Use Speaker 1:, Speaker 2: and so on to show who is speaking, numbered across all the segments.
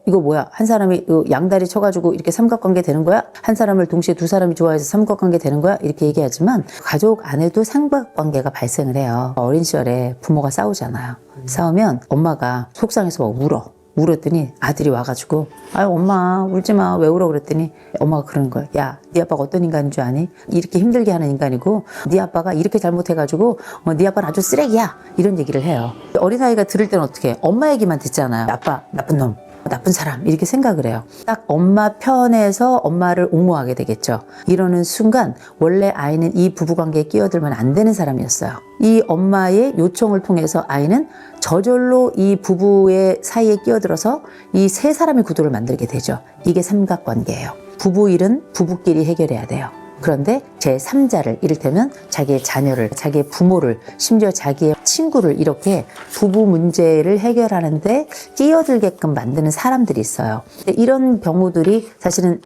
Speaker 1: 이거 뭐야? 한 사람이 양다리 쳐가지고 이렇게 삼각관계 되는 거야? 한 사람을 동시에 두 사람이 좋아해서 삼각관계 되는 거야? 이렇게 얘기하지만 가족 안에도 삼각관계가 발생을 해요. 어린 시절에 부모가 싸우잖아요. 싸우면 엄마가 속상해서 막 울었더니 아들이 와가지고 아유 엄마 울지 마. 왜 울어? 그랬더니 엄마가 그러는 거야. 야, 네 아빠가 어떤 인간인 줄 아니? 이렇게 힘들게 하는 인간이고 네 아빠가 이렇게 잘못해가지고 네 아빠는 아주 쓰레기야. 이런 얘기를 해요. 어린아이가 들을 때는 어떻게 해? 엄마 얘기만 듣잖아요. 아빠 나쁜 놈, 나쁜 사람 이렇게 생각을 해요. 딱 엄마 편에서 엄마를 옹호하게 되겠죠. 이러는 순간 원래 아이는 이 부부관계에 끼어들면 안 되는 사람이었어요. 이 엄마의 요청을 통해서 아이는 저절로 이 부부의 사이에 끼어들어서 이 세 사람의 구도를 만들게 되죠. 이게 삼각관계예요. 부부 일은 부부끼리 해결해야 돼요. 그런데 제3자를 이를테면 자기의 자녀를, 자기의 부모를, 심지어 자기의 친구를 이렇게 부부 문제를 해결하는데 끼어들게끔 만드는 사람들이 있어요. 이런 경우들이 사실은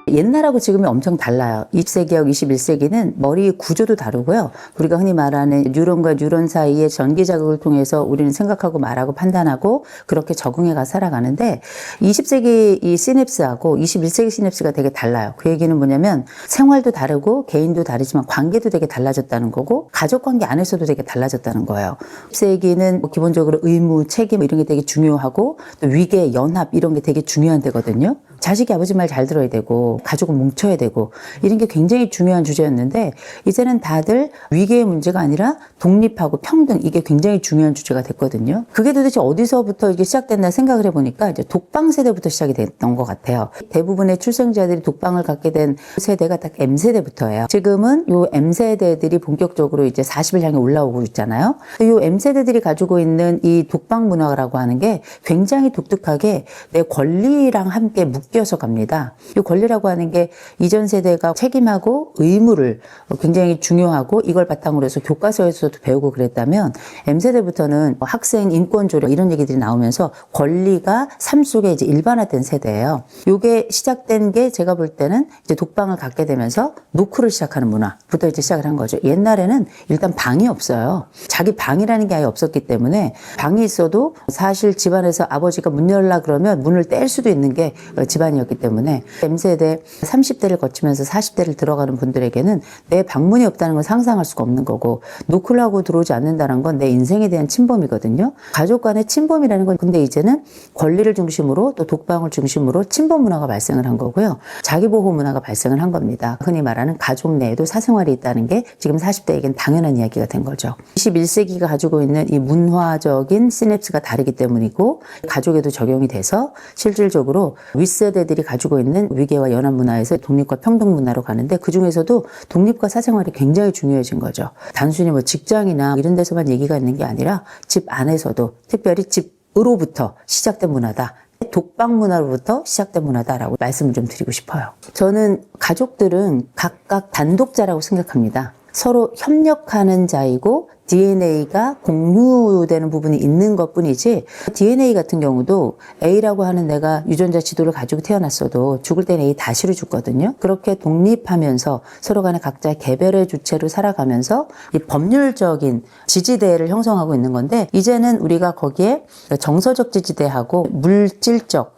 Speaker 1: 옛날하고 지금이 엄청 달라요. 20세기하고 21세기는 머리 구조도 다르고요. 우리가 흔히 말하는 뉴런과 뉴런 사이의 전기 자극을 통해서 우리는 생각하고 말하고 판단하고 그렇게 적응해가 살아가는데 20세기 이 시냅스하고 21세기 시냅스가 되게 달라요. 그 얘기는 뭐냐면 생활도 다르고 개인도 다르지만 관계도 되게 달라졌다는 거고 가족 관계 안에서도 되게 달라졌다는 거예요. 20세기는 기본적으로 의무, 책임 이런 게 되게 중요하고 또 위계, 연합 이런 게 되게 중요한 데거든요. 자식이 아버지 말 잘 들어야 되고 가족은 뭉쳐야 되고 이런 게 굉장히 중요한 주제였는데 이제는 다들 위계의 문제가 아니라 독립하고 평등 이게 굉장히 중요한 주제가 됐거든요. 그게 도대체 어디서부터 이게 시작됐나 생각을 해보니까 이제 독방 세대부터 시작이 됐던 것 같아요. 대부분의 출생자들이 독방을 갖게 된 세대가 딱 M세대부터예요. 지금은 요 M세대들이 본격적으로 이제 40을 향해 올라오고 있잖아요. 요 M세대들이 가지고 있는 이 독방 문화라고 하는 게 굉장히 독특하게 내 권리랑 함께 묶여서 갑니다. 이 권리라고 하는 게 이전 세대가 책임하고 의무를 굉장히 중요하고 이걸 바탕으로 해서 교과서에서도 배우고 그랬다면 M세대부터는 학생 인권 조력 이런 얘기들이 나오면서 권리가 삶 속에 이제 일반화된 세대예요. 이게 시작된 게 제가 볼 때는 이제 독방을 갖게 되면서 노크를 시작하는 문화부터 이제 시작을 한 거죠. 옛날에는 일단 방이 없어요. 자기 방이라는 게 아예 없었기 때문에 방이 있어도 사실 집안에서 아버지가 문 열라 그러면 문을 뗄 수도 있는 게 집안이었기 때문에 M세대 30대를 거치면서 40대를 들어가는 분들에게는 내 방문이 없다는 걸 상상할 수가 없는 거고 노크를 하고 들어오지 않는다는 건 내 인생에 대한 침범이거든요. 가족 간의 침범이라는 건 근데 이제는 권리를 중심으로 또 독방을 중심으로 침범 문화가 발생을 한 거고요. 자기보호 문화가 발생을 한 겁니다. 흔히 말하는 가족 내에도 사생활이 있다는 게 지금 40대에겐 당연한 이야기가 된 거죠. 21세기가 가지고 있는 이 문화적인 시냅스가 다르기 때문이고 가족에도 적용이 돼서 실질적으로 윗세대들이 가지고 있는 위계와 연합 문화에서 독립과 평등 문화로 가는데 그중에서도 독립과 사생활이 굉장히 중요해진 거죠. 단순히 뭐 직장이나 이런 데서만 얘기가 있는 게 아니라 집 안에서도 특별히 집으로부터 시작된 문화다. 독방 문화로부터 시작된 문화다라고 말씀을 좀 드리고 싶어요. 저는 가족들은 각각 단독자라고 생각합니다. 서로 협력하는 자이고 DNA가 공유되는 부분이 있는 것뿐이지 DNA 같은 경우도 A라고 하는 내가 유전자 지도를 가지고 태어났어도 죽을 때는 A 다시로 죽거든요. 그렇게 독립하면서 서로 간에 각자 개별의 주체로 살아가면서 이 법률적인 지지대를 형성하고 있는 건데 이제는 우리가 거기에 정서적 지지대하고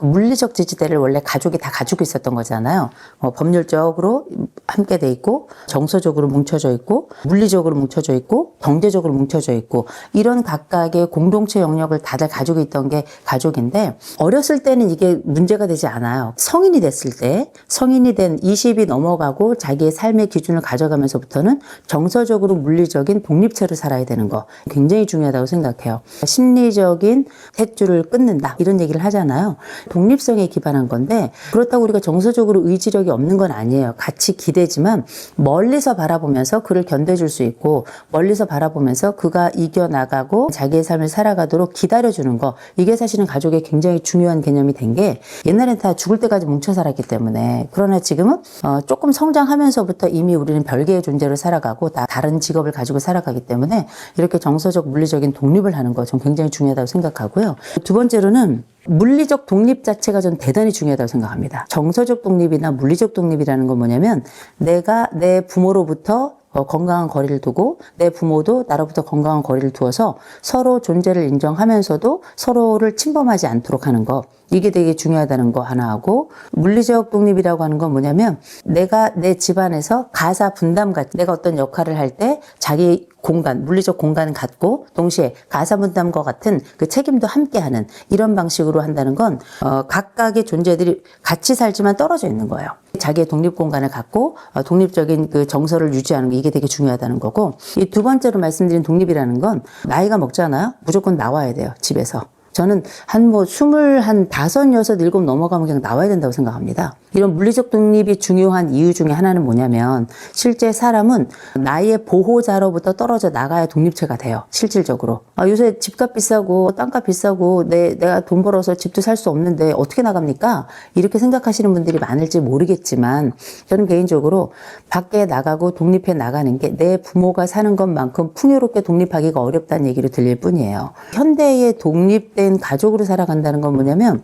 Speaker 1: 물리적 지지대를 원래 가족이 다 가지고 있었던 거잖아요. 법률적으로 함께 돼 있고 정서적으로 뭉쳐져 있고 물리적으로 뭉쳐져 있고 경제적으로 뭉쳐져 있고 이런 각각의 공동체 영역을 다들 가지고 있던 게 가족인데 어렸을 때는 이게 문제가 되지 않아요. 성인이 됐을 때 성인이 된 20이 넘어가고 자기의 삶의 기준을 가져가면서부터는 정서적으로 물리적인 독립체로 살아야 되는 거 굉장히 중요하다고 생각해요. 심리적인 탯줄을 끊는다 이런 얘기를 하잖아요. 독립성에 기반한 건데 그렇다고 우리가 정서적으로 의지력이 없는 건 아니에요. 같이 기대지만 멀리서 바라보면서 그를 견뎌줄 수 있고 멀리서 바라보면서 그가 이겨나가고 자기의 삶을 살아가도록 기다려주는 거 이게 사실은 가족의 굉장히 중요한 개념이 된 게 옛날엔 다 죽을 때까지 뭉쳐 살았기 때문에 그러나 지금은 조금 성장하면서부터 이미 우리는 별개의 존재로 살아가고 다 다른 직업을 가지고 살아가기 때문에 이렇게 정서적 물리적인 독립을 하는 거 전 굉장히 중요하다고 생각하고요. 두 번째로는 물리적 독립 자체가 전 대단히 중요하다고 생각합니다. 정서적 독립이나 물리적 독립이라는 건 뭐냐면 내가 내 부모로부터 건강한 거리를 두고 내 부모도 나로부터 건강한 거리를 두어서 서로 존재를 인정하면서도 서로를 침범하지 않도록 하는 거. 이게 되게 중요하다는 거 하나 하고, 물리적 독립이라고 하는 건 뭐냐면 내가 내 집안에서 가사 분담 같은, 내가 어떤 역할을 할 때 자기 공간, 물리적 공간을 갖고 동시에 가사 분담과 같은 그 책임도 함께하는 이런 방식으로 한다는 건 각각의 존재들이 같이 살지만 떨어져 있는 거예요. 자기의 독립 공간을 갖고 독립적인 그 정서를 유지하는 게 이게 되게 중요하다는 거고, 이 두 번째로 말씀드린 독립이라는 건 나이가 먹잖아요. 무조건 나와야 돼요, 집에서. 저는 한 25, 6, 7 넘어가면 그냥 나와야 된다고 생각합니다. 이런 물리적 독립이 중요한 이유 중에 하나는 뭐냐면 실제 사람은 나의 보호자로부터 떨어져 나가야 독립체가 돼요. 실질적으로. 요새 집값 비싸고 땅값 비싸고 내가 돈 벌어서 집도 살 수 없는데 어떻게 나갑니까? 이렇게 생각하시는 분들이 많을지 모르겠지만 저는 개인적으로 밖에 나가고 독립해 나가는 게 내 부모가 사는 것만큼 풍요롭게 독립하기가 어렵다는 얘기로 들릴 뿐이에요. 현대의 독립된 가족으로 살아간다는 건 뭐냐면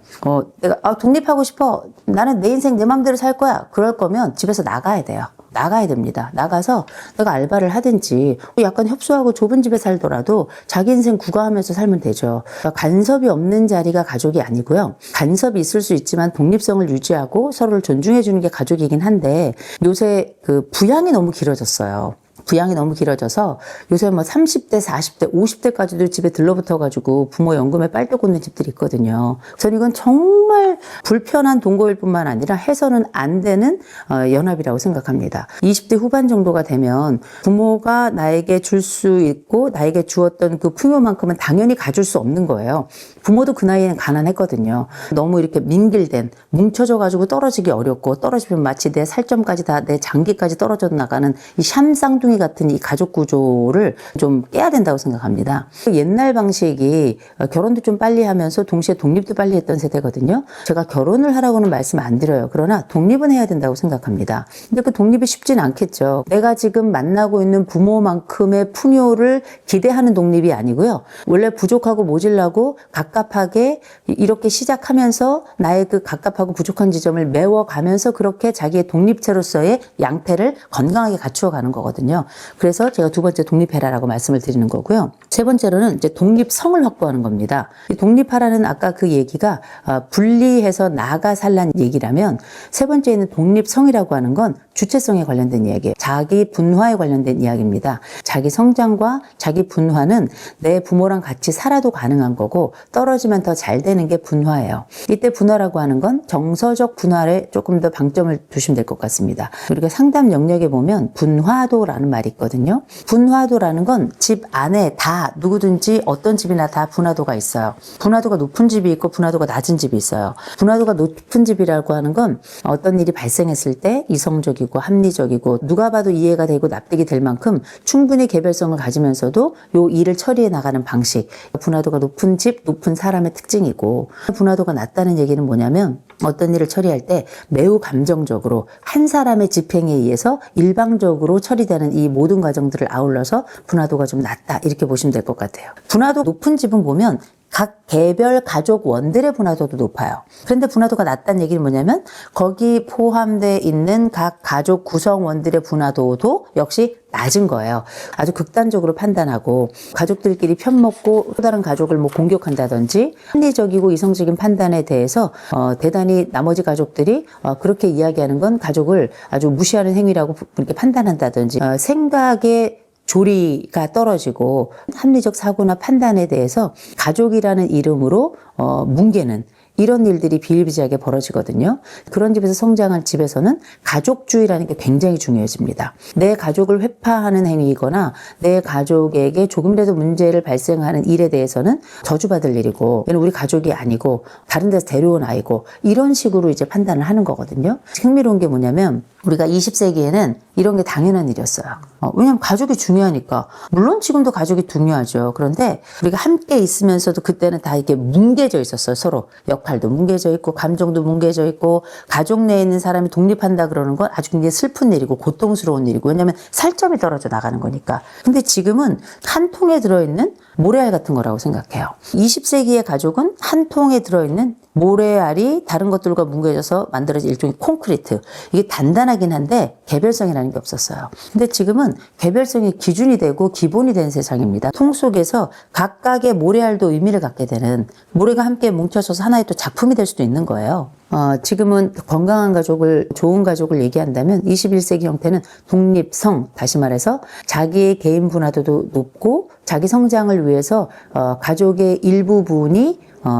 Speaker 1: 내가 독립하고 싶어. 나는 내 인생 내 맘대로 살 거야. 그럴 거면 집에서 나가야 돼요. 나가야 됩니다. 나가서 내가 알바를 하든지 약간 협소하고 좁은 집에 살더라도 자기 인생 구가하면서 살면 되죠. 그러니까 간섭이 없는 자리가 가족이 아니고요. 간섭이 있을 수 있지만 독립성을 유지하고 서로를 존중해 주는 게 가족이긴 한데 요새 그 부양이 너무 길어졌어요. 부양이 너무 길어져서 요새 30대, 40대, 50대까지도 집에 들러붙어가지고 부모 연금에 빨대 꽂는 집들이 있거든요. 저는 이건 정말 불편한 동거일 뿐만 아니라 해서는 안 되는 연합이라고 생각합니다. 20대 후반 정도가 되면 부모가 나에게 줄 수 있고 나에게 주었던 그 풍요만큼은 당연히 가질 수 없는 거예요. 부모도 그 나이에는 가난했거든요. 너무 이렇게 민길된, 뭉쳐져가지고 떨어지기 어렵고 떨어지면 마치 내 살점까지 다 내 장기까지 떨어져 나가는 이 샴쌍둥이 같은 이 가족 구조를 좀 깨야 된다고 생각합니다. 옛날 방식이 결혼도 좀 빨리 하면서 동시에 독립도 빨리 했던 세대거든요. 제가 결혼을 하라고는 말씀 안 드려요. 그러나 독립은 해야 된다고 생각합니다. 근데 그 독립이 쉽진 않겠죠. 내가 지금 만나고 있는 부모만큼의 풍요를 기대하는 독립이 아니고요. 원래 부족하고 모질라고 갑갑하게 이렇게 시작하면서 나의 그 갑갑하고 부족한 지점을 메워가면서 그렇게 자기의 독립체로서의 양태를 건강하게 갖추어가는 거거든요. 그래서 제가 두 번째 독립해라라고 말씀을 드리는 거고요. 세 번째로는 이제 독립성을 확보하는 겁니다. 이 독립하라는 아까 그 얘기가 분리해서 나가 살라는 얘기라면 세 번째에는 독립성이라고 하는 건 주체성에 관련된 이야기예요. 자기 분화에 관련된 이야기입니다. 자기 성장과 자기 분화는 내 부모랑 같이 살아도 가능한 거고 떨어지면 더 잘 되는 게 분화예요. 이때 분화라고 하는 건 정서적 분화에 조금 더 방점을 두시면 될 것 같습니다. 우리가 상담 영역에 보면 분화도라는 말이 있거든요. 분화도라는 건 집 안에 다 누구든지 어떤 집이나 다 분화도가 있어요. 분화도가 높은 집이 있고 분화도가 낮은 집이 있어요. 분화도가 높은 집이라고 하는 건 어떤 일이 발생했을 때 이성적이고 합리적이고 누가 봐도 이해가 되고 납득이 될 만큼 충분히 개별성을 가지면서도 요 일을 처리해 나가는 방식. 분화도가 높은 집, 높은 사람의 특징이고 분화도가 낮다는 얘기는 뭐냐면 어떤 일을 처리할 때 매우 감정적으로 한 사람의 집행에 의해서 일방적으로 처리되는 이 모든 과정들을 아울러서 분화도가 좀 낮다 이렇게 보시면 될 것 같아요. 분화도 높은 집은 보면 각 개별 가족원들의 분화도도 높아요. 그런데 분화도가 낮다는 얘기는 뭐냐면 거기 포함되어 있는 각 가족 구성원들의 분화도도 역시 낮은 거예요. 아주 극단적으로 판단하고 가족들끼리 편먹고 또 다른 가족을 공격한다든지 합리적이고 이성적인 판단에 대해서 대단히 나머지 가족들이 그렇게 이야기하는 건 가족을 아주 무시하는 행위라고 이렇게 판단한다든지 생각의 조리가 떨어지고 합리적 사고나 판단에 대해서 가족이라는 이름으로 뭉개는 이런 일들이 비일비재하게 벌어지거든요. 그런 집에서 성장한 집에서는 가족주의라는 게 굉장히 중요해집니다. 내 가족을 회파하는 행위이거나 내 가족에게 조금이라도 문제를 발생하는 일에 대해서는 저주받을 일이고 얘는 우리 가족이 아니고 다른 데서 데려온 아이고 이런 식으로 이제 판단을 하는 거거든요. 흥미로운 게 뭐냐면 우리가 20세기에는 이런 게 당연한 일이었어요. 왜냐하면 가족이 중요하니까. 물론 지금도 가족이 중요하죠. 그런데 우리가 함께 있으면서도 그때는 다 이렇게 뭉개져 있었어요. 서로 역할도 뭉개져 있고 감정도 뭉개져 있고 가족 내에 있는 사람이 독립한다 그러는 건 아주 굉장히 슬픈 일이고 고통스러운 일이고 왜냐하면 살점이 떨어져 나가는 거니까. 근데 지금은 한 통에 들어있는 모래알 같은 거라고 생각해요. 20세기의 가족은 한 통에 들어있는 모래알이 다른 것들과 뭉개져서 만들어진 일종의 콘크리트. 이게 단단하긴 한데 개별성이라는 게 없었어요. 근데 지금은 개별성이 기준이 되고 기본이 된 세상입니다. 통 속에서 각각의 모래알도 의미를 갖게 되는, 모래가 함께 뭉쳐져서 하나의 또 작품이 될 수도 있는 거예요. 지금은 건강한 가족을, 좋은 가족을 얘기한다면 21세기 형태는 독립성, 다시 말해서 자기의 개인 분화도도 높고 자기 성장을 위해서 가족의 일부분이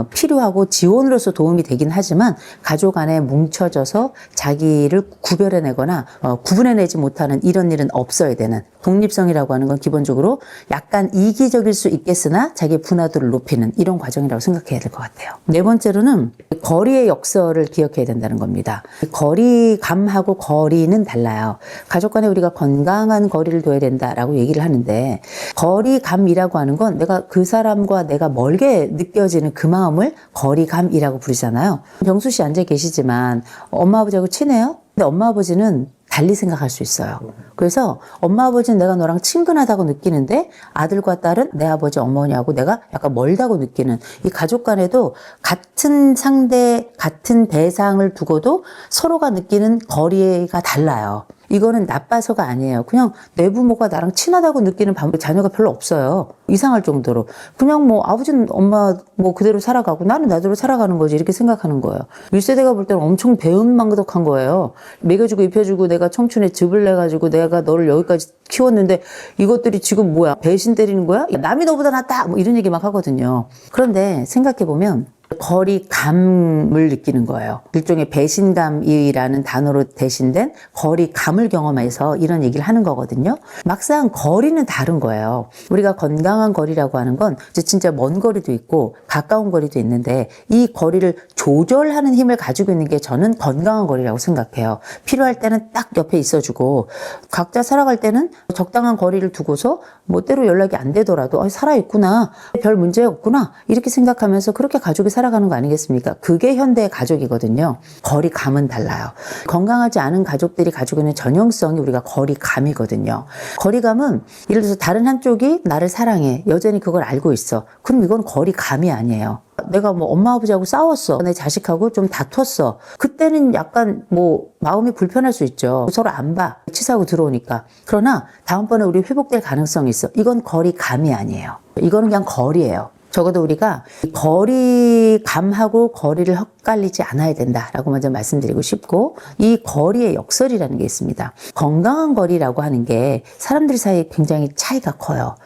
Speaker 1: 필요하고 지원으로서 도움이 되긴 하지만 가족 안에 뭉쳐져서 자기를 구별해내거나 구분해내지 못하는 이런 일은 없어야 되는, 독립성이라고 하는 건 기본적으로 약간 이기적일 수 있겠으나 자기 분화도를 높이는 이런 과정이라고 생각해야 될 것 같아요. 네 번째로는 거리의 역설을 기억해야 된다는 겁니다. 거리감하고 거리는 달라요. 가족 간에 우리가 건강한 거리를 둬야 된다라고 얘기를 하는데, 거리감이라고 하는 건 내가 그 사람과 내가 멀게 느껴지는 그 마음을 거리감이라고 부르잖아요. 병수 씨 앉아 계시지만 엄마 아버지하고 친해요? 근데 엄마 아버지는 달리 생각할 수 있어요. 그래서 엄마 아버지는 내가 너랑 친근하다고 느끼는데 아들과 딸은 내 아버지 어머니하고 내가 약간 멀다고 느끼는, 이 가족 간에도 같은 상대, 같은 대상을 두고도 서로가 느끼는 거리가 달라요. 이거는 나빠서가 아니에요. 그냥 내 부모가 나랑 친하다고 느끼는 자녀가 별로 없어요. 이상할 정도로. 그냥 뭐 아버지는 엄마 뭐 그대로 살아가고 나는 나대로 살아가는 거지, 이렇게 생각하는 거예요. 1세대가 볼 때는 엄청 배은망덕한 거예요. 먹여주고 입혀주고 내가 청춘에 즙을 내가지고 내가 너를 여기까지 키웠는데 이것들이 지금 뭐야? 배신 때리는 거야? 야, 남이 너보다 낫다! 뭐 이런 얘기 막 하거든요. 그런데 생각해보면 거리감을 느끼는 거예요. 일종의 배신감이라는 단어로 대신된 거리감을 경험해서 이런 얘기를 하는 거거든요. 막상 거리는 다른 거예요. 우리가 건강한 거리라고 하는 건 진짜 먼 거리도 있고 가까운 거리도 있는데, 이 거리를 조절하는 힘을 가지고 있는 게 저는 건강한 거리라고 생각해요. 필요할 때는 딱 옆에 있어주고, 각자 살아갈 때는 적당한 거리를 두고서 뭐 때로 연락이 안 되더라도 살아있구나, 별 문제 없구나, 이렇게 생각하면서 그렇게 가족이 살아가는 거 아니겠습니까? 그게 현대의 가족이거든요. 거리감은 달라요. 건강하지 않은 가족들이 가지고 있는 전형성이 우리가 거리감이거든요. 거리감은 예를 들어서 다른 한쪽이 나를 사랑해, 여전히 그걸 알고 있어. 그럼 이건 거리감이 아니에요. 내가 뭐 엄마 아버지하고 싸웠어, 내 자식하고 좀 다퉜어. 그때는 약간 뭐 마음이 불편할 수 있죠. 서로 안 봐, 치사하고 들어오니까. 그러나 다음번에 우리 회복될 가능성이 있어. 이건 거리감이 아니에요. 이거는 그냥 거리예요. 적어도 우리가 거리감하고 거리를 헛갈리지 않아야 된다라고 먼저 말씀드리고 싶고, 이 거리의 역설이라는 게 있습니다. 건강한 거리라고 하는 게 사람들 사이에 굉장히 차이가 커요.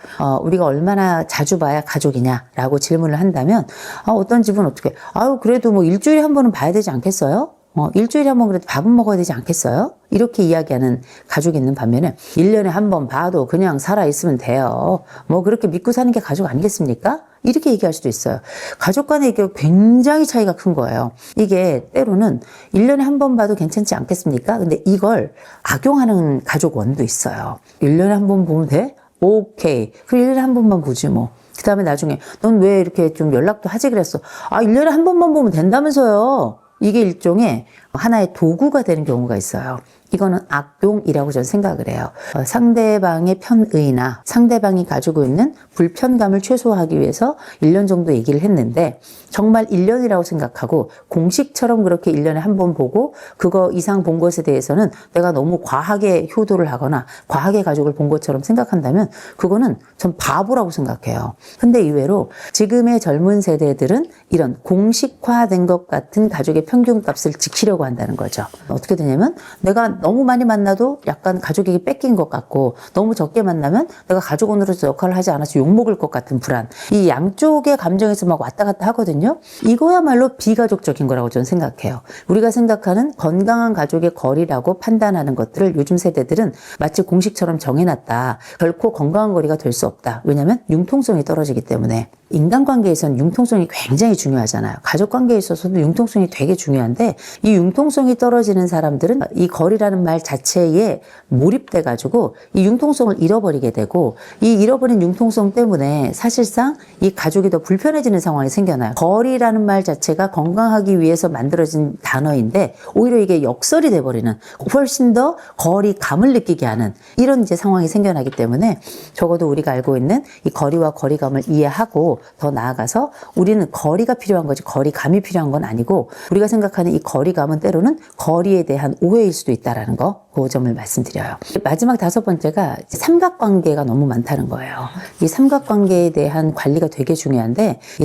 Speaker 1: 우리가 얼마나 자주 봐야 가족이냐라고 질문을 한다면, 어떤 집은 어떻게, 그래도 뭐 일주일에 한 번은 봐야 되지 않겠어요? 일주일에 한 번 그래도 밥은 먹어야 되지 않겠어요? 이렇게 이야기하는 가족이 있는 반면에 1년에 한 번 봐도 그냥 살아있으면 돼요. 뭐 그렇게 믿고 사는 게 가족 아니겠습니까? 이렇게 얘기할 수도 있어요. 가족 간에 이게 굉장히 차이가 큰 거예요. 이게 때로는 1년에 한 번 봐도 괜찮지 않겠습니까? 근데 이걸 악용하는 가족원도 있어요. 1년에 한 번 보면 돼? 오케이. 그럼 1년에 한 번만 보지 뭐. 그 다음에 나중에 넌 왜 이렇게 좀 연락도 하지 그랬어? 1년에 한 번만 보면 된다면서요. 이게 일종의 하나의 도구가 되는 경우가 있어요. 이거는 악용이라고 저는 생각을 해요. 상대방의 편의나 상대방이 가지고 있는 불편감을 최소화하기 위해서 1년 정도 얘기를 했는데, 정말 1년이라고 생각하고 공식처럼 그렇게 1년에 한 번 보고 그거 이상 본 것에 대해서는 내가 너무 과하게 효도를 하거나 과하게 가족을 본 것처럼 생각한다면 그거는 전 바보라고 생각해요. 근데 이외로 지금의 젊은 세대들은 이런 공식화된 것 같은 가족의 평균값을 지키려고 한다는 거죠. 어떻게 되냐면, 내가 너무 많이 만나도 약간 가족에게 뺏긴 것 같고, 너무 적게 만나면 내가 가족원으로서 역할을 하지 않아서 욕먹을 것 같은 불안, 이 양쪽의 감정에서 막 왔다 갔다 하거든요. 이거야말로 비가족적인 거라고 저는 생각해요. 우리가 생각하는 건강한 가족의 거리라고 판단하는 것들을 요즘 세대들은 마치 공식처럼 정해놨다. 결코 건강한 거리가 될 수 없다. 왜냐하면 융통성이 떨어지기 때문에. 인간관계에서는 융통성이 굉장히 중요하잖아요. 가족관계에 있어서도 융통성이 되게 중요한데, 이 융통성이 떨어지는 사람들은 이 거리라는 거리라는 말 자체에 몰입돼가지고 이 융통성을 잃어버리게 되고, 이 잃어버린 융통성 때문에 사실상 이 가족이 더 불편해지는 상황이 생겨나요. 거리라는 말 자체가 건강하기 위해서 만들어진 단어인데 오히려 이게 역설이 돼버리는, 훨씬 더 거리감을 느끼게 하는 이런 이제 상황이 생겨나기 때문에, 적어도 우리가 알고 있는 이 거리와 거리감을 이해하고 더 나아가서 우리는 거리가 필요한 거지 거리감이 필요한 건 아니고, 우리가 생각하는 이 거리감은 때로는 거리에 대한 오해일 수도 있다라는 거, 그 점을 말씀드려요. 마지막 5번째가 삼각관계가 너무 많다는 거예요. 이 삼각관계에 대한 관리가 되게 중요한데, 이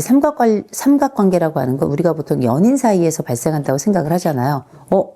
Speaker 1: 삼각관계라고 하는 건 우리가 보통 연인 사이에서 발생한다고 생각을 하잖아요.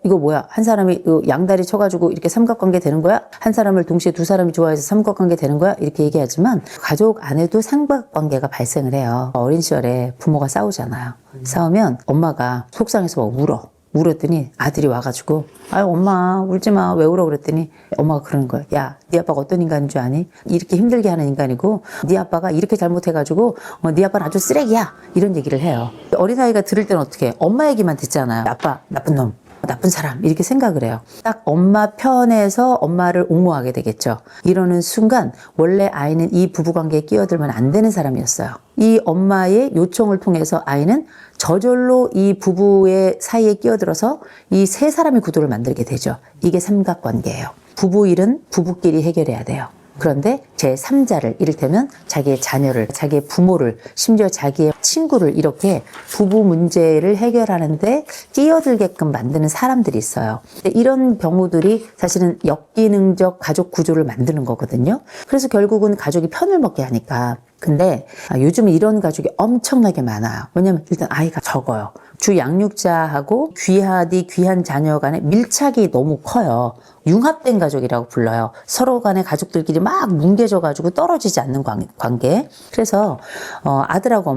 Speaker 1: 이거 뭐야? 한 사람이 양다리 쳐가지고 이렇게 삼각관계 되는 거야? 한 사람을 동시에 두 사람이 좋아해서 삼각관계 되는 거야? 이렇게 얘기하지만 가족 안에도 삼각관계가 발생을 해요. 어린 시절에 부모가 싸우잖아요. 싸우면 엄마가 속상해서 막 울었더니 아들이 와가지고, 아유 엄마 울지 마, 왜 울어? 그랬더니 엄마가 그러는 거야. 야, 네 아빠가 어떤 인간인 줄 아니? 이렇게 힘들게 하는 인간이고, 네 아빠가 이렇게 잘못해가지고 네 아빠는 아주 쓰레기야, 이런 얘기를 해요. 어린아이가 들을 때는 어떻게 해? 엄마 얘기만 듣잖아요. 아빠 나쁜 놈, 나쁜 사람, 이렇게 생각을 해요. 딱 엄마 편에서 엄마를 옹호하게 되겠죠. 이러는 순간 원래 아이는 이 부부관계에 끼어들면 안 되는 사람이었어요. 이 엄마의 요청을 통해서 아이는 저절로 이 부부의 사이에 끼어들어서 이 세 사람의 구도를 만들게 되죠. 이게 삼각관계예요. 부부 일은 부부끼리 해결해야 돼요. 그런데 제3자를, 이를테면 자기의 자녀를, 자기의 부모를, 심지어 자기의 친구를 이렇게 부부 문제를 해결하는데 끼어들게끔 만드는 사람들이 있어요. 이런 경우들이 사실은 역기능적 가족 구조를 만드는 거거든요. 그래서 결국은 가족이 편을 먹게 하니까. 근데 요즘 이런 가족이 엄청나게 많아요. 왜냐면 일단 아이가 적어요. 주 양육자하고 귀한 자녀 간의 밀착이 너무 커요. 융합된 가족이라고 불러요. 서로 간의 가족들끼리 막 뭉개져가지고 떨어지지 않는 관계. 그래서 아들하고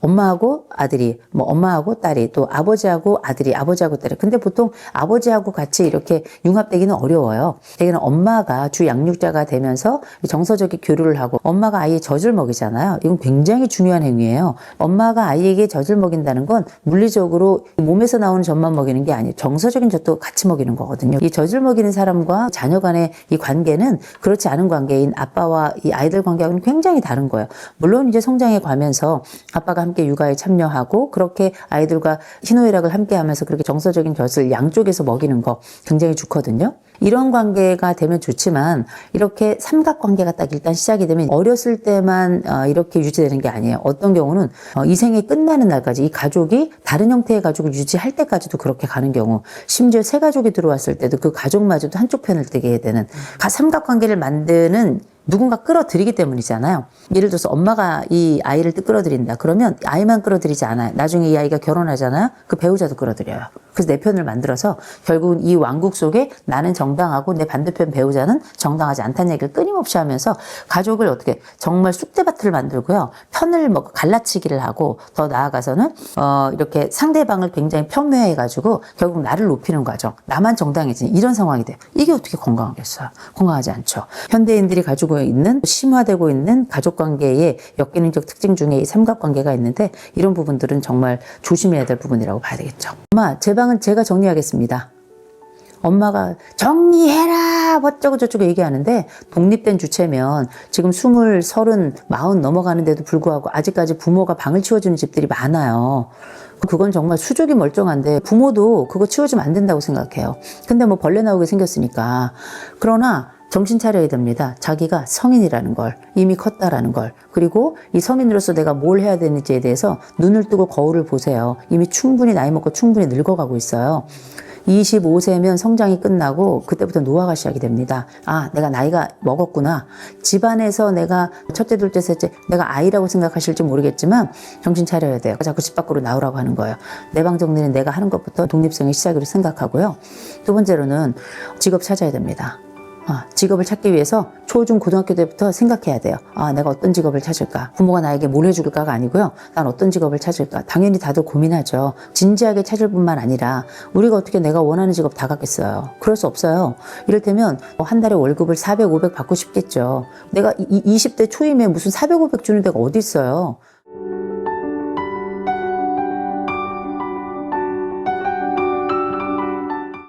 Speaker 1: 엄마하고 아들이, 엄마하고 딸이, 또 아버지하고 아들이, 아버지하고 딸이. 근데 보통 아버지하고 같이 이렇게 융합되기는 어려워요. 대개는 엄마가 주 양육자가 되면서 정서적인 교류를 하고, 엄마가 아이의 젖을 먹이잖아요. 이건 굉장히 중요한 행위예요. 엄마가 아이에게 젖을 먹인다는 건 물리적으로 몸에서 나오는 젖만 먹이는 게 아니에요. 정서적인 젖도 같이 먹이는 거거든요. 이 젖을 먹이는 사람과 자녀 간의 이 관계는 그렇지 않은 관계인 아빠와 이 아이들 관계하고는 굉장히 다른 거예요. 물론 이제 성장해 가면서 아빠가 함께 육아에 참여하고 그렇게 아이들과 희노애락을 함께 하면서 그렇게 정서적인 젖을 양쪽에서 먹이는 거 굉장히 좋거든요. 이런 관계가 되면 좋지만, 이렇게 삼각관계가 딱 일단 시작이 되면 어렸을 때만 이렇게 유지되는 게 아니에요. 어떤 경우는 이 생이 끝나는 날까지 이 가족이 다른 형태의 가족을 유지할 때까지도 그렇게 가는 경우, 심지어 새 가족이 들어왔을 때도 그 가족마저도 한쪽 편을 뜨게 되는, 삼각관계를 만드는 누군가 끌어들이기 때문이잖아요. 예를 들어서 엄마가 이 아이를 끌어들인다. 그러면 아이만 끌어들이지 않아요. 나중에 이 아이가 결혼하잖아요. 그 배우자도 끌어들여요. 그래서 내 편을 만들어서 결국은 이 왕국 속에 나는 정당하고 내 반대편 배우자는 정당하지 않다는 얘기를 끊임없이 하면서 가족을 어떻게 정말 쑥대밭을 만들고요. 편을 갈라치기를 하고, 더 나아가서는 이렇게 상대방을 굉장히 폄훼해가지고 결국 나를 높이는 과정. 나만 정당해지는 이런 상황이 돼요. 이게 어떻게 건강하겠어요? 건강하지 않죠. 현대인들이 가지고 있는, 심화되고 있는 가족관계의 역기능적 특징 중에 이 삼각관계가 있는데, 이런 부분들은 정말 조심해야 될 부분이라고 봐야 되겠죠. 엄마, 제 방은 제가 정리하겠습니다. 엄마가 정리해라 어쩌고 저쩌고 얘기하는데, 독립된 주체면 지금 20, 30, 40 넘어가는데도 불구하고 아직까지 부모가 방을 치워주는 집들이 많아요. 그건 정말 수족이 멀쩡한데 부모도 그거 치워주면 안 된다고 생각해요. 근데 벌레 나오게 생겼으니까. 그러나 정신 차려야 됩니다. 자기가 성인이라는 걸, 이미 컸다라는 걸, 그리고 이 성인으로서 내가 뭘 해야 되는지에 대해서 눈을 뜨고 거울을 보세요. 이미 충분히 나이 먹고 충분히 늙어가고 있어요. 25세면 성장이 끝나고 그때부터 노화가 시작이 됩니다. 아, 내가 나이가 먹었구나. 집안에서 내가 첫째, 둘째, 셋째, 내가 아이라고 생각하실지 모르겠지만 정신 차려야 돼요. 자꾸 집 밖으로 나오라고 하는 거예요. 내 방 정리는 내가 하는 것부터 독립성의 시작으로 생각하고요. 두 번째로는 직업 찾아야 됩니다. 직업을 찾기 위해서 초, 중, 고등학교 때부터 생각해야 돼요. 내가 어떤 직업을 찾을까? 부모가 나에게 뭘 해줄까가 아니고요. 난 어떤 직업을 찾을까? 당연히 다들 고민하죠. 진지하게 찾을 뿐만 아니라 우리가 어떻게 내가 원하는 직업 다 갖겠어요? 그럴 수 없어요. 이를테면 한 달에 월급을 400, 500 받고 싶겠죠. 내가 20대 초임에 무슨 400, 500 주는 데가 어디 있어요?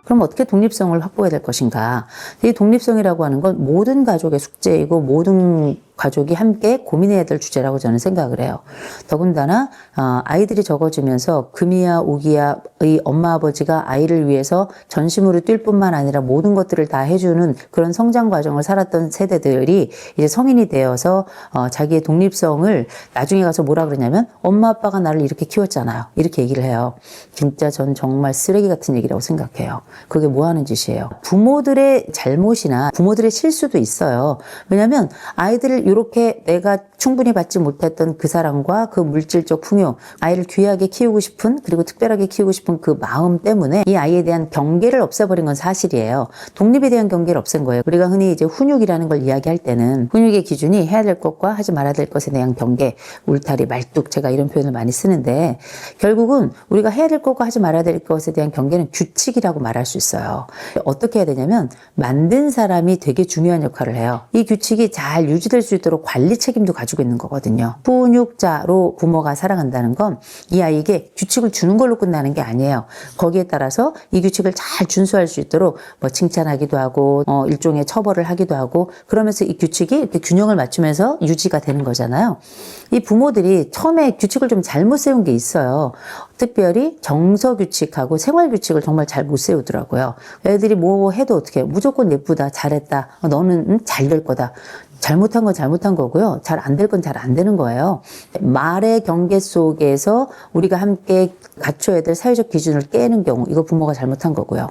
Speaker 1: 그럼 어떻게 독립성을 확보해야 될 것인가? 이 독립성이라고 하는 건 모든 가족의 숙제이고 모든 가족이 함께 고민해야 될 주제라고 저는 생각을 해요. 더군다나 아이들이 적어지면서 금이야 오기야의 엄마 아버지가 아이를 위해서 전심으로 뛸 뿐만 아니라 모든 것들을 다 해주는 그런 성장 과정을 살았던 세대들이 이제 성인이 되어서 자기의 독립성을 나중에 가서 뭐라 그러냐면 엄마 아빠가 나를 이렇게 키웠잖아요. 이렇게 얘기를 해요. 진짜 전 정말 쓰레기 같은 얘기라고 생각해요. 그게 뭐 하는 짓이에요. 부모들의 잘못이나 부모들의 실수도 있어요. 왜냐하면 아이들을 이렇게 내가 충분히 받지 못했던 그 사랑과 그 물질적 풍요, 아이를 귀하게 키우고 싶은 그리고 특별하게 키우고 싶은 그 마음 때문에 이 아이에 대한 경계를 없애버린 건 사실이에요. 독립에 대한 경계를 없앤 거예요. 우리가 흔히 이제 훈육이라는 걸 이야기할 때는 훈육의 기준이 해야 될 것과 하지 말아야 될 것에 대한 경계, 울타리, 말뚝, 제가 이런 표현을 많이 쓰는데 결국은 우리가 해야 될 것과 하지 말아야 될 것에 대한 경계는 규칙이라고 말할 수 있어요. 어떻게 해야 되냐면 만든 사람이 되게 중요한 역할을 해요. 이 규칙이 잘 유지될 수 있도록 관리 책임도 가지고 있는 거거든요. 훈육자로 부모가 살아간다는 건 이 아이에게 규칙을 주는 걸로 끝나는 게 아니에요. 거기에 따라서 이 규칙을 잘 준수할 수 있도록 뭐 칭찬하기도 하고 일종의 처벌을 하기도 하고 그러면서 이 규칙이 이렇게 균형을 맞추면서 유지가 되는 거잖아요. 이 부모들이 처음에 규칙을 좀 잘못 세운 게 있어요. 특별히 정서 규칙하고 생활 규칙을 정말 잘 못 세우더라고요. 애들이 뭐 해도 어떻게 무조건 예쁘다, 잘했다, 너는 잘 될 거다. 잘못한 건 잘못한 거고요. 잘 안 될 건 잘 안 되는 거예요. 말의 경계 속에서 우리가 함께 갖춰야 될 사회적 기준을 깨는 경우, 이거 부모가 잘못한 거고요.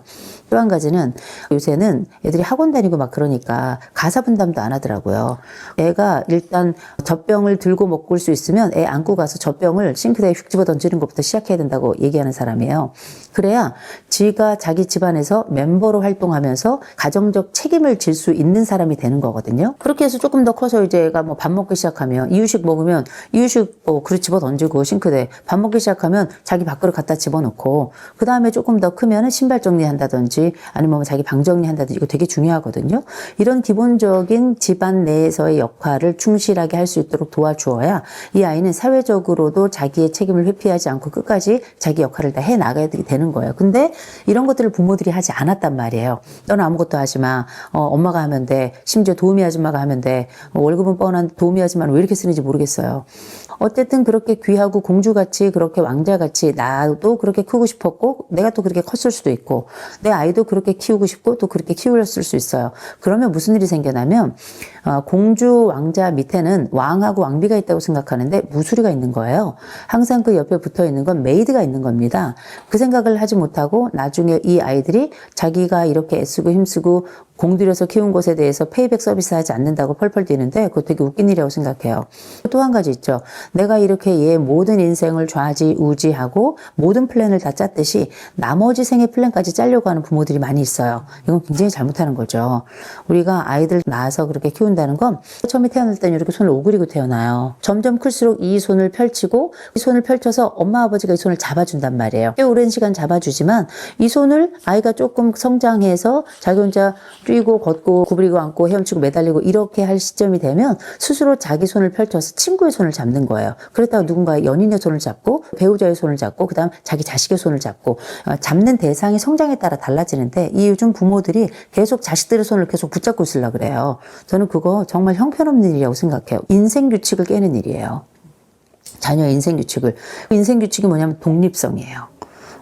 Speaker 1: 또 한 가지는 요새는 애들이 학원 다니고 막 그러니까 가사 분담도 안 하더라고요. 애가 일단 젖병을 들고 먹을 수 있으면 애 안고 가서 젖병을 싱크대에 휙 집어 던지는 것부터 시작해야 된다고 얘기하는 사람이에요. 그래야 지가 자기 집안에서 멤버로 활동하면서 가정적 책임을 질 수 있는 사람이 되는 거거든요. 그렇게 해서 조금 더 커서 이제 애가 뭐 밥 먹기 시작하면 이유식 먹으면 이유식 그릇 집어 던지고 싱크대에 밥 먹기 시작하면 자기 밥그릇 갖다 집어넣고 그 다음에 조금 더 크면은 신발 정리한다든지 아니면 자기 방 정리한다든지 이거 되게 중요하거든요. 이런 기본적인 집안 내에서의 역할을 충실하게 할 수 있도록 도와주어야 이 아이는 사회적으로도 자기의 책임을 회피하지 않고 끝까지 자기 역할을 다 해나가야 되는 거예요. 근데 이런 것들을 부모들이 하지 않았단 말이에요. 너는 아무것도 하지 마. 엄마가 하면 돼. 심지어 도우미 아줌마가 하면 돼. 월급은 뻔한 도우미 아줌마는 왜 이렇게 쓰는지 모르겠어요. 어쨌든 그렇게 귀하고 공주같이 그렇게 왕자같이 나도 그렇게 크고 싶었고 내가 또 그렇게 컸을 수도 있고 내 아이도 그렇게 키우고 싶고 또 그렇게 키우렸을 수 있어요. 그러면 무슨 일이 생겨나면 공주 왕자 밑에는 왕하고 왕비가 있다고 생각하는데 무수리가 있는 거예요. 항상 그 옆에 붙어 있는 건 메이드가 있는 겁니다. 그 생각을 하지 못하고 나중에 이 아이들이 자기가 이렇게 애쓰고 힘쓰고 공들여서 키운 것에 대해서 페이백 서비스하지 않는다고 펄펄 뛰는데 그거 되게 웃긴 일이라고 생각해요. 또 한 가지 있죠. 내가 이렇게 얘 모든 인생을 좌지우지하고 모든 플랜을 다 짰듯이 나머지 생의 플랜까지 짜려고 하는 부모들이 많이 있어요. 이건 굉장히 잘못하는 거죠. 우리가 아이들 낳아서 그렇게 키운다는 건 처음에 태어날 때는 이렇게 손을 오그리고 태어나요. 점점 클수록 이 손을 펼치고 이 손을 펼쳐서 엄마 아버지가 이 손을 잡아준단 말이에요. 꽤 오랜 시간 잡아주지만 이 손을 아이가 조금 성장해서 자기 혼자 뛰고 걷고 구부리고 앉고 헤엄치고 매달리고 이렇게 할 시점이 되면 스스로 자기 손을 펼쳐서 친구의 손을 잡는 거예요. 그랬다가 누군가의 연인의 손을 잡고 배우자의 손을 잡고 그 다음 자기 자식의 손을 잡고 잡는 대상이 성장에 따라 달라지는데 이 요즘 부모들이 계속 자식들의 손을 계속 붙잡고 있으려고 그래요. 저는 그거 정말 형편없는 일이라고 생각해요. 인생 규칙을 깨는 일이에요. 자녀의 인생 규칙을. 인생 규칙이 뭐냐면 독립성이에요.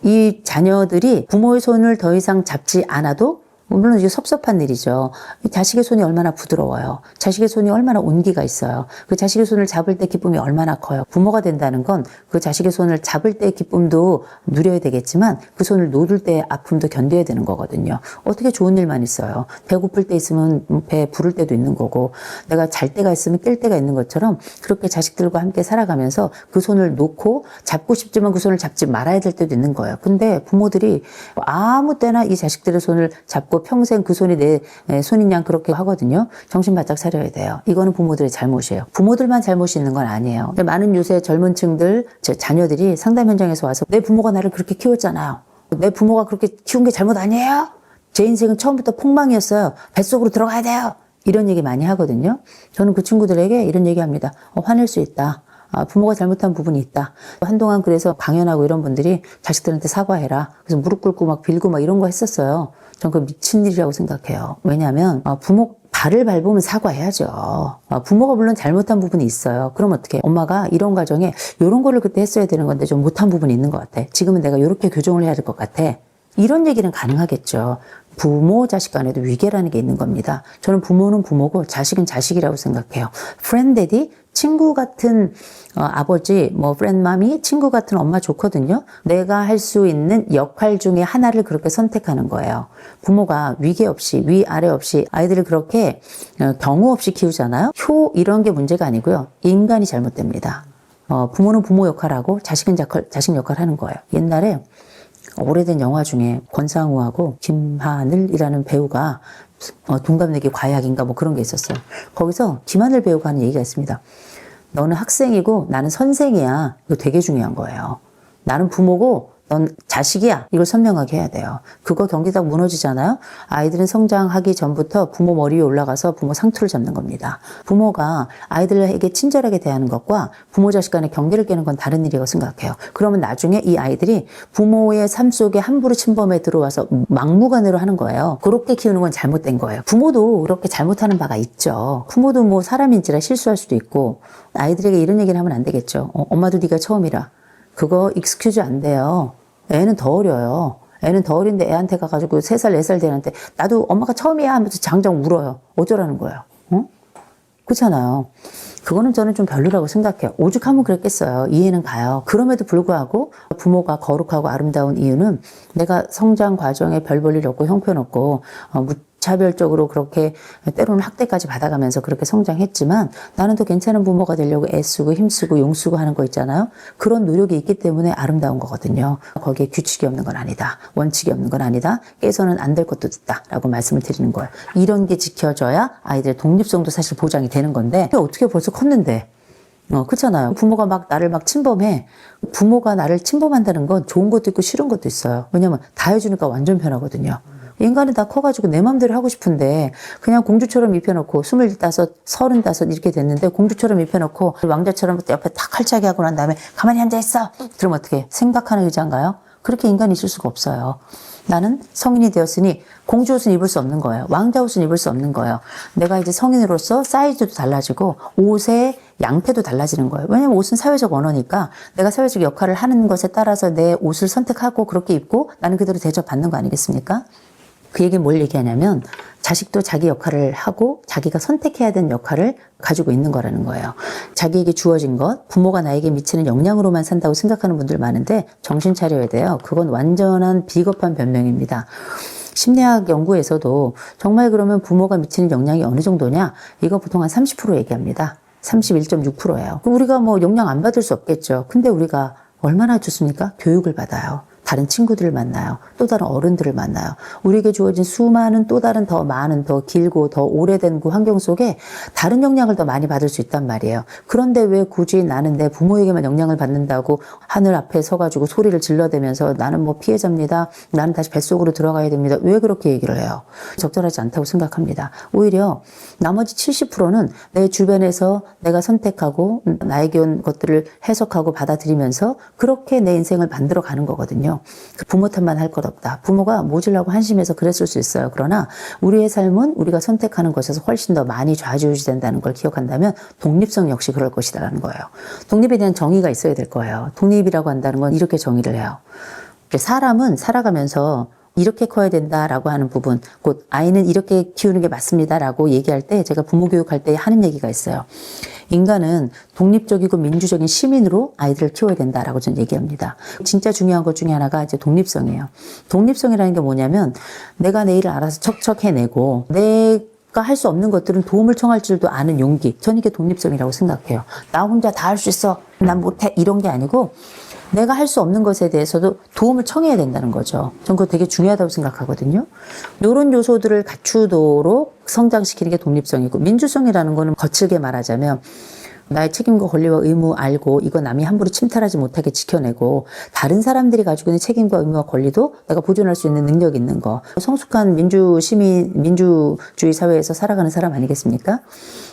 Speaker 1: 이 자녀들이 부모의 손을 더 이상 잡지 않아도 물론 이게 섭섭한 일이죠. 자식의 손이 얼마나 부드러워요. 자식의 손이 얼마나 온기가 있어요. 그 자식의 손을 잡을 때 기쁨이 얼마나 커요. 부모가 된다는 건 그 자식의 손을 잡을 때 기쁨도 누려야 되겠지만 그 손을 놓을 때 아픔도 견뎌야 되는 거거든요. 어떻게 좋은 일만 있어요. 배고플 때 있으면 배 부를 때도 있는 거고 내가 잘 때가 있으면 깰 때가 있는 것처럼 그렇게 자식들과 함께 살아가면서 그 손을 놓고 잡고 싶지만 그 손을 잡지 말아야 될 때도 있는 거예요. 근데 부모들이 아무 때나 이 자식들의 손을 잡고 평생 그 손이 내 손인 양 그렇게 하거든요. 정신 바짝 차려야 돼요. 이거는 부모들의 잘못이에요. 부모들만 잘못이 있는 건 아니에요. 근데 많은 요새 젊은 층들, 자녀들이 상담 현장에서 와서 내 부모가 나를 그렇게 키웠잖아요. 내 부모가 그렇게 키운 게 잘못 아니에요? 제 인생은 처음부터 폭망이었어요. 뱃속으로 들어가야 돼요. 이런 얘기 많이 하거든요. 저는 그 친구들에게 이런 얘기 합니다. 화낼 수 있다. 부모가 잘못한 부분이 있다. 한동안 그래서 강연하고 이런 분들이 자식들한테 사과해라. 그래서 무릎 꿇고 막 빌고 막 이런 거 했었어요. 전 그거 미친 일이라고 생각해요. 왜냐하면 부모 발을 밟으면 사과해야죠. 부모가 물론 잘못한 부분이 있어요. 그럼 어떻게? 엄마가 이런 과정에 이런 거를 그때 했어야 되는 건데 좀 못한 부분이 있는 것 같아. 지금은 내가 이렇게 교정을 해야 될 것 같아. 이런 얘기는 가능하겠죠. 부모 자식 간에도 위계라는 게 있는 겁니다. 저는 부모는 부모고 자식은 자식이라고 생각해요. 프렌데디 친구 같은 아버지, 프렌맘이 친구 같은 엄마 좋거든요. 내가 할 수 있는 역할 중에 하나를 그렇게 선택하는 거예요. 부모가 위계 없이 위아래 없이 아이들을 그렇게 경우 없이 키우잖아요. 효 이런 게 문제가 아니고요. 인간이 잘못됩니다. 부모는 부모 역할하고 자식은 자식 역할 하는 거예요. 옛날에 오래된 영화 중에 권상우하고 김하늘이라는 배우가 동갑내기 과약인가 그런 게 있었어요. 거기서 김하늘 배우가 하는 얘기가 있습니다. 너는 학생이고 나는 선생이야. 이거 되게 중요한 거예요. 나는 부모고 넌 자식이야. 이걸 선명하게 해야 돼요. 그거 경기 딱 무너지잖아요. 아이들은 성장하기 전부터 부모 머리 위에 올라가서 부모 상투를 잡는 겁니다. 부모가 아이들에게 친절하게 대하는 것과 부모 자식 간의 경계를 깨는 건 다른 일이라고 생각해요. 그러면 나중에 이 아이들이 부모의 삶 속에 함부로 침범해 들어와서 막무가내로 하는 거예요. 그렇게 키우는 건 잘못된 거예요. 부모도 그렇게 잘못하는 바가 있죠. 부모도 사람인지라 실수할 수도 있고 아이들에게 이런 얘기를 하면 안 되겠죠. 엄마도 네가 처음이라. 그거 익스큐즈 안 돼요. 애는 더 어려요. 애는 더 어린데 애한테 가가지고 3살, 4살 된 애한테 나도 엄마가 처음이야 하면서 장장 울어요. 어쩌라는 거예요. 그렇잖아요. 그거는 저는 좀 별로라고 생각해요. 오죽하면 그랬겠어요. 이해는 가요. 그럼에도 불구하고 부모가 거룩하고 아름다운 이유는 내가 성장 과정에 별 볼 일 없고 형편없고 무차별적으로 그렇게 때로는 학대까지 받아가면서 그렇게 성장했지만 나는 더 괜찮은 부모가 되려고 애쓰고 힘쓰고 용쓰고 하는 거 있잖아요. 그런 노력이 있기 때문에 아름다운 거거든요. 거기에 규칙이 없는 건 아니다. 원칙이 없는 건 아니다. 깨서는 안 될 것도 있다라고 말씀을 드리는 거예요. 이런 게 지켜져야 아이들의 독립성도 사실 보장이 되는 건데 어떻게 벌써 컸는데 그렇잖아요. 부모가 나를 침범해. 부모가 나를 침범한다는 건 좋은 것도 있고 싫은 것도 있어요. 왜냐면 다 해주니까 완전 편하거든요. 인간은 다 커가지고 내 맘대로 하고 싶은데 그냥 공주처럼 입혀놓고 25, 35 이렇게 됐는데 공주처럼 입혀놓고 왕자처럼 옆에 딱 칼차게 하고 난 다음에 가만히 앉아있어. 그럼 어떻게 생각하는 의자인가요? 그렇게 인간이 있을 수가 없어요. 나는 성인이 되었으니 공주 옷은 입을 수 없는 거예요. 왕자 옷은 입을 수 없는 거예요. 내가 이제 성인으로서 사이즈도 달라지고 옷의 양태도 달라지는 거예요. 왜냐면 옷은 사회적 언어니까 내가 사회적 역할을 하는 것에 따라서 내 옷을 선택하고 그렇게 입고 나는 그대로 대접받는 거 아니겠습니까? 그 얘기는 뭘 얘기하냐면 자식도 자기 역할을 하고 자기가 선택해야 되는 역할을 가지고 있는 거라는 거예요. 자기에게 주어진 것, 부모가 나에게 미치는 영향으로만 산다고 생각하는 분들 많은데 정신 차려야 돼요. 그건 완전한 비겁한 변명입니다. 심리학 연구에서도 정말 그러면 부모가 미치는 영향이 어느 정도냐? 이거 보통 한 30% 얘기합니다. 31.6%예요. 우리가 영향 안 받을 수 없겠죠. 근데 우리가 얼마나 좋습니까? 교육을 받아요. 다른 친구들을 만나요. 또 다른 어른들을 만나요. 우리에게 주어진 수많은 또 다른 더 많은 더 길고 더 오래된 그 환경 속에 다른 영향을 더 많이 받을 수 있단 말이에요. 그런데 왜 굳이 나는 내 부모에게만 영향을 받는다고 하늘 앞에 서가지고 소리를 질러대면서 나는 피해자입니다. 나는 다시 뱃속으로 들어가야 됩니다. 왜 그렇게 얘기를 해요? 적절하지 않다고 생각합니다. 오히려 나머지 70%는 내 주변에서 내가 선택하고 나에게 온 것들을 해석하고 받아들이면서 그렇게 내 인생을 만들어 가는 거거든요. 부모 탓만 할 것 없다. 부모가 모질라고 한심해서 그랬을 수 있어요. 그러나 우리의 삶은 우리가 선택하는 것에서 훨씬 더 많이 좌지우지된다는 걸 기억한다면 독립성 역시 그럴 것이라는 거예요. 독립에 대한 정의가 있어야 될 거예요. 독립이라고 한다는 건 이렇게 정의를 해요. 사람은 살아가면서 이렇게 커야 된다라고 하는 부분, 곧 아이는 이렇게 키우는 게 맞습니다라고 얘기할 때 제가 부모 교육할 때 하는 얘기가 있어요. 인간은 독립적이고 민주적인 시민으로 아이들을 키워야 된다라고 저는 얘기합니다. 진짜 중요한 것 중에 하나가 이제 독립성이에요. 독립성이라는 게 뭐냐면 내가 내 일을 알아서 척척 해내고 내가 할 수 없는 것들은 도움을 청할 줄도 아는 용기. 저는 이게 독립성이라고 생각해요. 나 혼자 다 할 수 있어. 난 못해. 이런 게 아니고 내가 할 수 없는 것에 대해서도 도움을 청해야 된다는 거죠. 전 그거 되게 중요하다고 생각하거든요. 이런 요소들을 갖추도록 성장시키는 게 독립성이고 민주성이라는 거는 거칠게 말하자면 나의 책임과 권리와 의무 알고 이거 남이 함부로 침탈하지 못하게 지켜내고 다른 사람들이 가지고 있는 책임과 의무와 권리도 내가 보존할 수 있는 능력이 있는 거. 성숙한 민주주의 사회에서 살아가는 사람 아니겠습니까?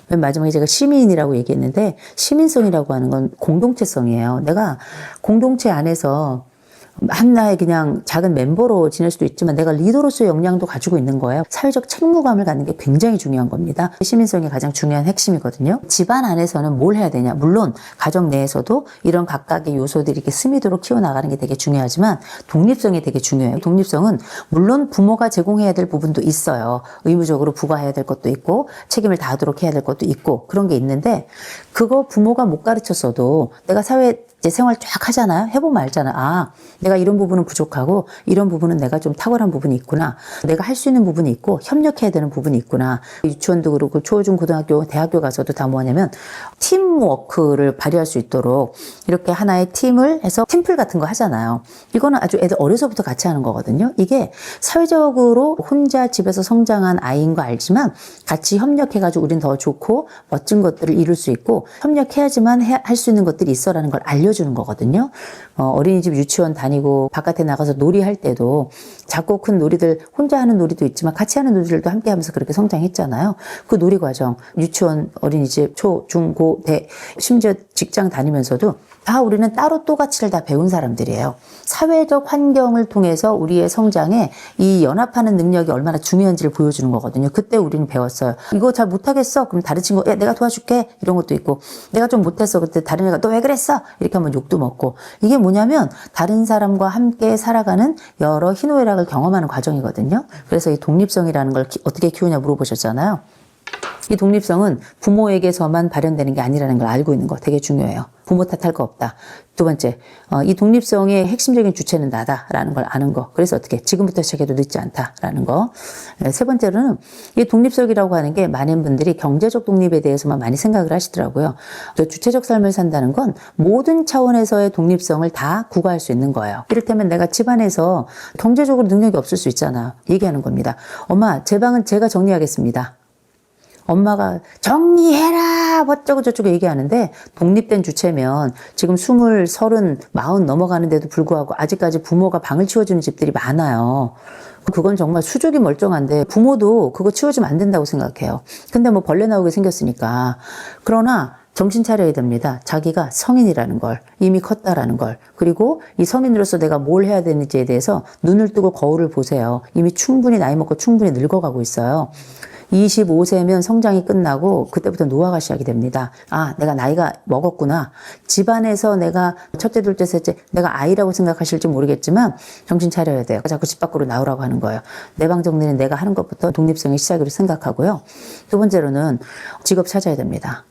Speaker 1: 맨 마지막에 제가 시민이라고 얘기했는데 시민성이라고 하는 건 공동체성이에요. 내가 공동체 안에서 하나의 그냥 작은 멤버로 지낼 수도 있지만 내가 리더로서의 역량도 가지고 있는 거예요. 사회적 책무감을 갖는 게 굉장히 중요한 겁니다. 시민성이 가장 중요한 핵심이거든요. 집안 안에서는 뭘 해야 되냐. 물론 가정 내에서도 이런 각각의 요소들이 이렇게 스미도록 키워나가는 게 되게 중요하지만 독립성이 되게 중요해요. 독립성은 물론 부모가 제공해야 될 부분도 있어요. 의무적으로 부과해야 될 것도 있고 책임을 다하도록 해야 될 것도 있고 그런 게 있는데 그거 부모가 못 가르쳤어도 내가 사회 이제 생활 쫙 하잖아요. 해보면 알잖아요. 아, 내가 이런 부분은 부족하고 이런 부분은 내가 좀 탁월한 부분이 있구나. 내가 할 수 있는 부분이 있고 협력해야 되는 부분이 있구나. 유치원도 그렇고 초중 고등학교, 대학교 가서도 다 뭐냐면 팀워크를 발휘할 수 있도록 이렇게 하나의 팀을 해서 팀플 같은 거 하잖아요. 이거는 아주 애들 어려서부터 같이 하는 거거든요. 이게 사회적으로 혼자 집에서 성장한 아이인 거 알지만 같이 협력해가지고 우린 더 좋고 멋진 것들을 이룰 수 있고 협력해야지만 할 수 있는 것들이 있어라는 걸 알려주는 거거든요. 어린이집 유치원 다니고 바깥에 나가서 놀이할 때도 작고 큰 놀이들 혼자 하는 놀이도 있지만 같이 하는 놀이들도 함께 하면서 그렇게 성장했잖아요. 그 놀이 과정 유치원, 어린이집, 초, 중, 고, 대 심지어 직장 다니면서도 다 우리는 따로 또가치를 다 배운 사람들이에요. 사회적 환경을 통해서 우리의 성장에 이 연합하는 능력이 얼마나 중요한지를 보여주는 거거든요. 그때 우리는 배웠어요. 이거 잘 못하겠어? 그럼 다른 친구, 야, 내가 도와줄게. 이런 것도 있고 내가 좀 못했어. 그때 다른 애가 너 왜 그랬어? 이렇게 하면 욕도 먹고 이게 뭐냐면 다른 사람과 함께 살아가는 여러 희노애락을 경험하는 과정이거든요. 그래서 이 독립성이라는 걸 어떻게 키우냐 물어보셨잖아요. 이 독립성은 부모에게서만 발현되는 게 아니라는 걸 알고 있는 거 되게 중요해요. 부모 탓할 거 없다. 두 번째, 이 독립성의 핵심적인 주체는 나다라는 걸 아는 거. 그래서 어떻게 지금부터 시작해도 늦지 않다라는 거. 세 번째로는 이 독립성이라고 하는 게 많은 분들이 경제적 독립에 대해서만 많이 생각을 하시더라고요. 또 주체적 삶을 산다는 건 모든 차원에서의 독립성을 다 구가할 수 있는 거예요. 이를테면 내가 집안에서 경제적으로 능력이 없을 수 있잖아. 얘기하는 겁니다. 엄마, 제 방은 제가 정리하겠습니다. 엄마가 정리해라 어쩌고 저쩌고 얘기하는데 독립된 주체면 지금 20, 30, 40 넘어가는데도 불구하고 아직까지 부모가 방을 치워주는 집들이 많아요. 그건 정말 수족이 멀쩡한데 부모도 그거 치워주면 안 된다고 생각해요. 근데 뭐 벌레 나오게 생겼으니까. 그러나 정신 차려야 됩니다. 자기가 성인이라는 걸, 이미 컸다라는 걸. 그리고 이 성인으로서 내가 뭘 해야 되는지에 대해서 눈을 뜨고 거울을 보세요. 이미 충분히 나이 먹고 충분히 늙어가고 있어요. 25세면 성장이 끝나고 그때부터 노화가 시작이 됩니다. 아, 내가 나이가 먹었구나. 집안에서 내가 첫째, 둘째, 셋째, 내가 아이라고 생각하실지 모르겠지만 정신 차려야 돼요. 자꾸 집 밖으로 나오라고 하는 거예요. 내 방 정리는 내가 하는 것부터 독립성의 시작으로 생각하고요. 두 번째로는 직업 찾아야 됩니다.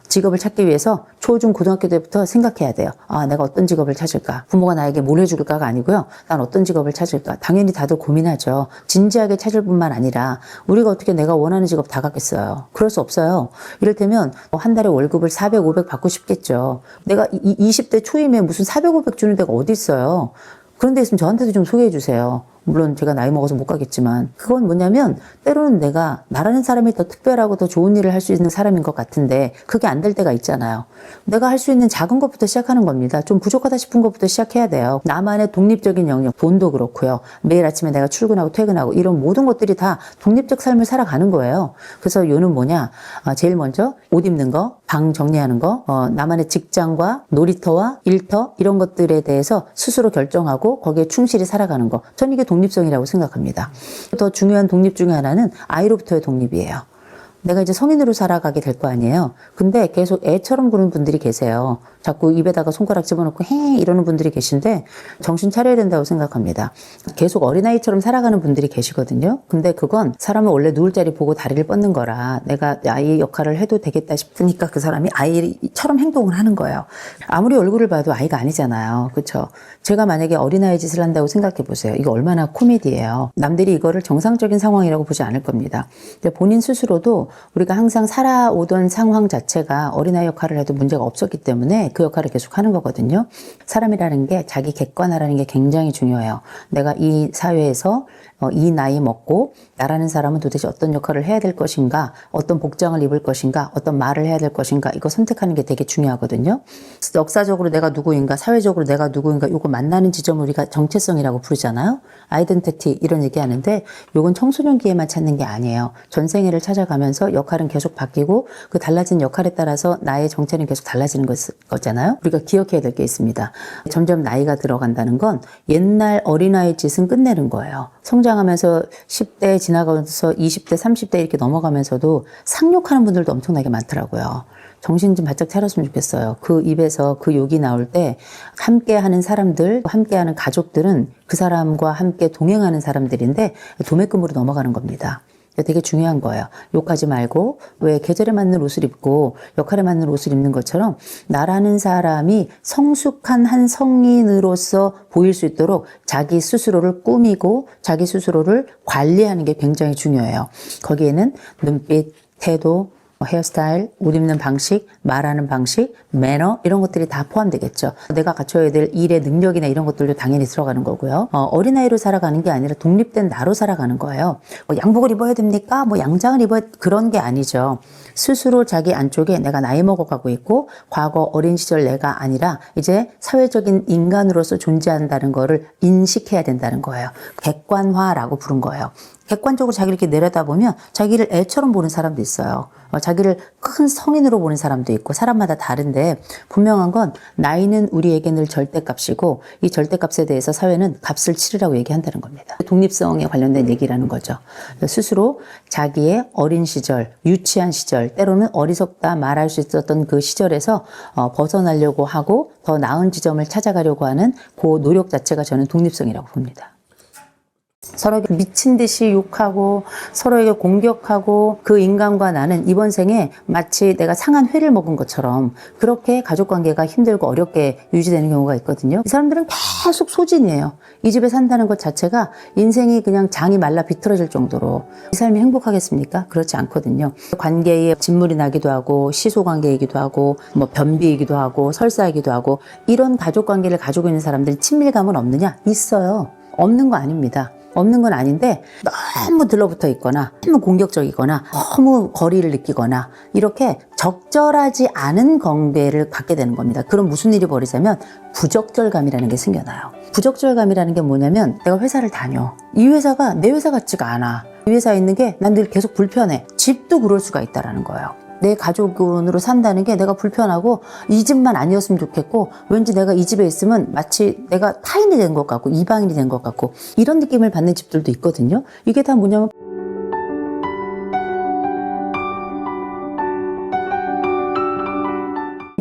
Speaker 1: 직업을 찾기 위해서 초, 중, 고등학교 때부터 생각해야 돼요. 내가 어떤 직업을 찾을까? 부모가 나에게 뭘 해줄까가 아니고요. 난 어떤 직업을 찾을까? 당연히 다들 고민하죠. 진지하게 찾을 뿐만 아니라 우리가 어떻게 내가 원하는 직업 다 갖겠어요? 그럴 수 없어요. 이를테면 한 달에 월급을 400, 500 받고 싶겠죠. 내가 20대 초임에 무슨 400, 500 주는 데가 어디 있어요? 그런 데 있으면 저한테도 좀 소개해 주세요. 물론 제가 나이 먹어서 못 가겠지만 그건 뭐냐면 때로는 내가 나라는 사람이 더 특별하고 더 좋은 일을 할 수 있는 사람인 것 같은데 그게 안 될 때가 있잖아요. 내가 할 수 있는 작은 것부터 시작하는 겁니다. 좀 부족하다 싶은 것부터 시작해야 돼요. 나만의 독립적인 영역, 돈도 그렇고요. 매일 아침에 내가 출근하고 퇴근하고 이런 모든 것들이 다 독립적 삶을 살아가는 거예요. 그래서 요는 뭐냐? 제일 먼저 옷 입는 거, 방 정리하는 거, 나만의 직장과 놀이터와 일터 이런 것들에 대해서 스스로 결정하고 거기에 충실히 살아가는 거. 전 이게 독립성이라고 생각합니다. 더 중요한 독립 중에 하나는 아이로부터의 독립이에요. 내가 이제 성인으로 살아가게 될 거 아니에요. 근데 계속 애처럼 구는 분들이 계세요. 자꾸 입에다가 손가락 집어넣고 헤 이러는 분들이 계신데 정신 차려야 된다고 생각합니다. 계속 어린아이처럼 살아가는 분들이 계시거든요. 근데 그건 사람은 원래 누울 자리 보고 다리를 뻗는 거라 내가 아이 역할을 해도 되겠다 싶으니까 그 사람이 아이처럼 행동을 하는 거예요. 아무리 얼굴을 봐도 아이가 아니잖아요. 그렇죠? 제가 만약에 어린아이 짓을 한다고 생각해 보세요. 이거 얼마나 코미디예요. 남들이 이거를 정상적인 상황이라고 보지 않을 겁니다. 근데 본인 스스로도 우리가 항상 살아오던 상황 자체가 어린아이 역할을 해도 문제가 없었기 때문에 그 역할을 계속 하는 거거든요. 사람이라는 게 자기 객관화라는 게 굉장히 중요해요. 내가 이 사회에서 이 나이 먹고 나라는 사람은 도대체 어떤 역할을 해야 될 것인가, 어떤 복장을 입을 것인가, 어떤 말을 해야 될 것인가, 이거 선택하는 게 되게 중요하거든요. 역사적으로 내가 누구인가, 사회적으로 내가 누구인가, 이거 만나는 지점을 우리가 정체성이라고 부르잖아요. 아이덴티티 이런 얘기하는데 이건 청소년기에만 찾는 게 아니에요. 전생애를 찾아가면서 역할은 계속 바뀌고 그 달라진 역할에 따라서 나의 정체는 계속 달라지는 거잖아요. 우리가 기억해야 될 게 있습니다. 점점 나이가 들어간다는 건 옛날 어린아이 짓은 끝내는 거예요. 성장하면서 10대 지나가면서 20대, 30대 이렇게 넘어가면서도 상욕하는 분들도 엄청나게 많더라고요. 정신 좀 바짝 차렸으면 좋겠어요. 그 입에서 그 욕이 나올 때 함께하는 사람들, 함께하는 가족들은 그 사람과 함께 동행하는 사람들인데 도매금으로 넘어가는 겁니다. 되게 중요한 거예요. 욕하지 말고 왜 계절에 맞는 옷을 입고 역할에 맞는 옷을 입는 것처럼 나라는 사람이 성숙한 한 성인으로서 보일 수 있도록 자기 스스로를 꾸미고 자기 스스로를 관리하는 게 굉장히 중요해요. 거기에는 눈빛, 태도, 헤어스타일, 옷 입는 방식, 말하는 방식, 매너 이런 것들이 다 포함되겠죠. 내가 갖춰야 될 일의 능력이나 이런 것들도 당연히 들어가는 거고요. 어린아이로 살아가는 게 아니라 독립된 나로 살아가는 거예요. 양복을 입어야 됩니까? 양장을 입어야 그런 게 아니죠. 스스로 자기 안쪽에 내가 나이 먹어가고 있고 과거 어린 시절 내가 아니라 이제 사회적인 인간으로서 존재한다는 거를 인식해야 된다는 거예요. 객관화라고 부른 거예요. 객관적으로 자기를 이렇게 내려다보면 자기를 애처럼 보는 사람도 있어요. 자기를 큰 성인으로 보는 사람도 있고 사람마다 다른데 분명한 건 나이는 우리에게 늘 절대값이고 이 절대값에 대해서 사회는 값을 치르라고 얘기한다는 겁니다. 독립성에 관련된 얘기라는 거죠. 스스로 자기의 어린 시절, 유치한 시절, 때로는 어리석다 말할 수 있었던 그 시절에서 벗어나려고 하고 더 나은 지점을 찾아가려고 하는 그 노력 자체가 저는 독립성이라고 봅니다. 서로에게 미친 듯이 욕하고 서로에게 공격하고 그 인간과 나는 이번 생에 마치 내가 상한 회를 먹은 것처럼 그렇게 가족관계가 힘들고 어렵게 유지되는 경우가 있거든요. 이 사람들은 계속 소진이에요. 이 집에 산다는 것 자체가 인생이 그냥 장이 말라 비틀어질 정도로 이 삶이 행복하겠습니까? 그렇지 않거든요. 관계에 진물이 나기도 하고 시소관계이기도 하고 변비이기도 하고 설사이기도 하고 이런 가족관계를 가지고 있는 사람들이 친밀감은 없느냐? 있어요. 없는 거 아닙니다. 없는 건 아닌데 너무 들러붙어 있거나 너무 공격적이거나 너무 거리를 느끼거나 이렇게 적절하지 않은 관계를 갖게 되는 겁니다. 그럼 무슨 일이 벌어지냐면 부적절감이라는 게 생겨나요. 부적절감이라는 게 뭐냐면 내가 회사를 다녀. 이 회사가 내 회사 같지가 않아. 이 회사에 있는 게 난 늘 계속 불편해. 집도 그럴 수가 있다는 거예요. 내 가족으로 산다는 게 내가 불편하고 이 집만 아니었으면 좋겠고 왠지 내가 이 집에 있으면 마치 내가 타인이 된 것 같고 이방인이 된 것 같고 이런 느낌을 받는 집들도 있거든요. 이게 다 뭐냐면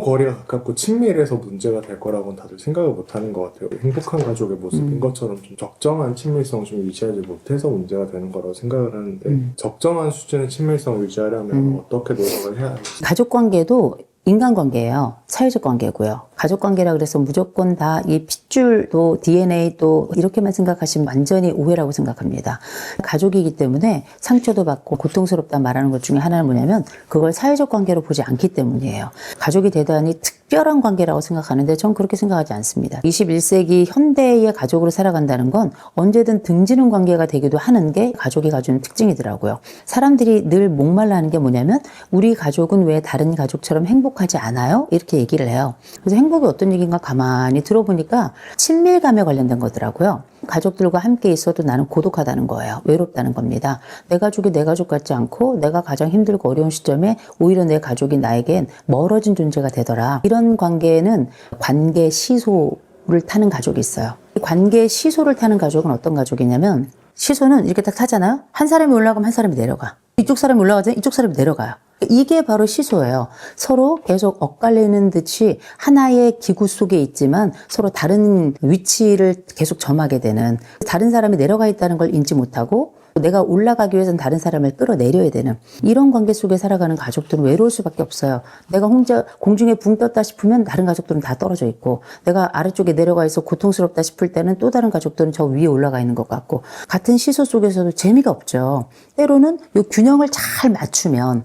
Speaker 2: 거리가 가깝고 친밀해서 문제가 될 거라고는 다들 생각을 못하는 것 같아요. 행복한 가족의 모습인 것처럼 좀 적정한 친밀성 좀 유지하지 못해서 문제가 되는 거라고 생각을 하는데 적정한 수준의 친밀성을 유지하려면 어떻게 노력을 해야 할지.
Speaker 1: 가족관계도 인간관계예요. 사회적 관계고요. 가족관계라 그래서 무조건 다 이 핏줄도 DNA도 이렇게만 생각하시면 완전히 오해라고 생각합니다. 가족이기 때문에 상처도 받고 고통스럽다 말하는 것 중에 하나는 뭐냐면 그걸 사회적 관계로 보지 않기 때문이에요. 가족이 대단히 특별한 관계라고 생각하는데 전 그렇게 생각하지 않습니다. 21세기 현대의 가족으로 살아간다는 건 언제든 등지는 관계가 되기도 하는 게 가족이 가지는 특징이더라고요. 사람들이 늘 목말라 하는 게 뭐냐면 우리 가족은 왜 다른 가족처럼 행복하지 않아요? 이렇게 얘기를 해요. 그래서 행복이 어떤 얘기인가 가만히 들어보니까 친밀감에 관련된 거더라고요. 가족들과 함께 있어도 나는 고독하다는 거예요. 외롭다는 겁니다. 내 가족이 내 가족 같지 않고 내가 가장 힘들고 어려운 시점에 오히려 내 가족이 나에겐 멀어진 존재가 되더라. 이런 관계에는 관계 시소를 타는 가족이 있어요. 관계 시소를 타는 가족은 어떤 가족이냐면 시소는 이렇게 딱 타잖아요. 한 사람이 올라가면 한 사람이 내려가. 이쪽 사람이 올라가잖아요. 이쪽 사람이 내려가요. 이게 바로 시소예요. 서로 계속 엇갈리는 듯이 하나의 기구 속에 있지만 서로 다른 위치를 계속 점하게 되는, 다른 사람이 내려가 있다는 걸 인지 못하고 내가 올라가기 위해서는 다른 사람을 끌어내려야 되는 이런 관계 속에 살아가는 가족들은 외로울 수밖에 없어요. 내가 혼자 공중에 붕 떴다 싶으면 다른 가족들은 다 떨어져 있고, 내가 아래쪽에 내려가 있어 고통스럽다 싶을 때는 또 다른 가족들은 저 위에 올라가 있는 것 같고, 같은 시소 속에서도 재미가 없죠. 때로는 이 균형을 잘 맞추면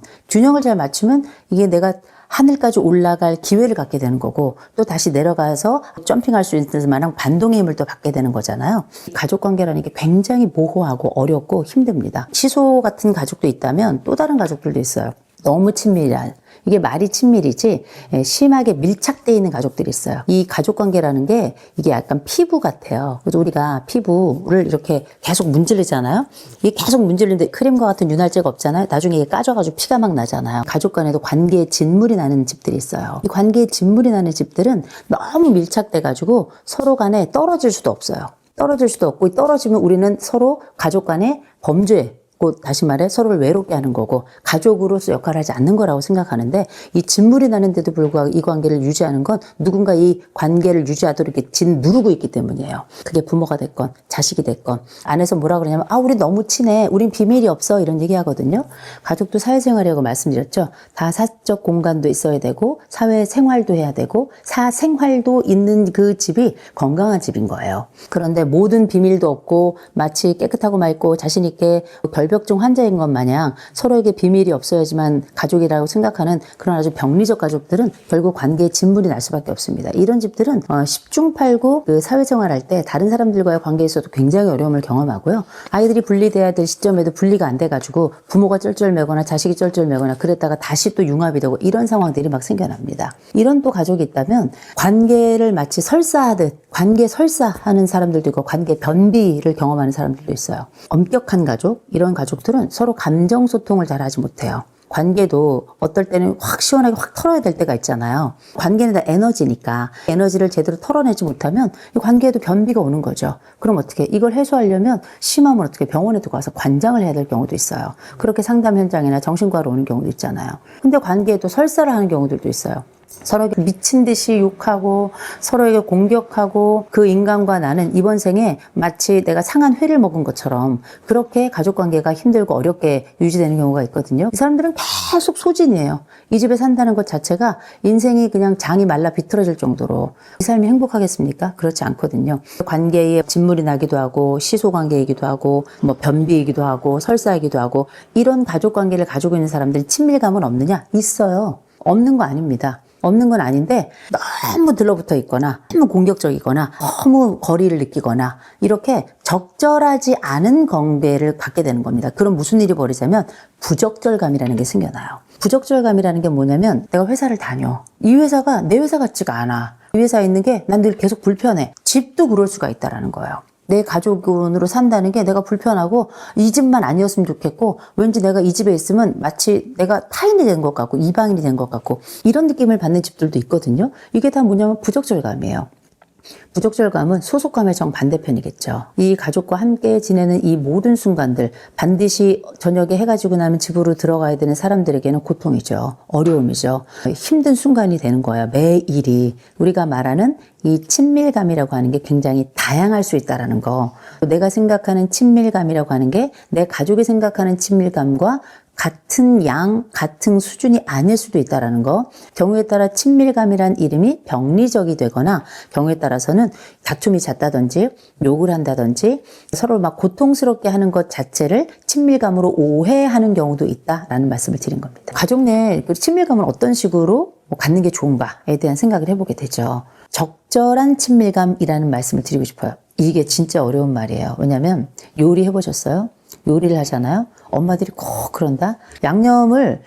Speaker 1: 이게 내가 하늘까지 올라갈 기회를 갖게 되는 거고, 또 다시 내려가서 점핑할 수 있는 만한 반동의 힘을 또 받게 되는 거잖아요. 가족관계라는 게 굉장히 모호하고 어렵고 힘듭니다. 시소 같은 가족도 있다면 또 다른 가족들도 있어요. 너무 친밀한, 이게 말이 친밀이지 심하게 밀착되어 있는 가족들이 있어요. 이 가족관계라는 게 이게 약간 피부 같아요. 그래서 우리가 피부를 이렇게 계속 문지르잖아요. 이게 계속 문지르는데 크림과 같은 윤활제가 없잖아요. 나중에 이게 까져가지고 피가 막 나잖아요. 가족 간에도 관계에 진물이 나는 집들이 있어요. 이 관계에 진물이 나는 집들은 너무 밀착돼가지고 서로 간에 떨어질 수도 없어요. 떨어질 수도 없고, 떨어지면 우리는 서로 가족 간에 범죄, 곧 다시 말해 서로를 외롭게 하는 거고 가족으로서 역할을 하지 않는 거라고 생각하는데, 이 진물이 나는데도 불구하고 이 관계를 유지하는 건 누군가 이 관계를 유지하도록 이렇게 누르고 있기 때문이에요. 그게 부모가 됐건 자식이 됐건. 안에서 뭐라 그러냐면 우리 너무 친해, 우린 비밀이 없어, 이런 얘기 하거든요. 가족도 사회생활이라고 말씀드렸죠. 다 사적 공간도 있어야 되고 사회생활도 해야 되고 사생활도 있는 그 집이 건강한 집인 거예요. 그런데 모든 비밀도 없고 마치 깨끗하고 맑고 자신 있게 결벽증 환자인 것 마냥 서로에게 비밀이 없어야지만 가족이라고 생각하는 그런 아주 병리적 가족들은 결국 관계에 진물이 날 수밖에 없습니다. 이런 집들은 10중8구 그 사회생활할 때 다른 사람들과의 관계에서도 굉장히 어려움을 경험하고요. 아이들이 분리돼야 될 시점에도 분리가 안 돼가지고 부모가 쩔쩔매거나 자식이 쩔쩔매거나 그랬다가 다시 또 융합이 되고 이런 상황들이 막 생겨납니다. 이런 또 가족이 있다면 관계를 마치 설사하듯 관계 설사하는 사람들도 있고 관계 변비를 경험하는 사람들도 있어요. 엄격한 가족, 이런 가족들은 서로 감정 소통을 잘 하지 못해요. 관계도 어떨 때는 확 시원하게 확 털어야 될 때가 있잖아요. 관계는 다 에너지니까 에너지를 제대로 털어내지 못하면 이 관계에도 변비가 오는 거죠. 그럼 어떻게, 이걸 해소하려면 심하면 어떻게 병원에 두고 가서 관장을 해야 될 경우도 있어요. 그렇게 상담 현장이나 정신과로 오는 경우도 있잖아요. 근데 관계에도 설사를 하는 경우들도 있어요. 서로에게 미친 듯이 욕하고 서로에게 공격하고, 그 인간과 나는 이번 생에 마치 내가 상한 회를 먹은 것처럼 그렇게 가족관계가 힘들고 어렵게 유지되는 경우가 있거든요. 이 사람들은 계속 소진이에요. 이 집에 산다는 것 자체가 인생이 그냥 장이 말라 비틀어질 정도로. 이 삶이 행복하겠습니까? 그렇지 않거든요. 관계에 진물이 나기도 하고 시소관계이기도 하고 변비이기도 하고 설사이기도 하고, 이런 가족관계를 가지고 있는 사람들이 친밀감은 없느냐? 있어요. 없는 거 아닙니다. 없는 건 아닌데 너무 들러붙어 있거나 너무 공격적이거나 너무 거리를 느끼거나 이렇게 적절하지 않은 관계를 갖게 되는 겁니다. 그럼 무슨 일이 벌어지냐면 부적절감이라는 게 생겨나요. 부적절감이라는 게 뭐냐면, 내가 회사를 다녀. 이 회사가 내 회사 같지가 않아. 이 회사에 있는 게 난 늘 계속 불편해. 집도 그럴 수가 있다라는 거예요. 내 가족으로 산다는 게 내가 불편하고 이 집만 아니었으면 좋겠고, 왠지 내가 이 집에 있으면 마치 내가 타인이 된 것 같고 이방인이 된 것 같고, 이런 느낌을 받는 집들도 있거든요. 이게 다 뭐냐면 부적절감이에요. 부적절감은 소속감의 정반대편이겠죠. 이 가족과 함께 지내는 이 모든 순간들, 반드시 저녁에 해가 지고 나면 집으로 들어가야 되는 사람들에게는 고통이죠. 어려움이죠. 힘든 순간이 되는 거예요. 매일이. 우리가 말하는 이 친밀감이라고 하는 게 굉장히 다양할 수 있다는 거. 내가 생각하는 친밀감이라고 하는 게 내 가족이 생각하는 친밀감과 같은 양, 같은 수준이 아닐 수도 있다는 거. 경우에 따라 친밀감이란 이름이 병리적이 되거나, 경우에 따라서는 다툼이 잦다든지 욕을 한다든지 서로 막 고통스럽게 하는 것 자체를 친밀감으로 오해하는 경우도 있다라는 말씀을 드린 겁니다. 가족 내 친밀감을 어떤 식으로 갖는 게 좋은가에 대한 생각을 해보게 되죠. 적절한 친밀감이라는 말씀을 드리고 싶어요. 이게 진짜 어려운 말이에요. 왜냐면 요리 해보셨어요? 요리를 하잖아요. 엄마들이 꼭 그런다. 양념을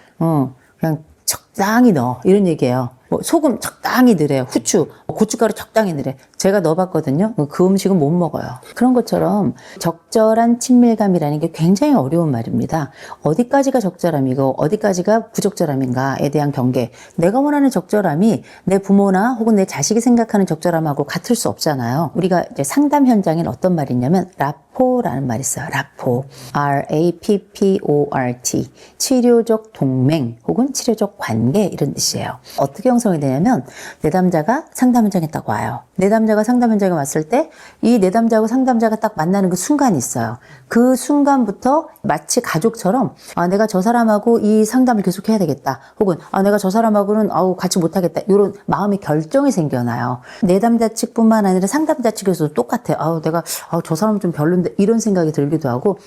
Speaker 1: 그냥 적당히 넣어, 이런 얘기예요. 소금 적당히 넣으래요. 후추, 고춧가루 적당히 넣으래. 제가 넣어봤거든요. 그 음식은 못 먹어요. 그런 것처럼 적절한 친밀감이라는 게 굉장히 어려운 말입니다. 어디까지가 적절함이고 어디까지가 부적절함인가에 대한 경계. 내가 원하는 적절함이 내 부모나 혹은 내 자식이 생각하는 적절함하고 같을 수 없잖아요. 우리가 이제 상담 현장엔 어떤 말이 있냐면 라포라는 말이 있어요. 라포. R-A-P-P-O-R-T. 치료적 동맹 혹은 치료적 관계 이런 뜻이에요. 어떻게 형성이 되냐면 내담자가 상담 현장에 딱 와요. 내담자가 상담 현장에 왔을 때 이 내담자하고 상담자가 딱 만나는 그 순간이 있어요. 그 순간부터 마치 가족처럼 내가 저 사람하고 이 상담을 계속 해야 되겠다. 혹은 내가 저 사람하고는 같이 못하겠다. 이런 마음의 결정이 생겨나요. 내담자 측뿐만 아니라 상담자 측에서도 똑같아요. 내가 저 사람은 좀 별론데 이런 생각이 들기도 하고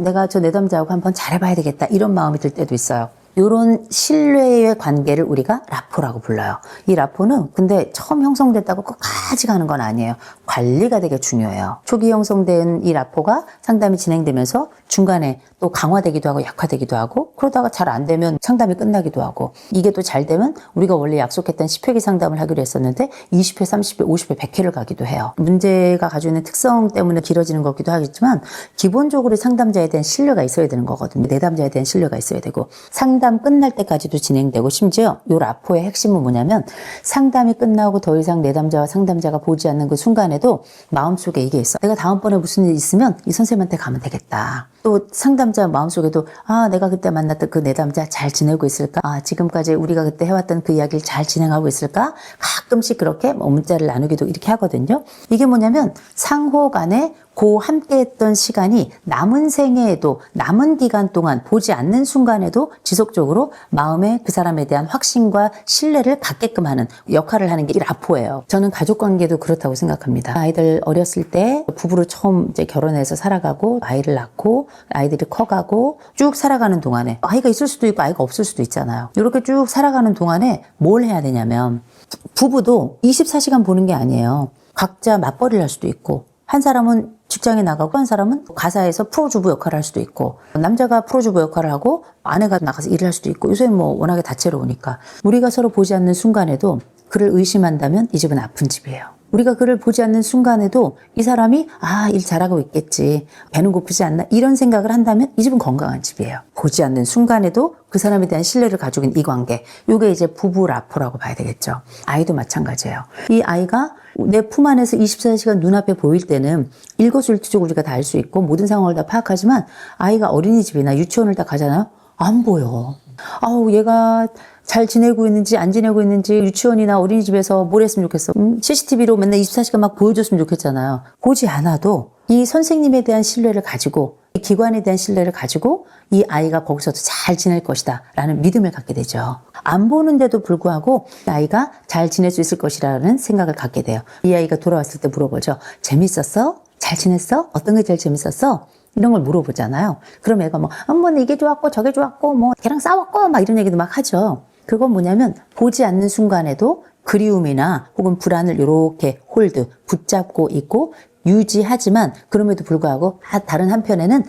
Speaker 1: 내가 저 내담자하고 한번 잘해봐야 되겠다. 이런 마음이 들 때도 있어요. 이런 신뢰의 관계를 우리가 라포라고 불러요. 이 라포는 근데 처음 형성됐다고 끝까지 가는 건 아니에요. 관리가 되게 중요해요. 초기 형성된 이 라포가 상담이 진행되면서 중간에 또 강화되기도 하고 약화되기도 하고 그러다가 잘 안 되면 상담이 끝나기도 하고 이게 또 잘 되면 우리가 원래 약속했던 10회기 상담을 하기로 했었는데 20회, 30회, 50회, 100회를 가기도 해요. 문제가 가지고 있는 특성 때문에 길어지는 거기도 하겠지만 기본적으로 상담자에 대한 신뢰가 있어야 되는 거거든요. 내담자에 대한 신뢰가 있어야 되고 상담 끝날 때까지도 진행되고 심지어 이 라포의 핵심은 뭐냐면 상담이 끝나고 더 이상 내담자와 상담자가 보지 않는 그 순간에도 마음속에 이게 있어. 내가 다음번에 무슨 일 있으면 이 선생님한테 가면 되겠다. 또 상담자 마음속에도 내가 그때 만났던 그 내담자 잘 지내고 있을까? 지금까지 우리가 그때 해왔던 그 이야기를 잘 진행하고 있을까? 가끔씩 그렇게 문자를 나누기도 이렇게 하거든요. 이게 뭐냐면 상호 간에 함께했던 시간이 남은 생애에도 남은 기간 동안 보지 않는 순간에도 지속적으로 마음에 그 사람에 대한 확신과 신뢰를 갖게끔 하는 역할을 하는 게 이 라포예요. 저는 가족관계도 그렇다고 생각합니다. 아이들 어렸을 때 부부로 처음 이제 결혼해서 살아가고 아이를 낳고 아이들이 커가고 쭉 살아가는 동안에 아이가 있을 수도 있고 아이가 없을 수도 있잖아요. 이렇게 쭉 살아가는 동안에 뭘 해야 되냐면 부부도 24시간 보는 게 아니에요. 각자 맞벌이를 할 수도 있고 한 사람은 직장에 나가고 한 사람은 가사에서 프로주부 역할을 할 수도 있고 남자가 프로주부 역할을 하고 아내가 나가서 일을 할 수도 있고 요새 워낙에 다채로우니까 우리가 서로 보지 않는 순간에도 그를 의심한다면 이 집은 아픈 집이에요. 우리가 그를 보지 않는 순간에도 이 사람이 일 잘하고 있겠지 배는 고프지 않나 이런 생각을 한다면 이 집은 건강한 집이에요. 보지 않는 순간에도 그 사람에 대한 신뢰를 가지고 있는 이 관계 이게 이제 부부 라포라고 봐야 되겠죠. 아이도 마찬가지예요. 이 아이가 내 품 안에서 24시간 눈앞에 보일 때는 일거수일투족을 우리가 다 알 수 있고 모든 상황을 다 파악하지만 아이가 어린이집이나 유치원을 다 가잖아요. 안 보여. 얘가 잘 지내고 있는지 안 지내고 있는지 유치원이나 어린이집에서 뭘 했으면 좋겠어. CCTV로 맨날 24시간 막 보여줬으면 좋겠잖아요. 보지 않아도 이 선생님에 대한 신뢰를 가지고 이 기관에 대한 신뢰를 가지고 이 아이가 거기서도 잘 지낼 것이다 라는 믿음을 갖게 되죠. 안 보는데도 불구하고 아이가 잘 지낼 수 있을 것이라는 생각을 갖게 돼요. 이 아이가 돌아왔을 때 물어보죠. 재밌었어? 잘 지냈어? 어떤 게 제일 재밌었어? 이런 걸 물어보잖아요. 그럼 애가 이게 좋았고 저게 좋았고 걔랑 싸웠고 막 이런 얘기도 막 하죠. 그건 뭐냐면 보지 않는 순간에도 그리움이나 혹은 불안을 이렇게 붙잡고 있고 유지하지만 그럼에도 불구하고 다른 한편에는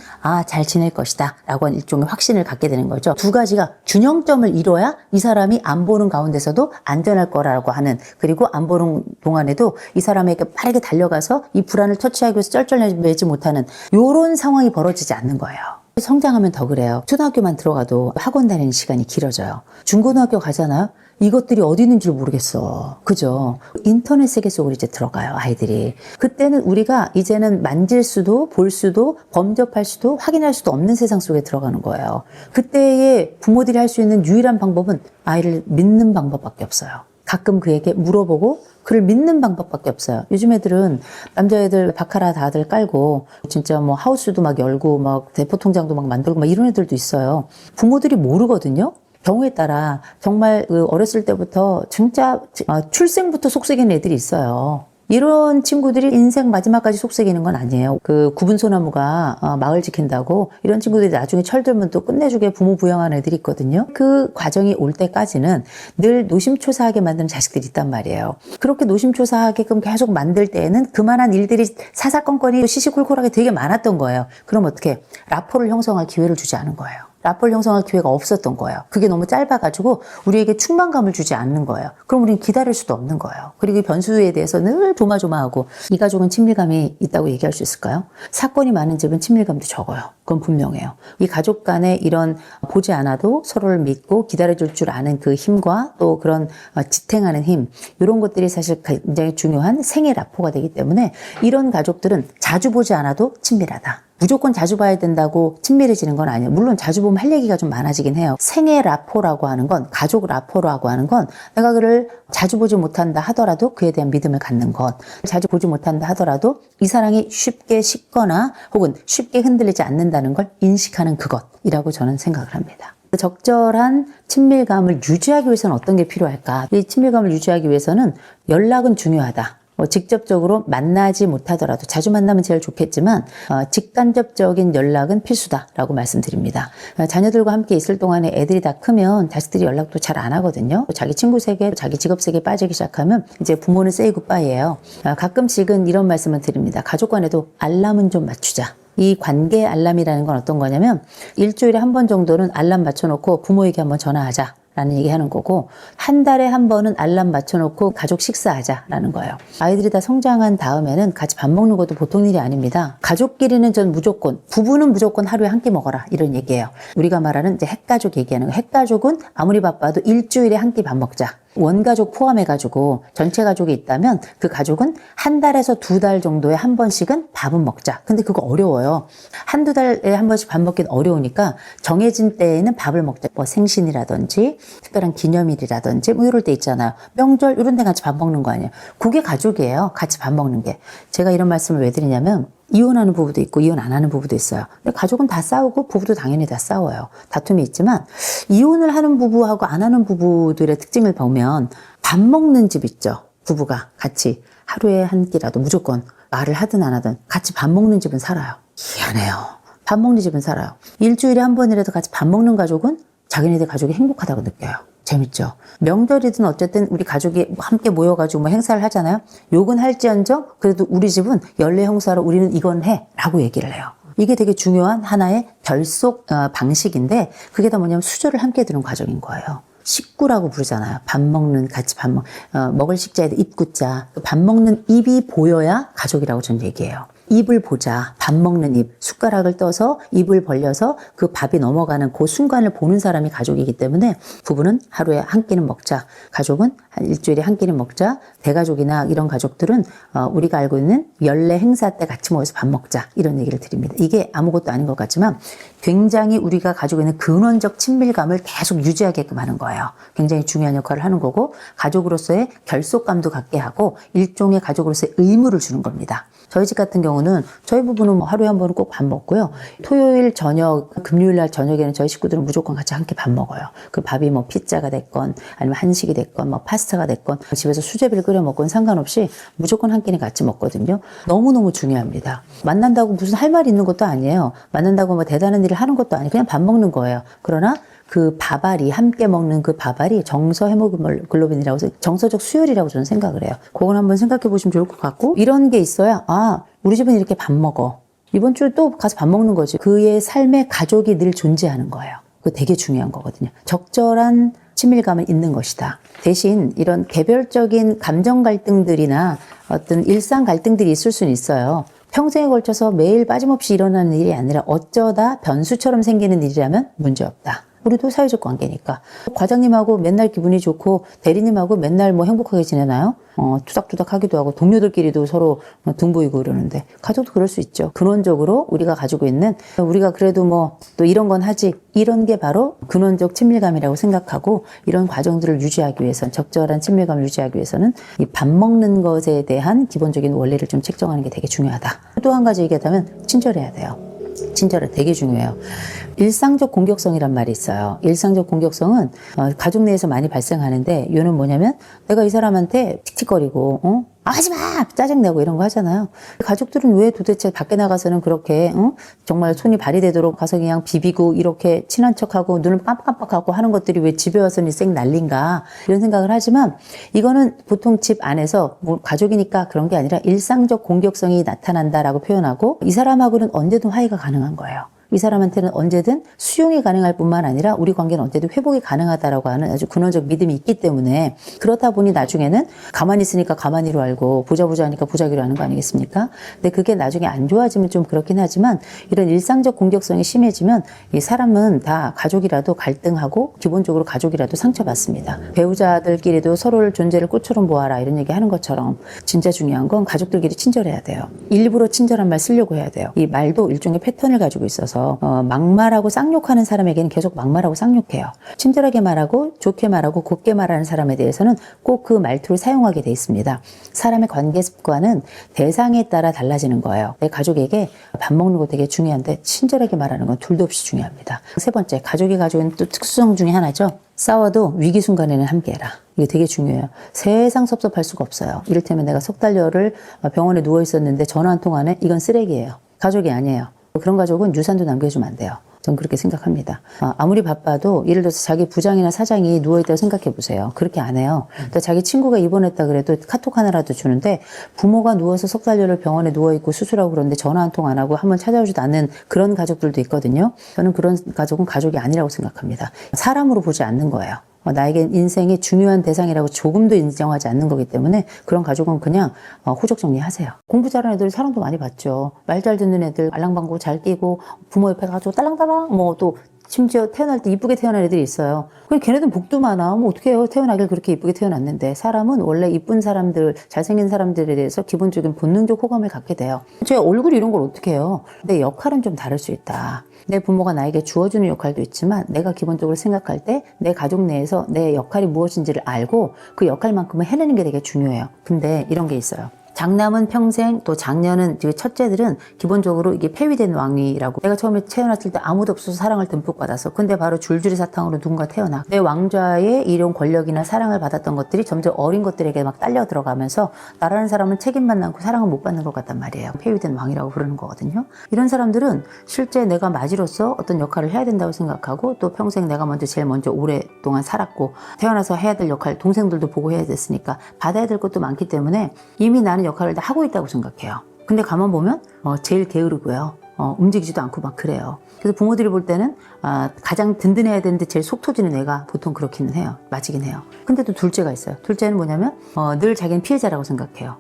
Speaker 1: 잘 지낼 것이다 라고 하는 일종의 확신을 갖게 되는 거죠. 두 가지가 균형점을 이뤄야 이 사람이 안 보는 가운데서도 안전할 거라고 하는 그리고 안 보는 동안에도 이 사람에게 빠르게 달려가서 이 불안을 터치하기 위해서 쩔쩔매지 못하는 이런 상황이 벌어지지 않는 거예요. 성장하면 더 그래요. 초등학교만 들어가도 학원 다니는 시간이 길어져요. 중고등학교 가잖아요. 이것들이 어디 있는 줄 모르겠어. 그죠? 인터넷 세계 속으로 이제 들어가요, 아이들이. 그때는 우리가 이제는 만질 수도, 볼 수도, 범접할 수도, 확인할 수도 없는 세상 속에 들어가는 거예요. 그때의 부모들이 할 수 있는 유일한 방법은 아이를 믿는 방법밖에 없어요. 가끔 그에게 물어보고 그를 믿는 방법밖에 없어요. 요즘 애들은 남자애들 바카라 다들 깔고 진짜 하우스도 막 열고 대포 통장도 막 만들고 이런 애들도 있어요. 부모들이 모르거든요. 경우에 따라 정말 어렸을 때부터 진짜 출생부터 속썩이는 애들이 있어요. 이런 친구들이 인생 마지막까지 속썩이는 건 아니에요. 그 구분소나무가 마을 지킨다고 이런 친구들이 나중에 철들면 또 끝내주게 부모 부양하는 애들이 있거든요. 그 과정이 올 때까지는 늘 노심초사하게 만드는 자식들이 있단 말이에요. 그렇게 노심초사하게끔 계속 만들 때에는 그만한 일들이 사사건건이 시시콜콜하게 되게 많았던 거예요. 그럼 어떻게 라포를 형성할 기회를 주지 않은 거예요. 라포를 형성할 기회가 없었던 거예요. 그게 너무 짧아가지고 우리에게 충만감을 주지 않는 거예요. 그럼 우리는 기다릴 수도 없는 거예요. 그리고 이 변수에 대해서 늘 조마조마하고 이 가족은 친밀감이 있다고 얘기할 수 있을까요? 사건이 많은 집은 친밀감도 적어요. 그건 분명해요. 이 가족 간에 이런 보지 않아도 서로를 믿고 기다려줄 줄 아는 그 힘과 또 그런 지탱하는 힘, 이런 것들이 사실 굉장히 중요한 생애 라포가 되기 때문에 이런 가족들은 자주 보지 않아도 친밀하다. 무조건 자주 봐야 된다고 친밀해지는 건 아니에요. 물론 자주 보면 할 얘기가 좀 많아지긴 해요. 생애 라포라고 하는 건, 가족 라포라고 하는 건 내가 그를 자주 보지 못한다 하더라도 그에 대한 믿음을 갖는 것, 자주 보지 못한다 하더라도 이 사랑이 쉽게 식거나 혹은 쉽게 흔들리지 않는다는 걸 인식하는 그것이라고 저는 생각을 합니다. 적절한 친밀감을 유지하기 위해서는 어떤 게 필요할까? 이 친밀감을 유지하기 위해서는 연락은 중요하다. 직접적으로 만나지 못하더라도 자주 만나면 제일 좋겠지만 직간접적인 연락은 필수다라고 말씀드립니다. 자녀들과 함께 있을 동안에 애들이 다 크면 자식들이 연락도 잘 안 하거든요. 자기 친구 세계, 자기 직업 세계에 빠지기 시작하면 이제 부모는 say goodbye예요. 가끔씩은 이런 말씀을 드립니다. 가족 간에도 알람은 좀 맞추자. 이 관계 알람이라는 건 어떤 거냐면 일주일에 한 번 정도는 알람 맞춰놓고 부모에게 한번 전화하자. 라는 얘기 하는 거고, 한 달에 한 번은 알람 맞춰놓고 가족 식사하자라는 거예요. 아이들이 다 성장한 다음에는 같이 밥 먹는 것도 보통 일이 아닙니다. 가족끼리는 전 무조건, 부부는 무조건 하루에 한 끼 먹어라 이런 얘기예요. 우리가 말하는 이제 핵가족 얘기하는 거. 핵가족은 아무리 바빠도 일주일에 한 끼 밥 먹자. 원가족 포함해가지고 전체 가족이 있다면 그 가족은 한 달에서 두 달 정도에 한 번씩은 밥은 먹자. 근데 그거 어려워요. 한두 달에 한 번씩 밥 먹긴 어려우니까 정해진 때에는 밥을 먹자. 뭐 생신이라든지 특별한 기념일이라든지 뭐 이럴 때 있잖아요. 명절 이런 데 같이 밥 먹는 거 아니에요. 그게 가족이에요. 같이 밥 먹는 게. 제가 이런 말씀을 왜 드리냐면 이혼하는 부부도 있고 이혼 안 하는 부부도 있어요. 근데 가족은 다 싸우고 부부도 당연히 다 싸워요. 다툼이 있지만 이혼을 하는 부부하고 안 하는 부부들의 특징을 보면 밥 먹는 집 있죠. 부부가 같이 하루에 한 끼라도 무조건 말을 하든 안 하든 같이 밥 먹는 집은 살아요. 희한해요. 밥 먹는 집은 살아요. 일주일에 한 번이라도 같이 밥 먹는 가족은 자기네들 가족이 행복하다고 느껴요. 재밌죠? 명절이든 어쨌든 우리 가족이 함께 모여가지고 뭐 행사를 하잖아요. 욕은 할지언정 그래도 우리 집은 연례 형사로 우리는 이건 해 라고 얘기를 해요. 이게 되게 중요한 하나의 결속 방식인데 그게 다 뭐냐면 수저를 함께 두는 과정인 거예요. 식구라고 부르잖아요. 밥 먹는, 같이 먹을 식자에도 입구자. 밥 먹는 입이 보여야 가족이라고 저는 얘기해요. 입을 보자. 밥 먹는 입. 숟가락을 떠서 입을 벌려서 그 밥이 넘어가는 그 순간을 보는 사람이 가족이기 때문에 부부는 하루에 한 끼는 먹자. 가족은 한 일주일에 한 끼는 먹자. 대가족이나 이런 가족들은 우리가 알고 있는 연례 행사 때 같이 모여서 밥 먹자. 이런 얘기를 드립니다. 이게 아무것도 아닌 것 같지만 굉장히 우리가 가지고 있는 근원적 친밀감을 계속 유지하게끔 하는 거예요. 굉장히 중요한 역할을 하는 거고 가족으로서의 결속감도 갖게 하고 일종의 가족으로서의 의무를 주는 겁니다. 저희 집 같은 경우는 저희 부부는 뭐 하루에 한 번은 꼭 밥 먹고요. 토요일 저녁, 금요일 날 저녁에는 저희 식구들은 무조건 같이 함께 밥 먹어요. 그 밥이 뭐 피자가 됐건 아니면 한식이 됐건 뭐 파스타가 됐건 집에서 수제비를 끓여 먹건 상관없이 무조건 한 끼는 같이 먹거든요. 너무너무 중요합니다. 만난다고 무슨 할 말이 있는 것도 아니에요. 만난다고 뭐 대단한 일을 하는 것도 아니에요. 그냥 밥 먹는 거예요. 그러나 그 밥알이 함께 먹는 그 밥알이 정서 헤모글로빈이라고 해서 정서적 수혈이라고 저는 생각을 해요. 그건 한번 생각해 보시면 좋을 것 같고 이런 게 있어야 우리 집은 이렇게 밥 먹어. 이번 주에 또 가서 밥 먹는 거지. 그의 삶에 가족이 늘 존재하는 거예요. 그거 되게 중요한 거거든요. 적절한 친밀감은 있는 것이다. 대신 이런 개별적인 감정 갈등들이나 어떤 일상 갈등들이 있을 수는 있어요. 평생에 걸쳐서 매일 빠짐없이 일어나는 일이 아니라 어쩌다 변수처럼 생기는 일이라면 문제없다. 우리도 사회적 관계니까. 과장님하고 맨날 기분이 좋고 대리님하고 맨날 뭐 행복하게 지내나요? 투닥투닥 하기도 하고 동료들끼리도 서로 등 보이고 그러는데 가족도 그럴 수 있죠. 근원적으로 우리가 가지고 있는 우리가 그래도 뭐 또 이런 건 하지 이런 게 바로 근원적 친밀감이라고 생각하고 이런 과정들을 유지하기 위해서는 적절한 친밀감을 유지하기 위해서는 이 밥 먹는 것에 대한 기본적인 원리를 좀 책정하는 게 되게 중요하다. 또 한 가지 얘기하자면 친절해야 돼요. 친절은 되게 중요해요. 일상적 공격성이란 말이 있어요. 일상적 공격성은 가족 내에서 많이 발생하는데 이거는 뭐냐면 내가 이 사람한테 틱틱거리고 하지마! 짜증내고 이런 거 하잖아요. 가족들은 왜 도대체 밖에 나가서는 그렇게 정말 손이 발휘되도록 가서 그냥 비비고 이렇게 친한 척하고 눈을 깜빡깜빡하고 하는 것들이 왜 집에 와서는 쌩 난린가 이런 생각을 하지만 이거는 보통 집 안에서 뭐 가족이니까 그런 게 아니라 일상적 공격성이 나타난다라고 표현하고 이 사람하고는 언제든 화해가 가능한 거예요. 이 사람한테는 언제든 수용이 가능할 뿐만 아니라 우리 관계는 언제든 회복이 가능하다라고 하는 아주 근원적 믿음이 있기 때문에 그렇다 보니 나중에는 가만히 있으니까 가만히로 알고 보자 하니까 보자기로 하는 거 아니겠습니까? 근데 그게 나중에 안 좋아지면 좀 그렇긴 하지만 이런 일상적 공격성이 심해지면 이 사람은 다 가족이라도 갈등하고 기본적으로 가족이라도 상처받습니다. 배우자들끼리도 서로를 존재를 꽃처럼 보아라 이런 얘기 하는 것처럼 진짜 중요한 건 가족들끼리 친절해야 돼요. 일부러 친절한 말 쓰려고 해야 돼요. 이 말도 일종의 패턴을 가지고 있어서 막말하고 쌍욕하는 사람에게는 계속 막말하고 쌍욕해요. 친절하게 말하고 좋게 말하고 곱게 말하는 사람에 대해서는 꼭 그 말투를 사용하게 돼 있습니다. 사람의 관계 습관은 대상에 따라 달라지는 거예요. 내 가족에게 밥 먹는 거 되게 중요한데 친절하게 말하는 건 둘도 없이 중요합니다. 세 번째, 가족이 가지고 있는 또 특수성 중에 하나죠. 싸워도 위기 순간에는 함께해라. 이게 되게 중요해요. 세상 섭섭할 수가 없어요. 이를테면 내가 석 달여를 병원에 누워 있었는데 전화 한 통 안 해? 이건 쓰레기예요. 가족이 아니에요. 그런 가족은 유산도 남겨주면 안 돼요. 전 그렇게 생각합니다. 아무리 바빠도 예를 들어서 자기 부장이나 사장이 누워있다고 생각해 보세요. 그렇게 안 해요. 또 자기 친구가 입원했다 그래도 카톡 하나라도 주는데 부모가 누워서 석 달여를 병원에 누워있고 수술하고 그러는데 전화 한 통 안 하고 한번 찾아오지도 않는 그런 가족들도 있거든요. 저는 그런 가족은 가족이 아니라고 생각합니다. 사람으로 보지 않는 거예요. 나에겐 인생의 중요한 대상이라고 조금도 인정하지 않는 거기 때문에 그런 가족은 그냥 호적 정리하세요. 공부 잘하는 애들 사랑도 많이 받죠. 말 잘 듣는 애들 말랑방구 잘 끼고 부모 옆에 가지고 딸랑딸랑 뭐 또 심지어 태어날 때 이쁘게 태어난 애들이 있어요. 그냥 걔네들은 복도 많아. 뭐 어떻게 해요? 태어나길 그렇게 이쁘게 태어났는데 사람은 원래 이쁜 사람들, 잘생긴 사람들에 대해서 기본적인 본능적 호감을 갖게 돼요. 제 얼굴 이런 걸 어떻게 해요? 내 역할은 좀 다를 수 있다. 내 부모가 나에게 주어주는 역할도 있지만 내가 기본적으로 생각할 때 내 가족 내에서 내 역할이 무엇인지를 알고 그 역할만큼은 해내는 게 되게 중요해요. 근데 이런 게 있어요. 장남은 평생, 또 장녀는, 첫째들은 기본적으로 이게 폐위된 왕위라고. 내가 처음에 태어났을 때 아무도 없어서 사랑을 듬뿍 받았어. 근데 바로 줄줄이 사탕으로 누군가 태어나. 내 왕좌의 이런 권력이나 사랑을 받았던 것들이 점점 어린 것들에게 막 딸려 들어가면서 나라는 사람은 책임만 남고 사랑을 못 받는 것 같단 말이에요. 폐위된 왕이라고 부르는 거거든요. 이런 사람들은 실제 내가 맞이로서 어떤 역할을 해야 된다고 생각하고 또 평생 내가 제일 먼저 오랫동안 살았고 태어나서 해야 될 역할, 동생들도 보고 해야 됐으니까 받아야 될 것도 많기 때문에 이미 나는 역할을 다 하고 있다고 생각해요. 근데 가만 보면 제일 게으르고요. 움직이지도 않고 막 그래요. 그래서 부모들이 볼 때는 가장 든든해야 되는데 제일 속 터지는 애가 보통 그렇기는 해요. 맞이긴 해요. 근데 또 둘째가 있어요. 둘째는 뭐냐면 늘 자기는 피해자라고 생각해요.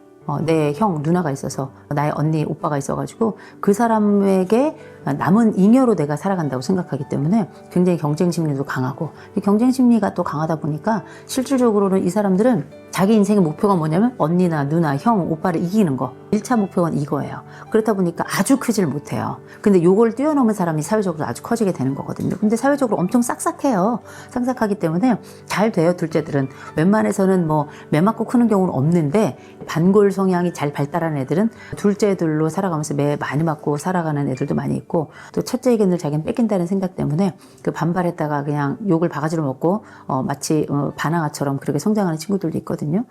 Speaker 1: 내 형, 누나가 있어서 나의 언니, 오빠가 있어가지고 그 사람에게 남은 잉여로 내가 살아간다고 생각하기 때문에 굉장히 경쟁 심리도 강하고 이 경쟁 심리가 또 강하다 보니까 실질적으로는 이 사람들은 자기 인생의 목표가 뭐냐면 언니나 누나, 형, 오빠를 이기는 거. 1차 목표는 이거예요. 그렇다 보니까 아주 크질 못해요. 근데 요걸 뛰어넘은 사람이 사회적으로 아주 커지게 되는 거거든요. 근데 사회적으로 엄청 싹싹해요. 싹싹하기 때문에 잘 돼요, 둘째들은. 웬만해서는 매 맞고 크는 경우는 없는데 반골 성향이 잘 발달한 애들은 둘째들로 살아가면서 매 많이 맞고 살아가는 애들도 많이 있고 또 첫째 의견을 자기는 뺏긴다는 생각 때문에 그 반발했다가 그냥 욕을 바가지로 먹고 마치 바나나처럼 그렇게 성장하는 친구들도 있거든요.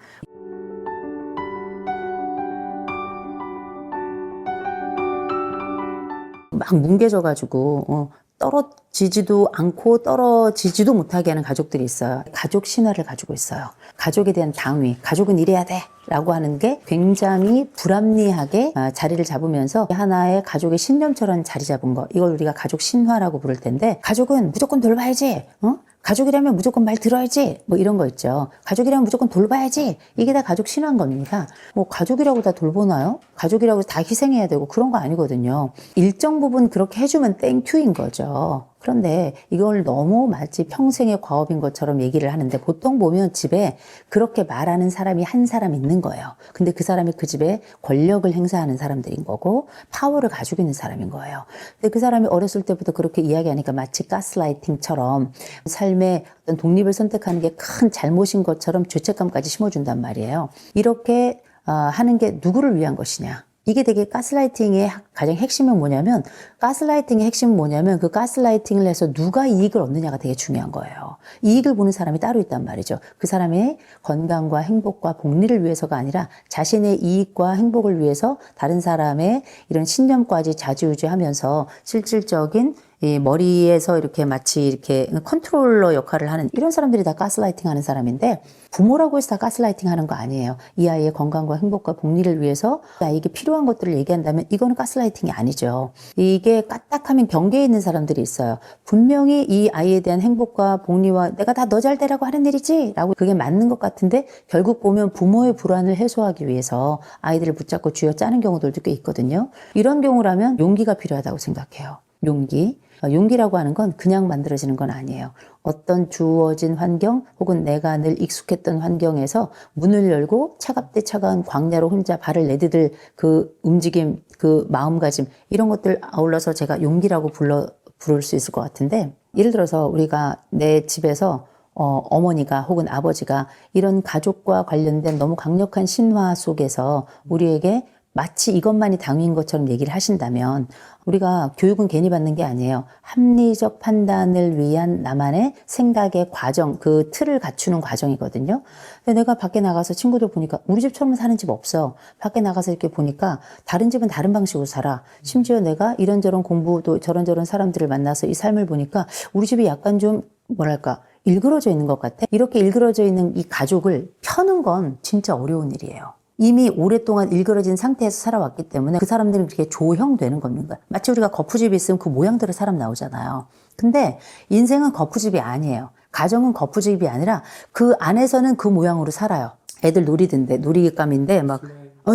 Speaker 1: 막 뭉개져가지고 떨어지지도 않고 떨어지지도 못하게 하는 가족들이 있어요. 가족 신화를 가지고 있어요. 가족에 대한 당위, 가족은 이래야 돼 라고 하는 게 굉장히 불합리하게 자리를 잡으면서 하나의 가족의 신념처럼 자리 잡은 거, 이걸 우리가 가족 신화라고 부를 텐데, 가족은 무조건 돌봐야지, 가족이라면 무조건 말 들어야지, 이런 거 있죠. 가족이라면 무조건 돌봐야지. 이게 다 가족 신화인 겁니다. 가족이라고 다 돌보나요? 가족이라고 다 희생해야 되고 그런 거 아니거든요. 일정 부분 그렇게 해주면 땡큐인 거죠. 그런데 이걸 너무 마치 평생의 과업인 것처럼 얘기를 하는데, 보통 보면 집에 그렇게 말하는 사람이 한 사람 있는 거예요. 근데 그 사람이 그 집에 권력을 행사하는 사람들인 거고 파워를 가지고 있는 사람인 거예요. 근데 그 사람이 어렸을 때부터 그렇게 이야기하니까 마치 가스라이팅처럼 삶의 어떤 독립을 선택하는 게 큰 잘못인 것처럼 죄책감까지 심어준단 말이에요. 이렇게 하는 게 누구를 위한 것이냐? 이게 되게 가스라이팅의 가장 핵심은 뭐냐면, 그 가스라이팅을 해서 누가 이익을 얻느냐가 되게 중요한 거예요. 이익을 보는 사람이 따로 있단 말이죠. 그 사람의 건강과 행복과 복리를 위해서가 아니라 자신의 이익과 행복을 위해서 다른 사람의 이런 신념까지 좌지우지하면서 실질적인 이 머리에서 이렇게 마치 이렇게 컨트롤러 역할을 하는 이런 사람들이 다 가스라이팅 하는 사람인데 부모라고 해서 다 가스라이팅 하는 거 아니에요. 이 아이의 건강과 행복과 복리를 위해서 아이에게 필요한 것들을 얘기한다면 이거는 가스라이팅이 아니죠. 이게 까딱하면 경계에 있는 사람들이 있어요. 분명히 이 아이에 대한 행복과 복리와 내가 다 너 잘 되라고 하는 일이지 라고 그게 맞는 것 같은데 결국 보면 부모의 불안을 해소하기 위해서 아이들을 붙잡고 쥐어짜는 경우들도 꽤 있거든요. 이런 경우라면 용기가 필요하다고 생각해요. 용기라고 하는 건 그냥 만들어지는 건 아니에요. 어떤 주어진 환경 혹은 내가 늘 익숙했던 환경에서 문을 열고 차갑디 차가운 광야로 혼자 발을 내디딜 그 움직임, 그 마음가짐 이런 것들 아울러서 제가 용기라고 부를 수 있을 것 같은데 예를 들어서 우리가 내 집에서 어머니가 혹은 아버지가 이런 가족과 관련된 너무 강력한 신화 속에서 우리에게 마치 이것만이 당위인 것처럼 얘기를 하신다면 우리가 교육은 괜히 받는 게 아니에요. 합리적 판단을 위한 나만의 생각의 과정, 그 틀을 갖추는 과정이거든요. 근데 내가 밖에 나가서 친구들 보니까 우리 집처럼 사는 집 없어. 밖에 나가서 이렇게 보니까 다른 집은 다른 방식으로 살아. 심지어 내가 이런저런 공부도 저런저런 사람들을 만나서 이 삶을 보니까 우리 집이 약간 좀 뭐랄까 일그러져 있는 것 같아. 이렇게 일그러져 있는 이 가족을 펴는 건 진짜 어려운 일이에요. 이미 오랫동안 일그러진 상태에서 살아왔기 때문에 그 사람들은 그렇게 조형되는 겁니다. 마치 우리가 거푸집이 있으면 그 모양대로 사람 나오잖아요. 근데 인생은 거푸집이 아니에요. 가정은 거푸집이 아니라 그 안에서는 그 모양으로 살아요. 애들 놀이던데, 놀이감인데 막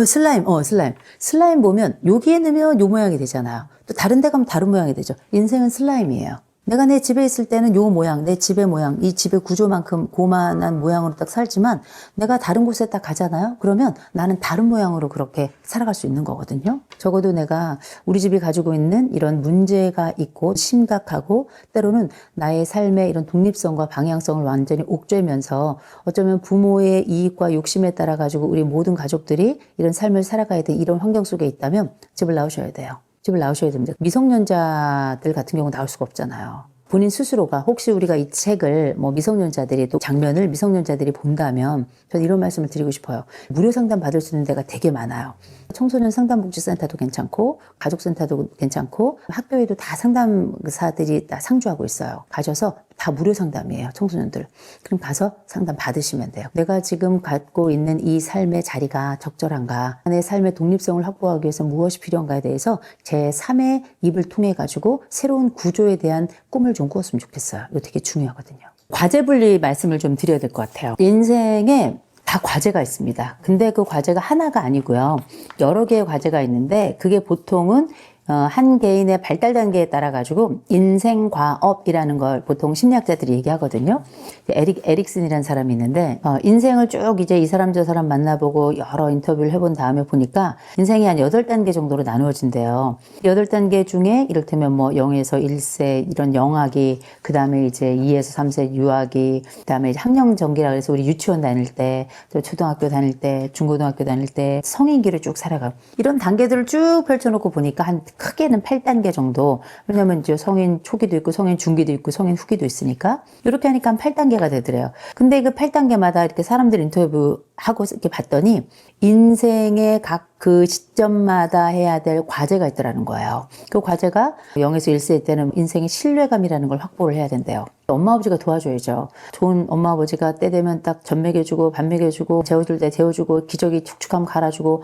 Speaker 1: 슬라임 보면 여기에 넣으면 요 모양이 되잖아요. 또 다른 데 가면 다른 모양이 되죠. 인생은 슬라임이에요. 내가 내 집에 있을 때는 요 모양, 내 집의 모양, 이 집의 구조만큼 고만한 모양으로 딱 살지만 내가 다른 곳에 딱 가잖아요? 그러면 나는 다른 모양으로 그렇게 살아갈 수 있는 거거든요. 적어도 내가 우리 집이 가지고 있는 이런 문제가 있고 심각하고 때로는 나의 삶의 이런 독립성과 방향성을 완전히 옥죄면서 어쩌면 부모의 이익과 욕심에 따라 가지고 우리 모든 가족들이 이런 삶을 살아가야 되는 이런 환경 속에 있다면 집을 나오셔야 돼요. 집을 나오셔야 됩니다. 미성년자들 같은 경우 나올 수가 없잖아요. 본인 스스로가 혹시 우리가 이 책을 미성년자들이 또 장면을 미성년자들이 본다면 저는 이런 말씀을 드리고 싶어요. 무료 상담 받을 수 있는 데가 되게 많아요. 청소년 상담복지센터도 괜찮고 가족센터도 괜찮고 학교에도 다 상담사들이 다 상주하고 있어요. 가셔서 다 무료 상담이에요. 청소년들. 그럼 가서 상담 받으시면 돼요. 내가 지금 갖고 있는 이 삶의 자리가 적절한가? 내 삶의 독립성을 확보하기 위해서 무엇이 필요한가에 대해서 제 3의 입을 통해 가지고 새로운 구조에 대한 꿈을 좀 꾸었으면 좋겠어요. 이거 되게 중요하거든요. 과제 분리 말씀을 좀 드려야 될 것 같아요. 인생에 다 과제가 있습니다. 근데 그 과제가 하나가 아니고요. 여러 개의 과제가 있는데 그게 보통은 한 개인의 발달 단계에 따라 가지고 인생 과업이라는 걸 보통 심리학자들이 얘기하거든요. 에릭슨이라는 사람이 있는데 인생을 쭉 이제 이 사람 저 사람 만나보고 여러 인터뷰를 해본 다음에 보니까 인생이 한 8단계 정도로 나누어진대요. 8단계 중에 이를테면 0에서 1세 이런 영아기, 그 다음에 이제 2에서 3세 유아기, 그 다음에 학령정기라 그래서 우리 유치원 다닐 때, 또 초등학교 다닐 때, 중고등학교 다닐 때 성인기를 쭉 살아가고 이런 단계들을 쭉 펼쳐놓고 보니까 한 크게는 8단계 정도. 왜냐면 이제 성인 초기도 있고 성인 중기도 있고 성인 후기도 있으니까 이렇게 하니까 한 8단계가 되더래요. 근데 그 8단계마다 이렇게 사람들 인터뷰하고 이렇게 봤더니 인생의 각 그 시점마다 해야 될 과제가 있더라는 거예요. 그 과제가 0에서 1세 때는 인생의 신뢰감이라는 걸 확보를 해야 된대요. 엄마 아버지가 도와줘야죠. 좋은 엄마 아버지가 때 되면 딱 젖 먹여주고 밥 먹여주고 재워줄 때 재워주고 기저귀 축축하면 갈아주고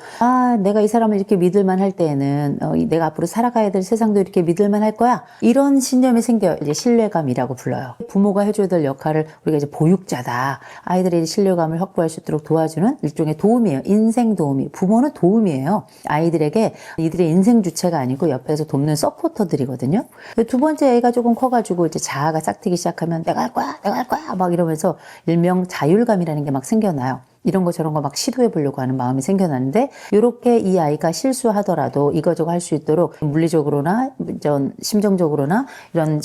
Speaker 1: 내가 이 사람을 이렇게 믿을만 할 때에는 내가 앞으로 살아가야 될 세상도 이렇게 믿을만 할 거야. 이런 신념이 생겨요. 이제 신뢰감이라고 불러요. 부모가 해줘야 될 역할을 우리가 이제 보육자다. 아이들의 신뢰감을 확보할 수 있도록 도와주는 일종의 도움이에요. 인생 도우미. 부모는 도움이에요. 아이들에게 이들의 인생 주체가 아니고 옆에서 돕는 서포터들이거든요. 두 번째 애가 조금 커가지고 이제 자아가 싹트기 시작하면 내가 할 거야 막 이러면서 일명 자율감이라는 게 막 생겨나요. 이런 거 저런 거 막 시도해 보려고 하는 마음이 생겨나는데 이렇게 이 아이가 실수하더라도 이거저거 할 수 있도록 물리적으로나 심정적으로나 이런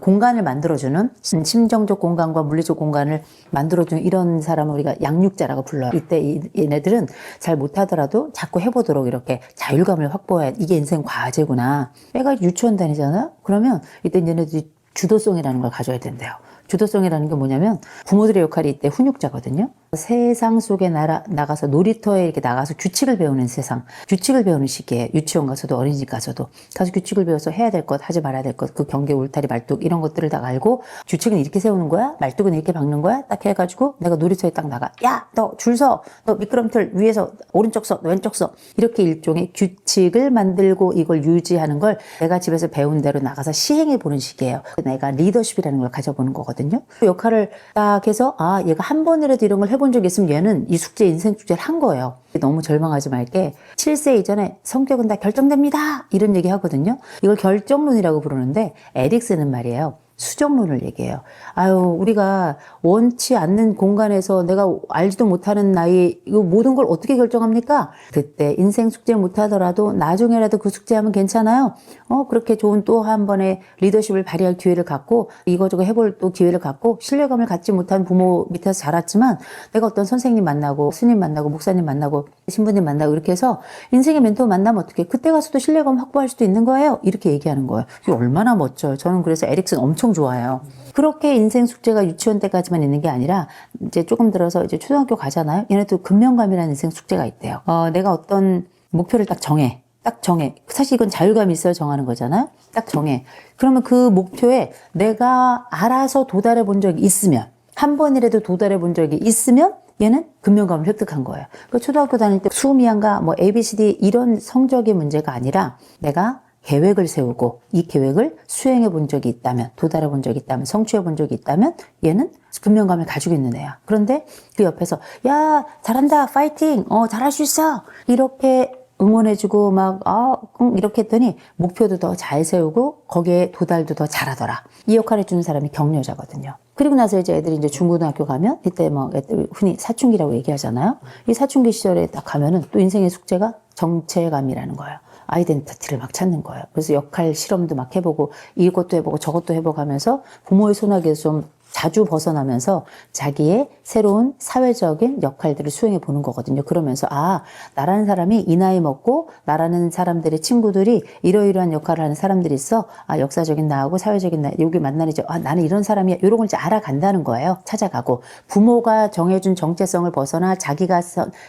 Speaker 1: 공간을 만들어주는 심정적 공간과 물리적 공간을 만들어주는 이런 사람을 우리가 양육자라고 불러요. 이때 얘네들은 잘 못하더라도 자꾸 해보도록 이렇게 자율감을 확보해야 이게 인생 과제구나. 애가 유치원 다니잖아요. 그러면 이때 얘네들이 주도성이라는 걸 가져야 된대요. 주도성이라는 게 뭐냐면 부모들의 역할이 이때 훈육자거든요. 세상 속에 나가서 놀이터에 이렇게 나가서 규칙을 배우는 세상, 규칙을 배우는 시기예요. 유치원 가서도 어린이집 가서도 가서 규칙을 배워서 해야 될 것, 하지 말아야 될 것, 그 경계, 울타리, 말뚝 이런 것들을 다 알고 규칙은 이렇게 세우는 거야, 말뚝은 이렇게 박는 거야, 딱 해가지고 내가 놀이터에 딱 나가. 야, 너 줄 서, 너 미끄럼틀 위에서 오른쪽 서, 너 왼쪽 서. 이렇게 일종의 규칙을 만들고 이걸 유지하는 걸 내가 집에서 배운 대로 나가서 시행해 보는 시기예요. 내가 리더십이라는 걸 가져보는 거거든요. 그 역할을 딱 해서 아, 얘가 한 번이라도 이런 걸 해본 적이 있으면 얘는 이 숙제, 인생 숙제를 한 거예요. 너무 절망하지 말게 7세 이전에 성격은 다 결정됩니다. 이런 얘기 하거든요. 이걸 결정론이라고 부르는데 에릭슨은 말이에요. 수정론을 얘기해요. 아유, 우리가 원치 않는 공간에서 내가 알지도 못하는 나이에 이거 모든 걸 어떻게 결정합니까? 그때 인생 숙제 못하더라도 나중에라도 그 숙제하면 괜찮아요. 그렇게 좋은 또 한 번의 리더십을 발휘할 기회를 갖고 이거저거 해볼 또 기회를 갖고 신뢰감을 갖지 못한 부모 밑에서 자랐지만 내가 어떤 선생님 만나고 스님 만나고 목사님 만나고 신부님 만나고 이렇게 해서 인생의 멘토 만나면 어떻게 그때 가서도 신뢰감 확보할 수도 있는 거예요. 이렇게 얘기하는 거예요. 이게 얼마나 멋져요. 저는 그래서 에릭슨 엄청 좋아요. 그렇게 인생 숙제가 유치원 때까지만 있는 게 아니라 이제 조금 들어서 이제 초등학교 가잖아요. 얘네도 근면감이라는 인생 숙제가 있대요. 내가 어떤 목표를 딱 정해. 사실 이건 자유감이 있어야 정하는 거잖아요. 딱 정해. 그러면 그 목표에 내가 알아서 도달해 본 적이 있으면 한 번이라도 도달해 본 적이 있으면 얘는 근면감을 획득한 거예요. 그 초등학교 다닐 때 수미양가 뭐 ABCD 이런 성적의 문제가 아니라 내가 계획을 세우고 이 계획을 수행해 본 적이 있다면, 도달해 본 적이 있다면, 성취해 본 적이 있다면 얘는 근면감을 가지고 있는 애야. 그런데 그 옆에서 야, 잘한다, 파이팅, 잘할 수 있어 이렇게 응원해주고 막 이렇게 했더니 목표도 더 잘 세우고 거기에 도달도 더 잘하더라. 이 역할을 해주는 사람이 격려자거든요. 그리고 나서 이제 애들이 이제 중고등학교 가면 이때 뭐 애들 흔히 사춘기라고 얘기하잖아요. 이 사춘기 시절에 딱 가면은 또 인생의 숙제가 정체감이라는 거예요. 아이덴티티를 막 찾는 거예요. 그래서 역할 실험도 막 해보고 이것도 해보고 저것도 해보고 하면서 부모의 손아귀에서 좀 자주 벗어나면서 자기의 새로운 사회적인 역할들을 수행해 보는 거거든요. 그러면서 나라는 사람이 이 나이 먹고 나라는 사람들의 친구들이 이러이러한 역할을 하는 사람들이 있어. 역사적인 나하고 사회적인 나 여기 만나는 이제 나는 이런 사람이야. 이런 걸 이제 알아간다는 거예요. 찾아가고 부모가 정해준 정체성을 벗어나 자기가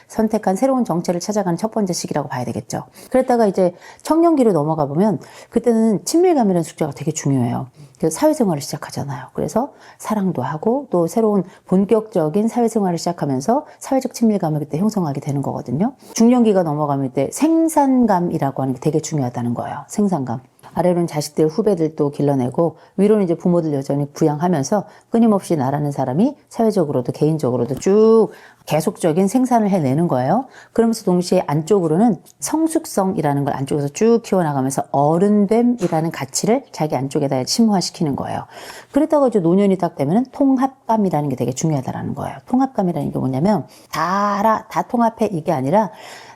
Speaker 1: 선택한 새로운 정체를 찾아가는 첫 번째 시기라고 봐야 되겠죠. 그랬다가 이제 청년기로 넘어가 보면 그때는 친밀감이라는 숙제가 되게 중요해요. 그래서 사회생활을 시작하잖아요. 그래서 사랑도 하고 또 새로운 본격적인 사회생활을 시작하면서 사회적 친밀감을 그때 형성하게 되는 거거든요. 중년기가 넘어가면 때 생산감이라고 하는 게 되게 중요하다는 거예요. 생산감. 아래로는 자식들, 후배들도 길러내고 위로는 이제 부모들 여전히 부양하면서 끊임없이 나라는 사람이 사회적으로도 개인적으로도 쭉 계속적인 생산을 해내는 거예요. 그러면서 동시에 안쪽으로는 성숙성이라는 걸 안쪽에서 쭉 키워나가면서 어른됨이라는 가치를 자기 안쪽에다 침화시키는 거예요. 그러다가 이제 노년이 딱 되면은 통합감이라는 게 되게 중요하다라는 거예요. 통합감이라는 게 뭐냐면 다 알아, 다 통합해 이게 아니라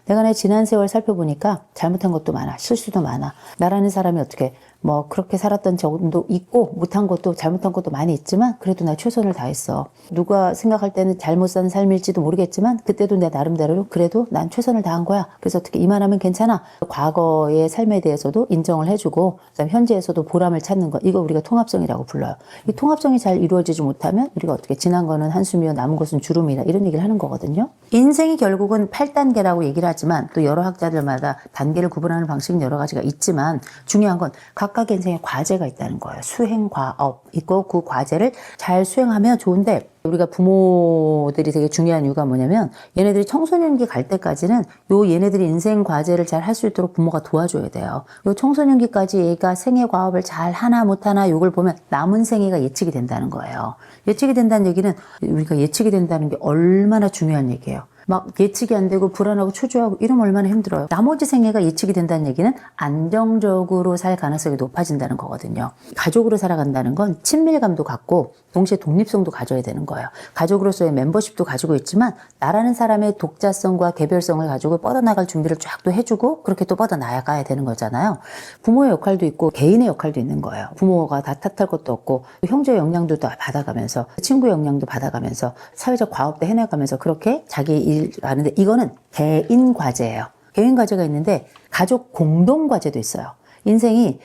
Speaker 1: 내가 내 지난 세월 살펴보니까 잘못한 것도 많아. 실수도 많아. 나라는 사람이 어떻게 뭐 그렇게 살았던 적도 있고 못한 것도 잘못한 것도 많이 있지만 그래도 나 최선을 다했어. 누가 생각할 때는 잘못 산 삶일지도 모르겠지만 그때도 내 나름대로 그래도 난 최선을 다한 거야. 그래서 어떻게 이만하면 괜찮아. 과거의 삶에 대해서도 인정을 해주고 그다음에 현재에서도 보람을 찾는 거. 이거 우리가 통합성이라고 불러요. 이 통합성이 잘 이루어지지 못하면 우리가 어떻게 지난 거는 한숨이요 남은 것은 주름이라 이런 얘기를 하는 거거든요. 인생이 결국은 8단계라고 얘기를 하지만 또 여러 학자들마다 단계를 구분하는 방식은 여러 가지가 있지만 중요한 건 각각의 인생에 과제가 있다는 거예요. 수행, 과업 있고 그 과제를 잘 수행하면 좋은데 우리가 부모들이 되게 중요한 이유가 뭐냐면 얘네들이 청소년기 갈 때까지는 얘네들이 인생 과제를 잘 할 수 있도록 부모가 도와줘야 돼요. 요 청소년기까지 얘가 생애 과업을 잘 하나 못하나 요걸 보면 남은 생애가 예측이 된다는 거예요. 예측이 된다는 얘기는 우리가 예측이 된다는 게 얼마나 중요한 얘기예요. 막 예측이 안 되고 불안하고 초조하고 이러면 얼마나 힘들어요. 나머지 생애가 예측이 된다는 얘기는 안정적으로 살 가능성이 높아진다는 거거든요. 가족으로 살아간다는 건 친밀감도 갖고 동시에 독립성도 가져야 되는 거예요. 가족으로서의 멤버십도 가지고 있지만 나라는 사람의 독자성과 개별성을 가지고 뻗어나갈 준비를 쫙 또 해주고 그렇게 또 뻗어나가야 되는 거잖아요. 부모의 역할도 있고 개인의 역할도 있는 거예요. 부모가 다 탓할 것도 없고 형제의 영향도 다 받아가면서 친구의 영향도 받아가면서 사회적 과업도 해나가면서 그렇게 자기 일 하는데 이거는 개인 과제예요. 개인 과제가 있는데 가족 공동 과제도 있어요. 인생이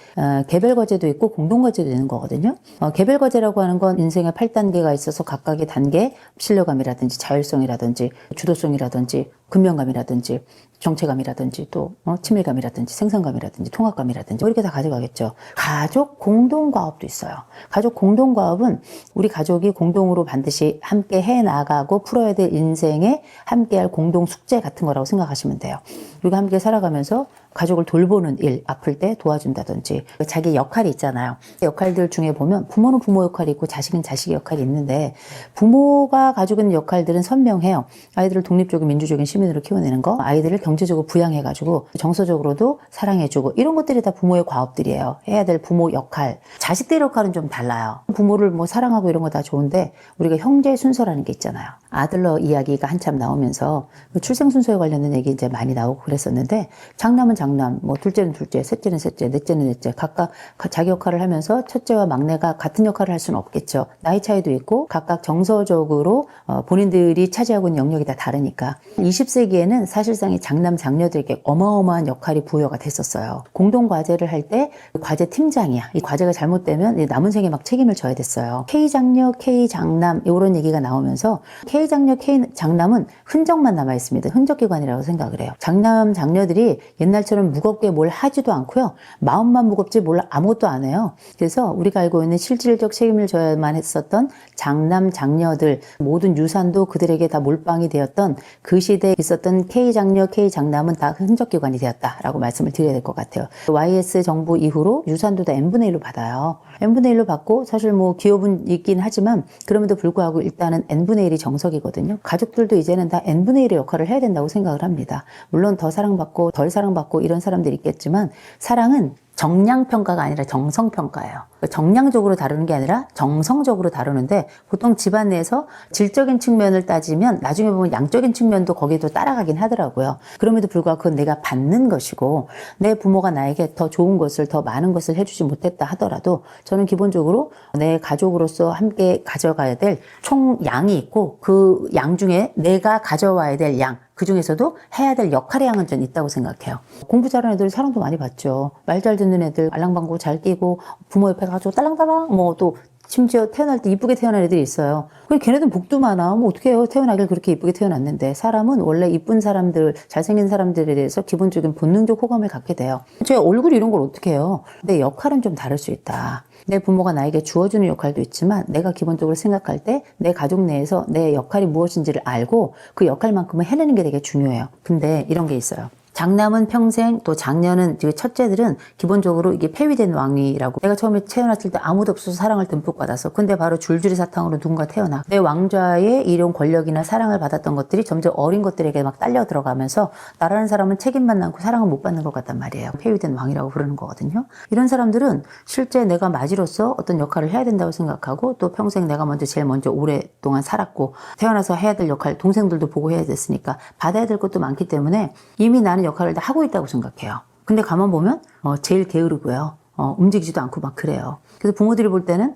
Speaker 1: 개별 과제도 있고 공동 과제도 있는 거거든요. 개별 과제라고 하는 건 인생의 8단계가 있어서 각각의 단계, 신뢰감이라든지 자율성이라든지 주도성이라든지 근면감이라든지 정체감이라든지 또 친밀감이라든지 생산감이라든지 통합감이라든지 이렇게 다 가져가겠죠. 가족 공동과업도 있어요. 가족 공동과업은 우리 가족이 공동으로 반드시 함께 해나가고 풀어야 될 인생에 함께할 공동 숙제 같은 거라고 생각하시면 돼요. 우리가 함께 살아가면서 가족을 돌보는 일, 아플 때 도와준다든지 자기 역할이 있잖아요. 역할들 중에 보면 부모는 부모 역할이 있고 자식은 자식의 역할이 있는데 부모가 가지고 있는 역할들은 선명해요. 아이들을 독립적인 민주적인 시민으로 키워내는 거, 아이들을 경제적으로 부양해가지고 정서적으로도 사랑해주고 이런 것들이 다 부모의 과업들이에요. 해야 될 부모 역할. 자식들 역할은 좀 달라요. 부모를 뭐 사랑하고 이런 거 다 좋은데 우리가 형제 순서라는 게 있잖아요. 아들러 이야기가 한참 나오면서 출생 순서에 관련된 얘기 이제 많이 나오고 그랬었는데 장남은 장남, 뭐 둘째는 둘째, 셋째는 셋째, 넷째는 넷째 각각 자기 역할을 하면서 첫째와 막내가 같은 역할을 할 수는 없겠죠. 나이 차이도 있고 각각 정서적으로 본인들이 차지하고 있는 영역이 다 다르니까 20세기에는 사실상 이 장남 장녀들에게 어마어마한 역할이 부여가 됐었어요. 공동 과제를 할 때 과제 팀장이야. 이 과제가 잘못되면 남은 생에 막 책임을 져야 됐어요. K 장녀, K 장남 이런 얘기가 나오면서 K 장녀, K 장남은 흔적만 남아 있습니다. 흔적기관이라고 생각을 해요. 장남 장녀들이 옛날처럼 무겁게 뭘 하지도 않고요. 마음만 무겁지 뭘 아무것도 안 해요. 그래서 우리가 알고 있는 실질적 책임을 져야만 했었던 장남 장녀들 모든 유산도 그들에게 다 몰빵이 되었던 그 시대에 있었던 K 장녀, K 장남은 다 흔적기관이 되었다라고 말씀을 드려야 될 것 같아요. YS 정부 이후로 유산도 다 n분의 1로 받아요. n분의 1로 받고 사실 뭐 기업은 있긴 하지만 그럼에도 불구하고 일단은 n분의 1이 정석이거든요. 가족들도 이제는 다 n분의 1의 역할을 해야 된다고 생각을 합니다. 물론 더 사랑받고 덜 사랑받고 이런 사람들이 있겠지만 사랑은 정량평가가 아니라 정성평가예요. 정량적으로 다루는 게 아니라 정성적으로 다루는데 보통 집안 내에서 질적인 측면을 따지면 나중에 보면 양적인 측면도 거기도 따라가긴 하더라고요. 그럼에도 불구하고 그건 내가 받는 것이고 내 부모가 나에게 더 좋은 것을 더 많은 것을 해주지 못했다 하더라도 저는 기본적으로 내 가족으로서 함께 가져가야 될 총양이 있고 그 양 중에 내가 가져와야 될 양 그 중에서도 해야 될 역할의 양은 좀 있다고 생각해요. 공부 잘하는 애들 사랑도 많이 받죠. 말 잘 듣는 애들 알랑방구 잘 끼고 부모 옆에 가지고 딸랑딸랑 뭐 또 심지어 태어날 때 이쁘게 태어난 애들이 있어요. 그래 걔네들은 복도 많아. 뭐 어떻게 해요? 태어나길 그렇게 이쁘게 태어났는데 사람은 원래 이쁜 사람들, 잘생긴 사람들에 대해서 기본적인 본능적 호감을 갖게 돼요. 제 얼굴 이런 걸 어떻게 해요? 내 역할은 좀 다를 수 있다. 내 부모가 나에게 주어주는 역할도 있지만 내가 기본적으로 생각할 때 내 가족 내에서 내 역할이 무엇인지를 알고 그 역할만큼은 해내는 게 되게 중요해요. 근데 이런 게 있어요. 장남은 평생 또 장녀는 첫째들은 기본적으로 이게 폐위된 왕위라고 내가 처음에 태어났을 때 아무도 없어서 사랑을 듬뿍 받았어. 근데 바로 줄줄이 사탕으로 누군가 태어나 내 왕좌의 이런 권력이나 사랑을 받았던 것들이 점점 어린 것들에게 막 딸려 들어가면서 나라는 사람은 책임만 남고 사랑을 못 받는 것 같단 말이에요. 폐위된 왕이라고 부르는 거거든요. 이런 사람들은 실제 내가 맞이로서 어떤 역할을 해야 된다고 생각하고 또 평생 내가 제일 먼저 오랫동안 살았고 태어나서 해야 될 역할 동생들도 보고 해야 됐으니까 받아야 될 것도 많기 때문에 이미 나는 역할을 다 하고 있다고 생각해요. 근데 가만 보면 제일 게으르고요. 움직이지도 않고 막 그래요. 그래서 부모들이 볼 때는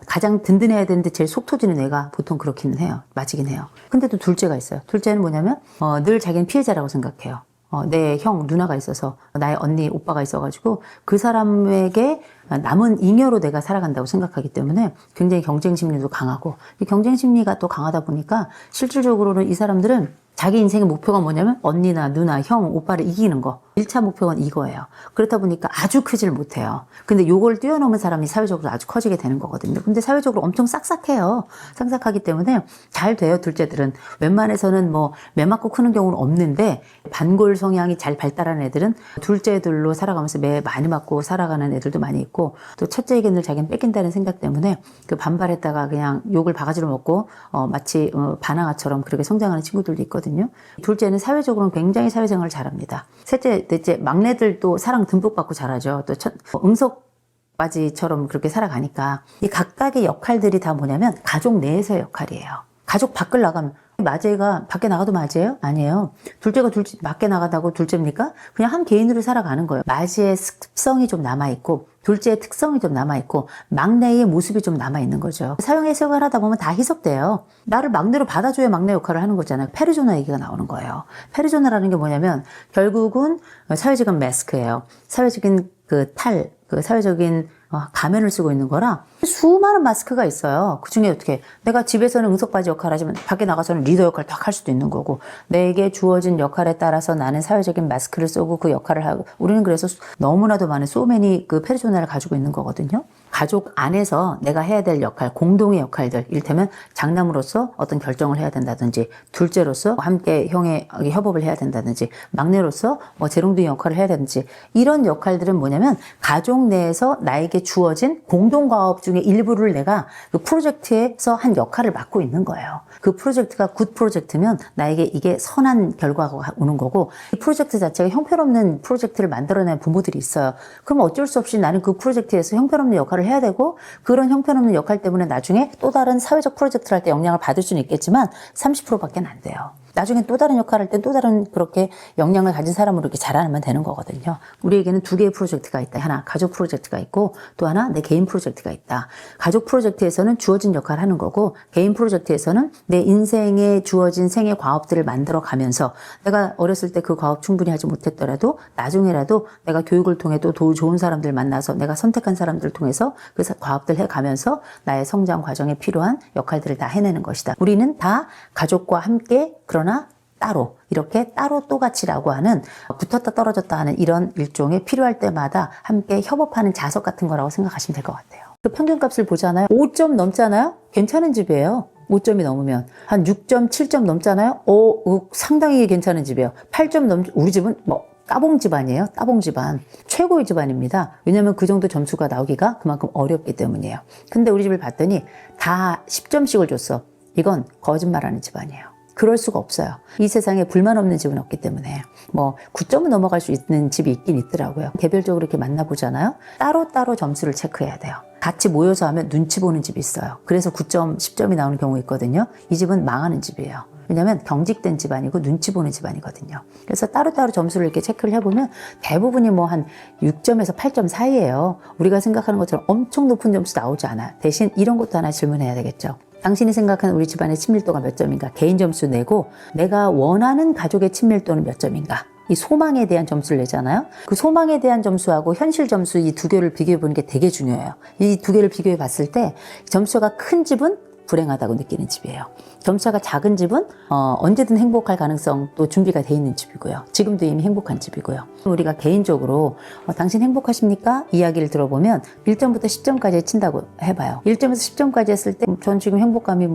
Speaker 1: 가장 든든해야 되는데 제일 속 터지는 애가 보통 그렇기는 해요. 맞이긴 해요. 근데 또 둘째가 있어요. 둘째는 뭐냐면 늘 자기는 피해자라고 생각해요. 내 형, 누나가 있어서 나의 언니, 오빠가 있어가지고 그 사람에게 남은 잉여로 내가 살아간다고 생각하기 때문에 굉장히 경쟁 심리도 강하고 이 경쟁 심리가 또 강하다 보니까 실질적으로는 이 사람들은 자기 인생의 목표가 뭐냐면 언니나 누나, 형, 오빠를 이기는 거. 1차 목표는 이거예요. 그렇다 보니까 아주 크질 못해요. 근데 요걸 뛰어넘은 사람이 사회적으로 아주 커지게 되는 거거든요. 근데 사회적으로 엄청 싹싹해요. 싹싹하기 때문에 잘 돼요, 둘째들은. 웬만해서는 뭐 매 맞고 크는 경우는 없는데 반골 성향이 잘 발달한 애들은 둘째들로 살아가면서 매 많이 맞고 살아가는 애들도 많이 있고 또 첫째에게 늘 자기는 뺏긴다는 생각 때문에 그 반발했다가 그냥 욕을 바가지로 먹고 마치 바나나처럼 그렇게 성장하는 친구들도 있거든요. 둘째는 사회적으로는 굉장히 사회생활을 잘합니다. 셋째, 넷째, 막내들도 사랑 듬뿍 받고 자라죠. 또 응석바지처럼 그렇게 살아가니까 이 각각의 역할들이 다 뭐냐면 가족 내에서의 역할이에요. 가족 밖을 나가면 맞이가 밖에 나가도 맞이에요? 아니에요. 둘째가 밖에 나가다고 둘째입니까? 그냥 한 개인으로 살아가는 거예요. 맞이의 습성이 좀 남아있고 둘째의 특성이 좀 남아있고 막내의 모습이 좀 남아있는 거죠. 사용 해석을 하다 보면 다 희석돼요. 나를 막내로 받아줘야 막내 역할을 하는 거잖아요. 페르소나 얘기가 나오는 거예요. 페르소나라는 게 뭐냐면 결국은 사회적인 마스크예요. 사회적인 그 사회적인 가면을 쓰고 있는 거라 수많은 마스크가 있어요. 그 중에 어떻게 내가 집에서는 응석바지 역할을 하지만 밖에 나가서는 리더 역할을 딱 할 수도 있는 거고 내게 주어진 역할에 따라서 나는 사회적인 마스크를 쓰고 그 역할을 하고 우리는 그래서 너무나도 많은 소매니 그 페르소나를 가지고 있는 거거든요. 가족 안에서 내가 해야 될 역할, 공동의 역할들, 이를테면 장남으로서 어떤 결정을 해야 된다든지 둘째로서 함께 형의 협업을 해야 된다든지 막내로서 재롱둥이 역할을 해야 되든지 이런 역할들은 뭐냐면 가족 내에서 나에게 주어진 공동과업 중에 일부를 내가 그 프로젝트에서 한 역할을 맡고 있는 거예요. 그 프로젝트가 굿 프로젝트면 나에게 이게 선한 결과가 오는 거고 이 프로젝트 자체가 형편없는 프로젝트를 만들어낸 부모들이 있어요. 그럼 어쩔 수 없이 나는 그 프로젝트에서 형편없는 역할을 해야 되고 그런 형편없는 역할 때문에 나중에 또 다른 사회적 프로젝트를 할 때 영향을 받을 수는 있겠지만 30%밖에 안 돼요. 나중에 또 다른 역할을 할 때 또 다른 그렇게 역량을 가진 사람으로 이렇게 자라나면 되는 거거든요. 우리에게는 두 개의 프로젝트가 있다. 하나 가족 프로젝트가 있고 또 하나 내 개인 프로젝트가 있다. 가족 프로젝트에서는 주어진 역할을 하는 거고 개인 프로젝트에서는 내 인생에 주어진 생애 과업들을 만들어 가면서 내가 어렸을 때 그 과업 충분히 하지 못했더라도 나중에라도 내가 교육을 통해 또 좋은 사람들 만나서 내가 선택한 사람들을 통해서 그 과업들 해가면서 나의 성장 과정에 필요한 역할들을 다 해내는 것이다. 우리는 다 가족과 함께 그러나 따로 이렇게 따로 또같이라고 하는 붙었다 떨어졌다 하는 이런 일종의 필요할 때마다 함께 협업하는 자석 같은 거라고 생각하시면 될 것 같아요. 그 평균값을 보잖아요. 5점 넘잖아요. 괜찮은 집이에요. 5점이 넘으면 한 6점, 7점 넘잖아요. 상당히 괜찮은 집이에요. 8점 우리 집은 따봉 집안이에요. 따봉 집안. 최고의 집안입니다. 왜냐면 그 정도 점수가 나오기가 그만큼 어렵기 때문이에요. 근데 우리 집을 봤더니 다 10점씩을 줬어. 이건 거짓말하는 집안이에요. 그럴 수가 없어요. 이 세상에 불만 없는 집은 없기 때문에 9점은 넘어갈 수 있는 집이 있긴 있더라고요. 개별적으로 이렇게 만나보잖아요. 따로따로 점수를 체크해야 돼요. 같이 모여서 하면 눈치 보는 집이 있어요. 그래서 9점, 10점이 나오는 경우 있거든요. 이 집은 망하는 집이에요. 왜냐하면 경직된 집안이고 눈치 보는 집안이거든요. 그래서 따로따로 점수를 이렇게 체크를 해보면 대부분이 한 6점에서 8점 사이예요. 우리가 생각하는 것처럼 엄청 높은 점수 나오지 않아요. 대신 이런 것도 하나 질문해야 되겠죠. 당신이 생각하는 우리 집안의 친밀도가 몇 점인가? 개인 점수 내고 내가 원하는 가족의 친밀도는 몇 점인가? 이 소망에 대한 점수를 내잖아요. 그 소망에 대한 점수하고 현실 점수 이 두 개를 비교해 보는 게 되게 중요해요. 이 두 개를 비교해 봤을 때 점수가 큰 집은 불행하다고 느끼는 집이에요. 점수가 작은 집은 언제든 행복할 가능성도 준비가 돼 있는 집이고요. 지금도 이미 행복한 집이고요. 우리가 개인적으로 당신 행복하십니까? 이야기를 들어보면 1점부터 10점까지 친다고 해봐요. 1점에서 10점까지 했을 때 전 지금 행복감이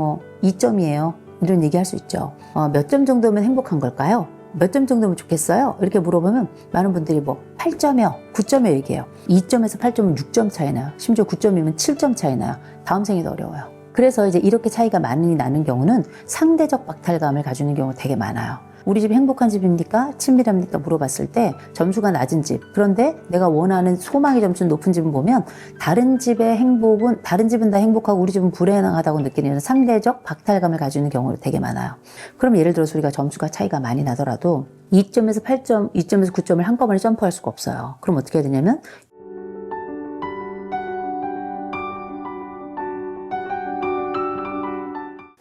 Speaker 1: 2점이에요. 이런 얘기 할 수 있죠. 몇 점 정도면 행복한 걸까요? 몇 점 정도면 좋겠어요? 이렇게 물어보면 많은 분들이 8점이요, 9점이요 얘기해요. 2점에서 8점은 6점 차이 나요. 심지어 9점이면 7점 차이 나요. 다음 생이 더 어려워요. 그래서 이제 이렇게 차이가 많이 나는 경우는 상대적 박탈감을 가지는 경우가 되게 많아요. 우리 집이 행복한 집입니까? 친밀합니까? 물어봤을 때 점수가 낮은 집, 그런데 내가 원하는 소망의 점수는 높은 집은 보면 다른 집의 행복은, 다른 집은 다 행복하고 우리 집은 불행하다고 느끼는 상대적 박탈감을 가지는 경우가 되게 많아요. 그럼 예를 들어서 우리가 점수가 차이가 많이 나더라도 2점에서 8점, 2점에서 9점을 한꺼번에 점프할 수가 없어요. 그럼 어떻게 해야 되냐면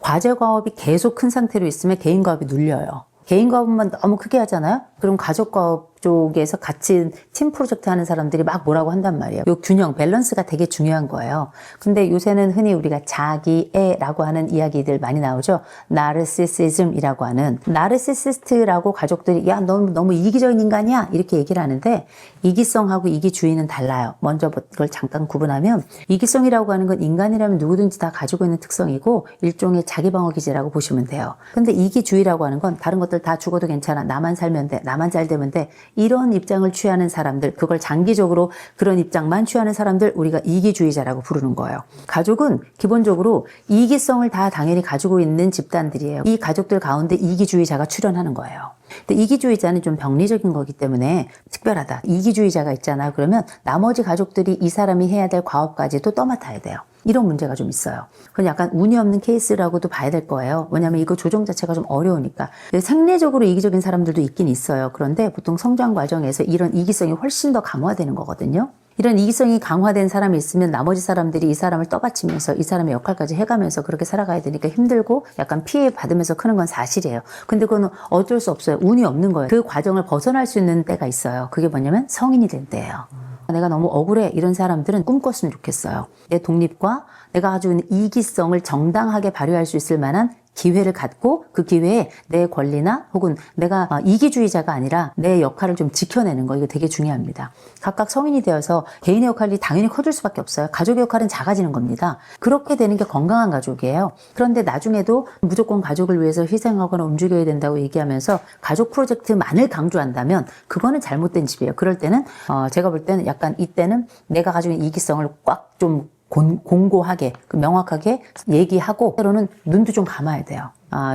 Speaker 1: 과제 과업이 계속 큰 상태로 있으면 개인 과업이 눌려요. 개인 과업만 너무 크게 하잖아요? 그럼 가족 과업 쪽에서 같이 팀 프로젝트 하는 사람들이 막 뭐라고 한단 말이에요. 요 균형, 밸런스가 되게 중요한 거예요. 근데 요새는 흔히 우리가 자기애라고 하는 이야기들 많이 나오죠. 나르시시즘이라고 하는. 나르시시스트라고 가족들이 야, 너 너무 이기적인 인간이야 이렇게 얘기를 하는데 이기성하고 이기주의는 달라요. 먼저 그걸 잠깐 구분하면 이기성이라고 하는 건 인간이라면 누구든지 다 가지고 있는 특성이고 일종의 자기방어 기제라고 보시면 돼요. 근데 이기주의라고 하는 건 다른 것들 다 죽어도 괜찮아. 나만 살면 돼. 나만 잘 되면 돼. 이런 입장을 취하는 사람들, 그걸 장기적으로 그런 입장만 취하는 사람들 우리가 이기주의자라고 부르는 거예요. 가족은 기본적으로 이기성을 다 당연히 가지고 있는 집단들이에요. 이 가족들 가운데 이기주의자가 출현하는 거예요. 근데 이기주의자는 좀 병리적인 거기 때문에 특별하다. 이기주의자가 있잖아요. 그러면 나머지 가족들이 이 사람이 해야 될 과업까지도 떠맡아야 돼요. 이런 문제가 좀 있어요. 그건 약간 운이 없는 케이스라고도 봐야 될 거예요. 왜냐하면 이거 조정 자체가 좀 어려우니까. 생리적으로 이기적인 사람들도 있긴 있어요. 그런데 보통 성장 과정에서 이런 이기성이 훨씬 더 강화되는 거거든요. 이런 이기성이 강화된 사람이 있으면 나머지 사람들이 이 사람을 떠받치면서 이 사람의 역할까지 해가면서 그렇게 살아가야 되니까 힘들고 약간 피해 받으면서 크는 건 사실이에요. 근데 그건 어쩔 수 없어요. 운이 없는 거예요. 그 과정을 벗어날 수 있는 때가 있어요. 그게 뭐냐면 성인이 될 때예요. 내가 너무 억울해 이런 사람들은 꿈꿨으면 좋겠어요. 내 독립과 내가 가지고 있는 이기성을 정당하게 발휘할 수 있을 만한 기회를 갖고 그 기회에 내 권리나 혹은 내가 이기주의자가 아니라 내 역할을 좀 지켜내는 거, 이거 되게 중요합니다. 각각 성인이 되어서 개인의 역할이 당연히 커질 수밖에 없어요. 가족의 역할은 작아지는 겁니다. 그렇게 되는 게 건강한 가족이에요. 그런데 나중에도 무조건 가족을 위해서 희생하거나 움직여야 된다고 얘기하면서 가족 프로젝트만을 강조한다면 그거는 잘못된 집이에요. 그럴 때는 제가 볼 때는 약간 이때는 내가 가지고 있는 이기성을 꽉 좀 공고하게, 명확하게 얘기하고, 때로는 눈도 좀 감아야 돼요.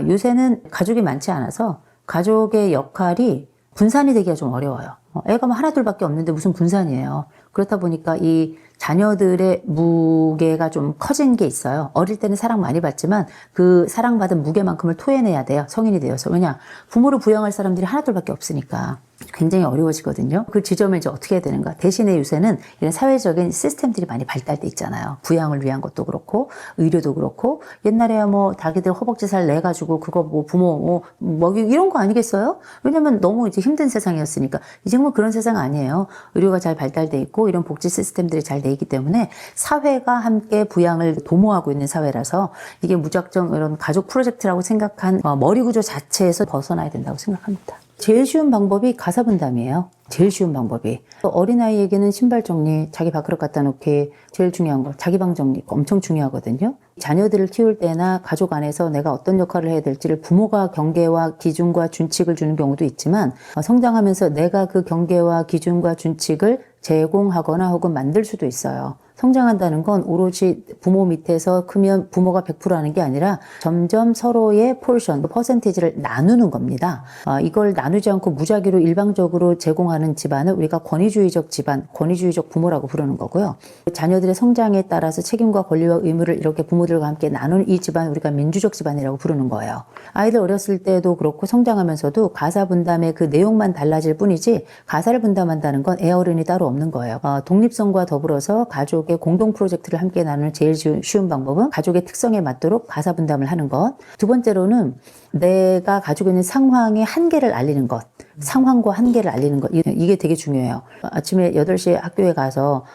Speaker 1: 요새는 가족이 많지 않아서 가족의 역할이 분산이 되기가 좀 어려워요. 애가 뭐 하나 둘밖에 없는데 무슨 분산이에요. 그렇다 보니까 이 자녀들의 무게가 좀 커진 게 있어요. 어릴 때는 사랑 많이 받지만 그 사랑받은 무게만큼을 토해내야 돼요. 성인이 되어서. 왜냐? 부모를 부양할 사람들이 하나 둘밖에 없으니까. 굉장히 어려워지거든요. 그 지점을 이제 어떻게 해야 되는가. 대신에 요새는 이런 사회적인 시스템들이 많이 발달돼 있잖아요. 부양을 위한 것도 그렇고 의료도 그렇고 옛날에야 뭐 자기들 허벅지 살 내가지고 그거 뭐 부모 먹이 이런 거 아니겠어요? 왜냐면 너무 이제 힘든 세상이었으니까. 지금은 그런 세상 아니에요. 의료가 잘 발달돼 있고 이런 복지 시스템들이 잘 돼 있기 때문에 사회가 함께 부양을 도모하고 있는 사회라서 이게 무작정 이런 가족 프로젝트라고 생각한 머리 구조 자체에서 벗어나야 된다고 생각합니다. 제일 쉬운 방법이 가사 분담이에요. 제일 쉬운 방법이. 어린아이에게는 신발 정리, 자기 밥그릇 갖다 놓기, 제일 중요한 거, 자기 방 정리 엄청 중요하거든요. 자녀들을 키울 때나 가족 안에서 내가 어떤 역할을 해야 될지를 부모가 경계와 기준과 준칙을 주는 경우도 있지만 성장하면서 내가 그 경계와 기준과 준칙을 제공하거나 혹은 만들 수도 있어요. 성장한다는 건 오로지 부모 밑에서 크면 부모가 100% 하는 게 아니라 점점 서로의 포션, 퍼센티지를 나누는 겁니다. 이걸 나누지 않고 무작위로 일방적으로 제공하는 집안을 우리가 권위주의적 집안, 권위주의적 부모라고 부르는 거고요. 자녀들의 성장에 따라서 책임과 권리와 의무를 이렇게 부모들과 함께 나누는 이 집안 우리가 민주적 집안이라고 부르는 거예요. 아이들 어렸을 때도 그렇고 성장하면서도 가사 분담의 그 내용만 달라질 뿐이지 가사를 분담한다는 건 애 어른이 따로 없는 거예요. 독립성과 더불어서 가족의 공동 프로젝트를 함께 나누는 제일 쉬운 방법은 가족의 특성에 맞도록 가사 분담을 하는 것. 두 번째로는 내가 가지고 있는 상황의 한계를 알리는 것. 상황과 한계를 알리는 것. 이게 되게 중요해요. 아침에 8시에 학교에 가서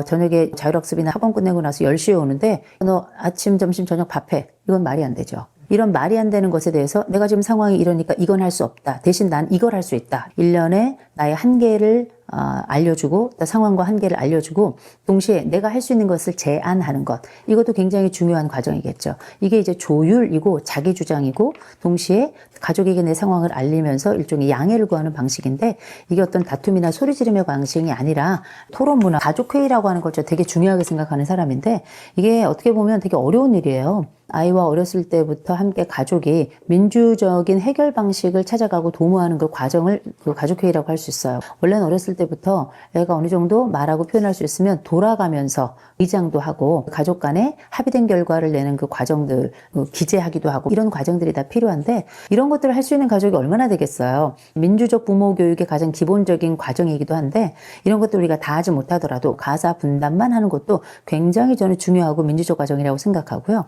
Speaker 1: 저녁에 자율학습이나 학원 끝내고 나서 10시에 오는데 너 아침, 점심, 저녁 밥해. 이건 말이 안 되죠. 이런 말이 안 되는 것에 대해서 내가 지금 상황이 이러니까 이건 할 수 없다. 대신 난 이걸 할 수 있다. 1년에 나의 한계를 알려주고 상황과 한계를 알려주고 동시에 내가 할 수 있는 것을 제안하는 것. 이것도 굉장히 중요한 과정이겠죠. 이게 이제 조율이고 자기주장이고 동시에 가족에게 내 상황을 알리면서 일종의 양해를 구하는 방식인데 이게 어떤 다툼이나 소리 지르며 방식이 아니라 토론 문화, 가족회의라고 하는 걸 저 되게 중요하게 생각하는 사람인데 이게 어떻게 보면 되게 어려운 일이에요. 아이와 어렸을 때부터 함께 가족이 민주적인 해결 방식을 찾아가고 도모하는 그 과정을 그 가족회의라고 할 수 있어요. 원래는 어렸을 때부터 애가 어느 정도 말하고 표현할 수 있으면 돌아가면서 의장도 하고 가족 간에 합의된 결과를 내는 그 과정들 기재하기도 하고 이런 과정들이 다 필요한데 이런 것들을 할 수 있는 가족이 얼마나 되겠어요. 민주적 부모 교육의 가장 기본적인 과정이기도 한데 이런 것들 우리가 다 하지 못하더라도 가사 분담만 하는 것도 굉장히 저는 중요하고 민주적 과정이라고 생각하고요.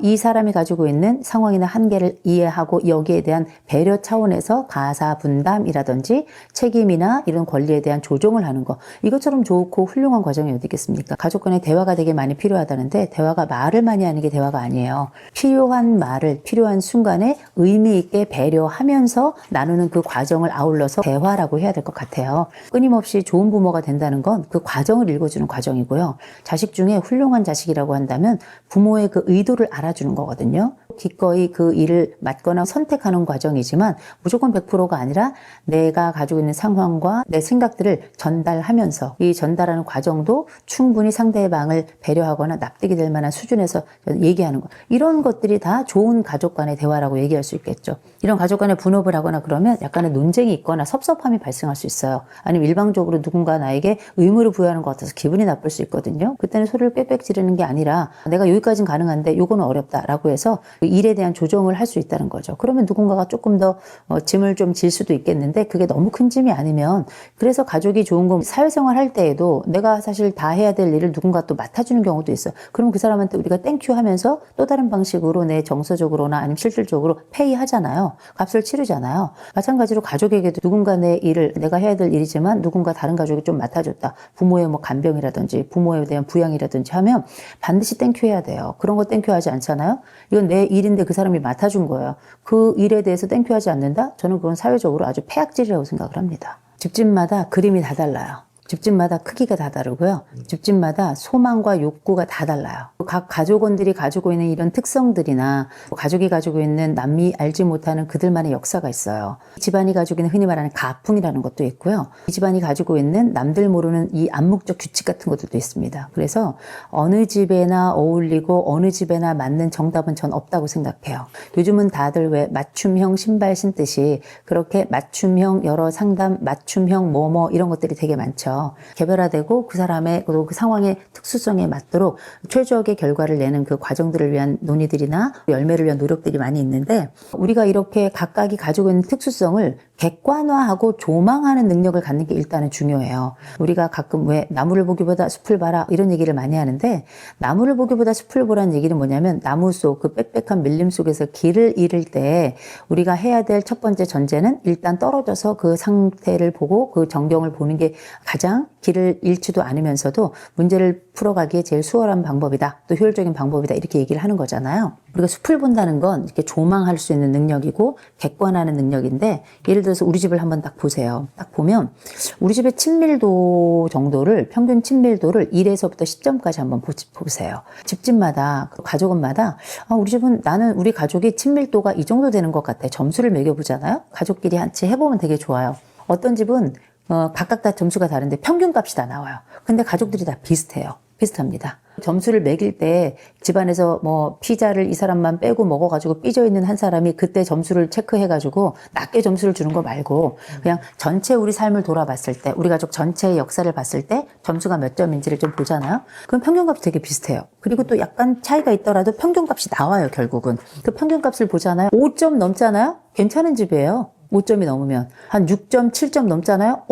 Speaker 1: 이 사람이 가지고 있는 상황이나 한계를 이해하고 여기에 대한 배려 차원에서 가사 분담이라든지 책임이나 이런 권리에 대한 조정을 하는 거 이것처럼 좋고 훌륭한 과정이 어디 있겠습니까? 가족 간의 대화가 되게 많이 필요하다는데 대화가 말을 많이 하는 게 대화가 아니에요. 필요한 말을 필요한 순간에 의미 있게 배려하면서 나누는 그 과정을 아울러서 대화라고 해야 될 것 같아요. 끊임없이 좋은 부모가 된다는 건 그 과정을 읽어주는 과정이고요. 자식 중에 훌륭한 자식이라고 한다면 부모의 그 의도를 알아주는 거거든요. 기꺼이 그 일을 맡거나 선택하는 과정이지만 무조건 100%가 아니라 내가 가지고 있는 상황과 내 생각들을 전달하면서 이 전달하는 과정도 충분히 상대방을 배려하거나 납득이 될 만한 수준에서 얘기하는 것. 이런 것들이 다 좋은 가족 간의 대화라고 얘기할 수 있겠죠. 이런 가족 간에 분업을 하거나 그러면 약간의 논쟁이 있거나 섭섭함이 발생할 수 있어요. 아니면 일방적으로 누군가 나에게 의무를 부여하는 것 같아서 기분이 나쁠 수 있거든요. 그때는 소리를 빽빽 지르는 게 아니라 내가 여기까지는 가능한데 요거는 어렵다라고 해서 일에 대한 조정을 할 수 있다는 거죠. 그러면 누군가가 조금 더 짐을 좀 질 수도 있겠는데 그게 너무 큰 짐이 아니면 그래서 가족이 좋은 건 사회생활 할 때에도 내가 사실 다 해야 될 일을 누군가 또 맡아주는 경우도 있어요. 그럼 그 사람한테 우리가 땡큐 하면서 또 다른 방식으로 내 정서적으로나 아니면 실질적으로 페이하잖아요. 값을 치르잖아요. 마찬가지로 가족에게도 누군가 내 일을 내가 해야 될 일이지만 누군가 다른 가족이 좀 맡아줬다. 부모의 뭐 간병이라든지 부모에 대한 부양이라든지 하면 반드시 땡큐 해야 돼요. 그런 거 땡큐 하지 않잖아요. 이건 내 일인데 그 사람이 맡아준 거예요. 그 일에 대해서 땡큐 하지 않는다? 저는 그건 사회적으로 아주 폐악질이라고 생각을 합니다. 집집마다 그림이 다 달라요. 집집마다 크기가 다 다르고요. 집집마다 소망과 욕구가 다 달라요. 각 가족원들이 가지고 있는 이런 특성들이나 가족이 가지고 있는 남이 알지 못하는 그들만의 역사가 있어요. 이 집안이 가지고 있는 흔히 말하는 가풍이라는 것도 있고요. 이 집안이 가지고 있는 남들 모르는 이 암묵적 규칙 같은 것들도 있습니다. 그래서 어느 집에나 어울리고 어느 집에나 맞는 정답은 전 없다고 생각해요. 요즘은 다들 왜 맞춤형 신발 신듯이 그렇게 맞춤형 여러 상담, 맞춤형 뭐뭐 이런 것들이 되게 많죠. 개별화되고 그 사람의 그 상황의 특수성에 맞도록 최적의 결과를 내는 그 과정들을 위한 논의들이나 열매를 위한 노력들이 많이 있는데 우리가 이렇게 각각이 가지고 있는 특수성을 객관화하고 조망하는 능력을 갖는 게 일단은 중요해요. 우리가 가끔 왜 나무를 보기보다 숲을 봐라 이런 얘기를 많이 하는데 나무를 보기보다 숲을 보라는 얘기는 뭐냐면 나무 속 그 빽빽한 밀림 속에서 길을 잃을 때 우리가 해야 될 첫 번째 전제는 일단 떨어져서 그 상태를 보고 그 전경을 보는 게 가장 길을 잃지도 않으면서도 문제를 풀어가기에 제일 수월한 방법이다. 또 효율적인 방법이다. 이렇게 얘기를 하는 거잖아요. 우리가 숲을 본다는 건 이렇게 조망할 수 있는 능력이고 객관하는 능력인데 예를 들어서 우리 집을 한번 딱 보세요. 딱 보면 우리 집의 친밀도 정도를 평균 친밀도를 1에서부터 10점까지 한번 보세요. 집집마다 가족원마다 우리 집은 나는 우리 가족이 친밀도가 이 정도 되는 것 같아. 점수를 매겨보잖아요. 가족끼리 같이 해보면 되게 좋아요. 어떤 집은 각각 다 점수가 다른데 평균값이 다 나와요. 근데 가족들이 다 비슷해요. 비슷합니다. 점수를 매길 때 집안에서 뭐 피자를 이 사람만 빼고 먹어가지고 삐져있는 한 사람이 그때 점수를 체크해가지고 낮게 점수를 주는 거 말고 그냥 전체 우리 삶을 돌아봤을 때 우리 가족 전체의 역사를 봤을 때 점수가 몇 점인지를 좀 보잖아요. 그럼 평균값이 되게 비슷해요. 그리고 또 약간 차이가 있더라도 평균값이 나와요. 결국은. 그 평균값을 보잖아요. 5점 넘잖아요. 괜찮은 집이에요. 5점이 넘으면 한 6점, 7점 넘잖아요.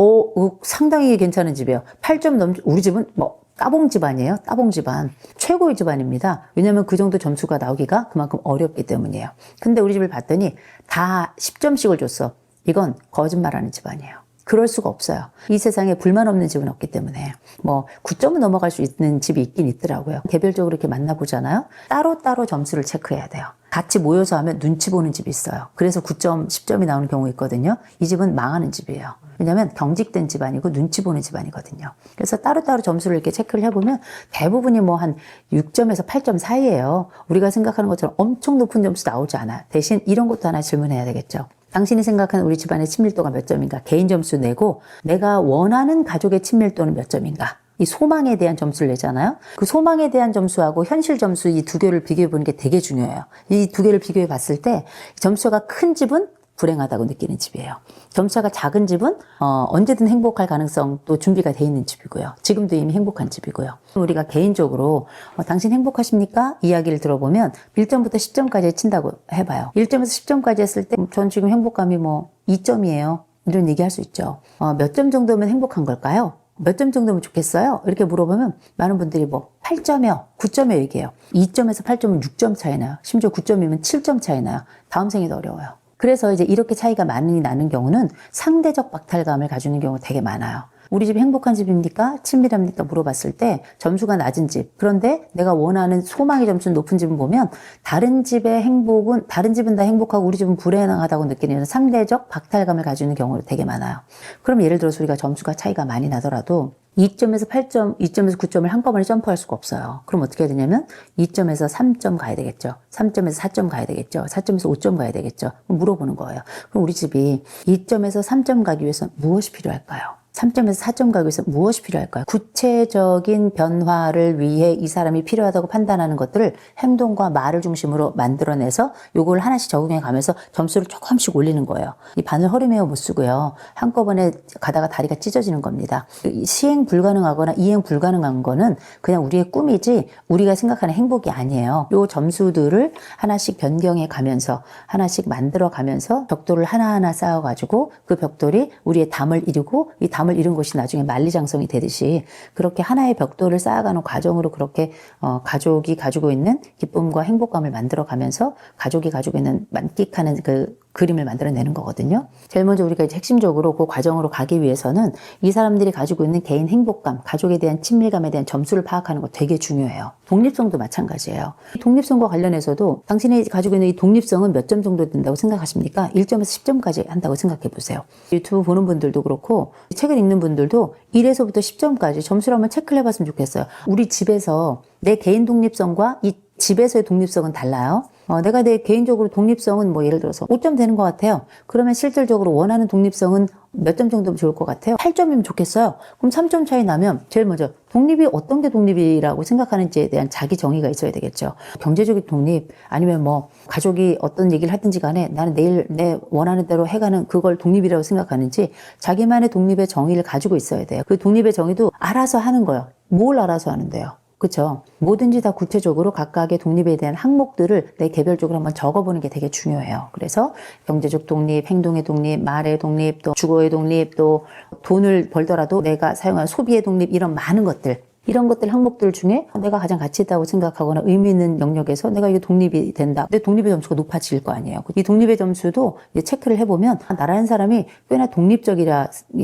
Speaker 1: 상당히 괜찮은 집이에요. 8점 우리 집은 뭐 따봉 집안이에요. 따봉 집안. 최고의 집안입니다. 왜냐면 그 정도 점수가 나오기가 그만큼 어렵기 때문이에요. 근데 우리 집을 봤더니 다 10점씩을 줬어. 이건 거짓말하는 집안이에요. 그럴 수가 없어요. 이 세상에 불만 없는 집은 없기 때문에 뭐 9점은 넘어갈 수 있는 집이 있긴 있더라고요. 개별적으로 이렇게 만나보잖아요. 따로따로 점수를 체크해야 돼요. 같이 모여서 하면 눈치 보는 집이 있어요. 그래서 9점, 10점이 나오는 경우 있거든요. 이 집은 망하는 집이에요. 왜냐하면 경직된 집안이고 눈치 보는 집안이거든요. 그래서 따로따로 점수를 이렇게 체크를 해보면 대부분이 뭐 한 6점에서 8점 사이예요. 우리가 생각하는 것처럼 엄청 높은 점수 나오지 않아요. 대신 이런 것도 하나 질문해야 되겠죠. 당신이 생각하는 우리 집안의 친밀도가 몇 점인가? 개인 점수 내고 내가 원하는 가족의 친밀도는 몇 점인가? 이 소망에 대한 점수를 내잖아요. 그 소망에 대한 점수하고 현실 점수 이 두 개를 비교해 보는 게 되게 중요해요. 이 두 개를 비교해 봤을 때 점수가 큰 집은 불행하다고 느끼는 집이에요. 점수가 작은 집은 언제든 행복할 가능성도 준비가 돼 있는 집이고요. 지금도 이미 행복한 집이고요. 우리가 개인적으로 당신 행복하십니까? 이야기를 들어보면 1점부터 10점까지 친다고 해봐요. 1점에서 10점까지 했을 때 전 지금 행복감이 뭐 2점이에요. 이런 얘기 할 수 있죠. 몇 점 정도면 행복한 걸까요? 몇 점 정도면 좋겠어요? 이렇게 물어보면 많은 분들이 뭐 8점이요, 9점이요 얘기해요. 2점에서 8점은 6점 차이 나요. 심지어 9점이면 7점 차이 나요. 다음 생에도 어려워요. 그래서 이제 이렇게 차이가 많이 나는 경우는 상대적 박탈감을 가지는 경우가 되게 많아요. 우리 집이 행복한 집입니까? 친밀합니까? 물어봤을 때 점수가 낮은 집. 그런데 내가 원하는 소망의 점수는 높은 집은 보면 다른 집의 행복은 다른 집은 다 행복하고 우리 집은 불행하다고 느끼는 상대적 박탈감을 가지는 경우가 되게 많아요. 그럼 예를 들어서 우리가 점수가 차이가 많이 나더라도 2점에서 8점, 2점에서 9점을 한꺼번에 점프할 수가 없어요. 그럼 어떻게 해야 되냐면 2점에서 3점 가야 되겠죠. 3점에서 4점 가야 되겠죠. 4점에서 5점 가야 되겠죠. 그럼 물어보는 거예요. 그럼 우리 집이 2점에서 3점 가기 위해서 무엇이 필요할까요? 3점에서 4점 가기 위해서 무엇이 필요할까요? 구체적인 변화를 위해 이 사람이 필요하다고 판단하는 것들을 행동과 말을 중심으로 만들어내서 요걸 하나씩 적용해 가면서 점수를 조금씩 올리는 거예요. 이 바늘 허리메어 못 쓰고요. 한꺼번에 가다가 다리가 찢어지는 겁니다. 시행 불가능하거나 이행 불가능한 거는 그냥 우리의 꿈이지 우리가 생각하는 행복이 아니에요. 요 점수들을 하나씩 변경해 가면서 하나씩 만들어 가면서 벽돌을 하나하나 쌓아가지고 그 벽돌이 우리의 담을 이루고 이 담을 이룬 것이 나중에 만리장성이 되듯이 그렇게 하나의 벽돌을 쌓아가는 과정으로 그렇게 가족이 가지고 있는 기쁨과 행복감을 만들어 가면서 가족이 가지고 있는 만끽하는 그 그림을 만들어내는 거거든요. 제일 먼저 우리가 이제 핵심적으로 그 과정으로 가기 위해서는 이 사람들이 가지고 있는 개인 행복감, 가족에 대한 친밀감에 대한 점수를 파악하는 거 되게 중요해요. 독립성도 마찬가지예요. 독립성과 관련해서도 당신이 가지고 있는 이 독립성은 몇 점 정도 된다고 생각하십니까? 1점에서 10점까지 한다고 생각해 보세요. 유튜브 보는 분들도 그렇고 책을 읽는 분들도 1에서부터 10점까지 점수를 한번 체크를 해봤으면 좋겠어요. 우리 집에서 내 개인 독립성과 이 집에서의 독립성은 달라요. 내가 내 개인적으로 독립성은 뭐 예를 들어서 5점 되는 것 같아요. 그러면 실질적으로 원하는 독립성은 몇 점 정도면 좋을 것 같아요? 8점이면 좋겠어요. 그럼 3점 차이 나면 제일 먼저 독립이 어떤 게 독립이라고 생각하는지에 대한 자기 정의가 있어야 되겠죠. 경제적인 독립 아니면 뭐 가족이 어떤 얘기를 하든지 간에 나는 내일 내 원하는 대로 해가는 그걸 독립이라고 생각하는지 자기만의 독립의 정의를 가지고 있어야 돼요. 그 독립의 정의도 알아서 하는 거예요. 뭘 알아서 하는데요? 그렇죠. 뭐든지 다 구체적으로 각각의 독립에 대한 항목들을 내 개별적으로 한번 적어보는 게 되게 중요해요. 그래서 경제적 독립, 행동의 독립, 말의 독립, 또 주거의 독립, 또 돈을 벌더라도 내가 사용한 소비의 독립 이런 많은 것들 이런 것들 항목들 중에 내가 가장 가치 있다고 생각하거나 의미 있는 영역에서 내가 이게 독립이 된다. 내 독립의 점수가 높아질 거 아니에요. 이 독립의 점수도 이제 체크를 해보면 나라는 사람이 꽤나 독립적인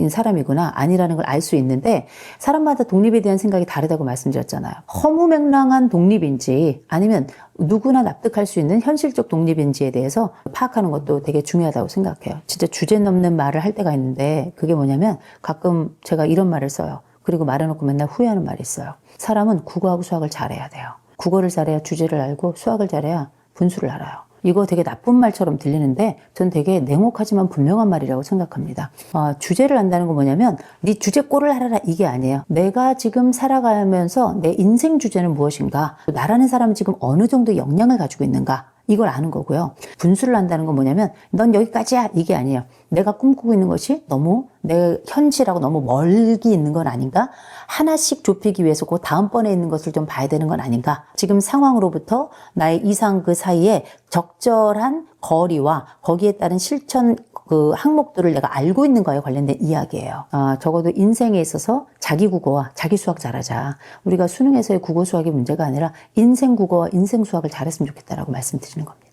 Speaker 1: 사람이구나 아니라는 걸 알 수 있는데 사람마다 독립에 대한 생각이 다르다고 말씀드렸잖아요. 허무맹랑한 독립인지 아니면 누구나 납득할 수 있는 현실적 독립인지에 대해서 파악하는 것도 되게 중요하다고 생각해요. 진짜 주제 넘는 말을 할 때가 있는데 그게 뭐냐면 가끔 제가 이런 말을 써요. 그리고 말해놓고 맨날 후회하는 말이 있어요. 사람은 국어하고 수학을 잘해야 돼요. 국어를 잘해야 주제를 알고 수학을 잘해야 분수를 알아요. 이거 되게 나쁜 말처럼 들리는데 전 되게 냉혹하지만 분명한 말이라고 생각합니다. 주제를 안다는 건 뭐냐면 네 주제 꼴을 알아라 이게 아니에요. 내가 지금 살아가면서 내 인생 주제는 무엇인가 나라는 사람은 지금 어느 정도 역량을 가지고 있는가 이걸 아는 거고요. 분수를 한다는 건 뭐냐면 넌 여기까지야 이게 아니에요. 내가 꿈꾸고 있는 것이 너무 내 현실하고 너무 멀기 있는 건 아닌가? 하나씩 좁히기 위해서 그 다음번에 있는 것을 좀 봐야 되는 건 아닌가? 지금 상황으로부터 나의 이상 그 사이에 적절한 거리와 거기에 따른 실천 그 항목들을 내가 알고 있는 거에 관련된 이야기예요. 적어도 인생에 있어서 자기 국어와 자기 수학 잘하자. 우리가 수능에서의 국어 수학이 문제가 아니라 인생 국어와 인생 수학을 잘했으면 좋겠다라고 말씀드리는 겁니다.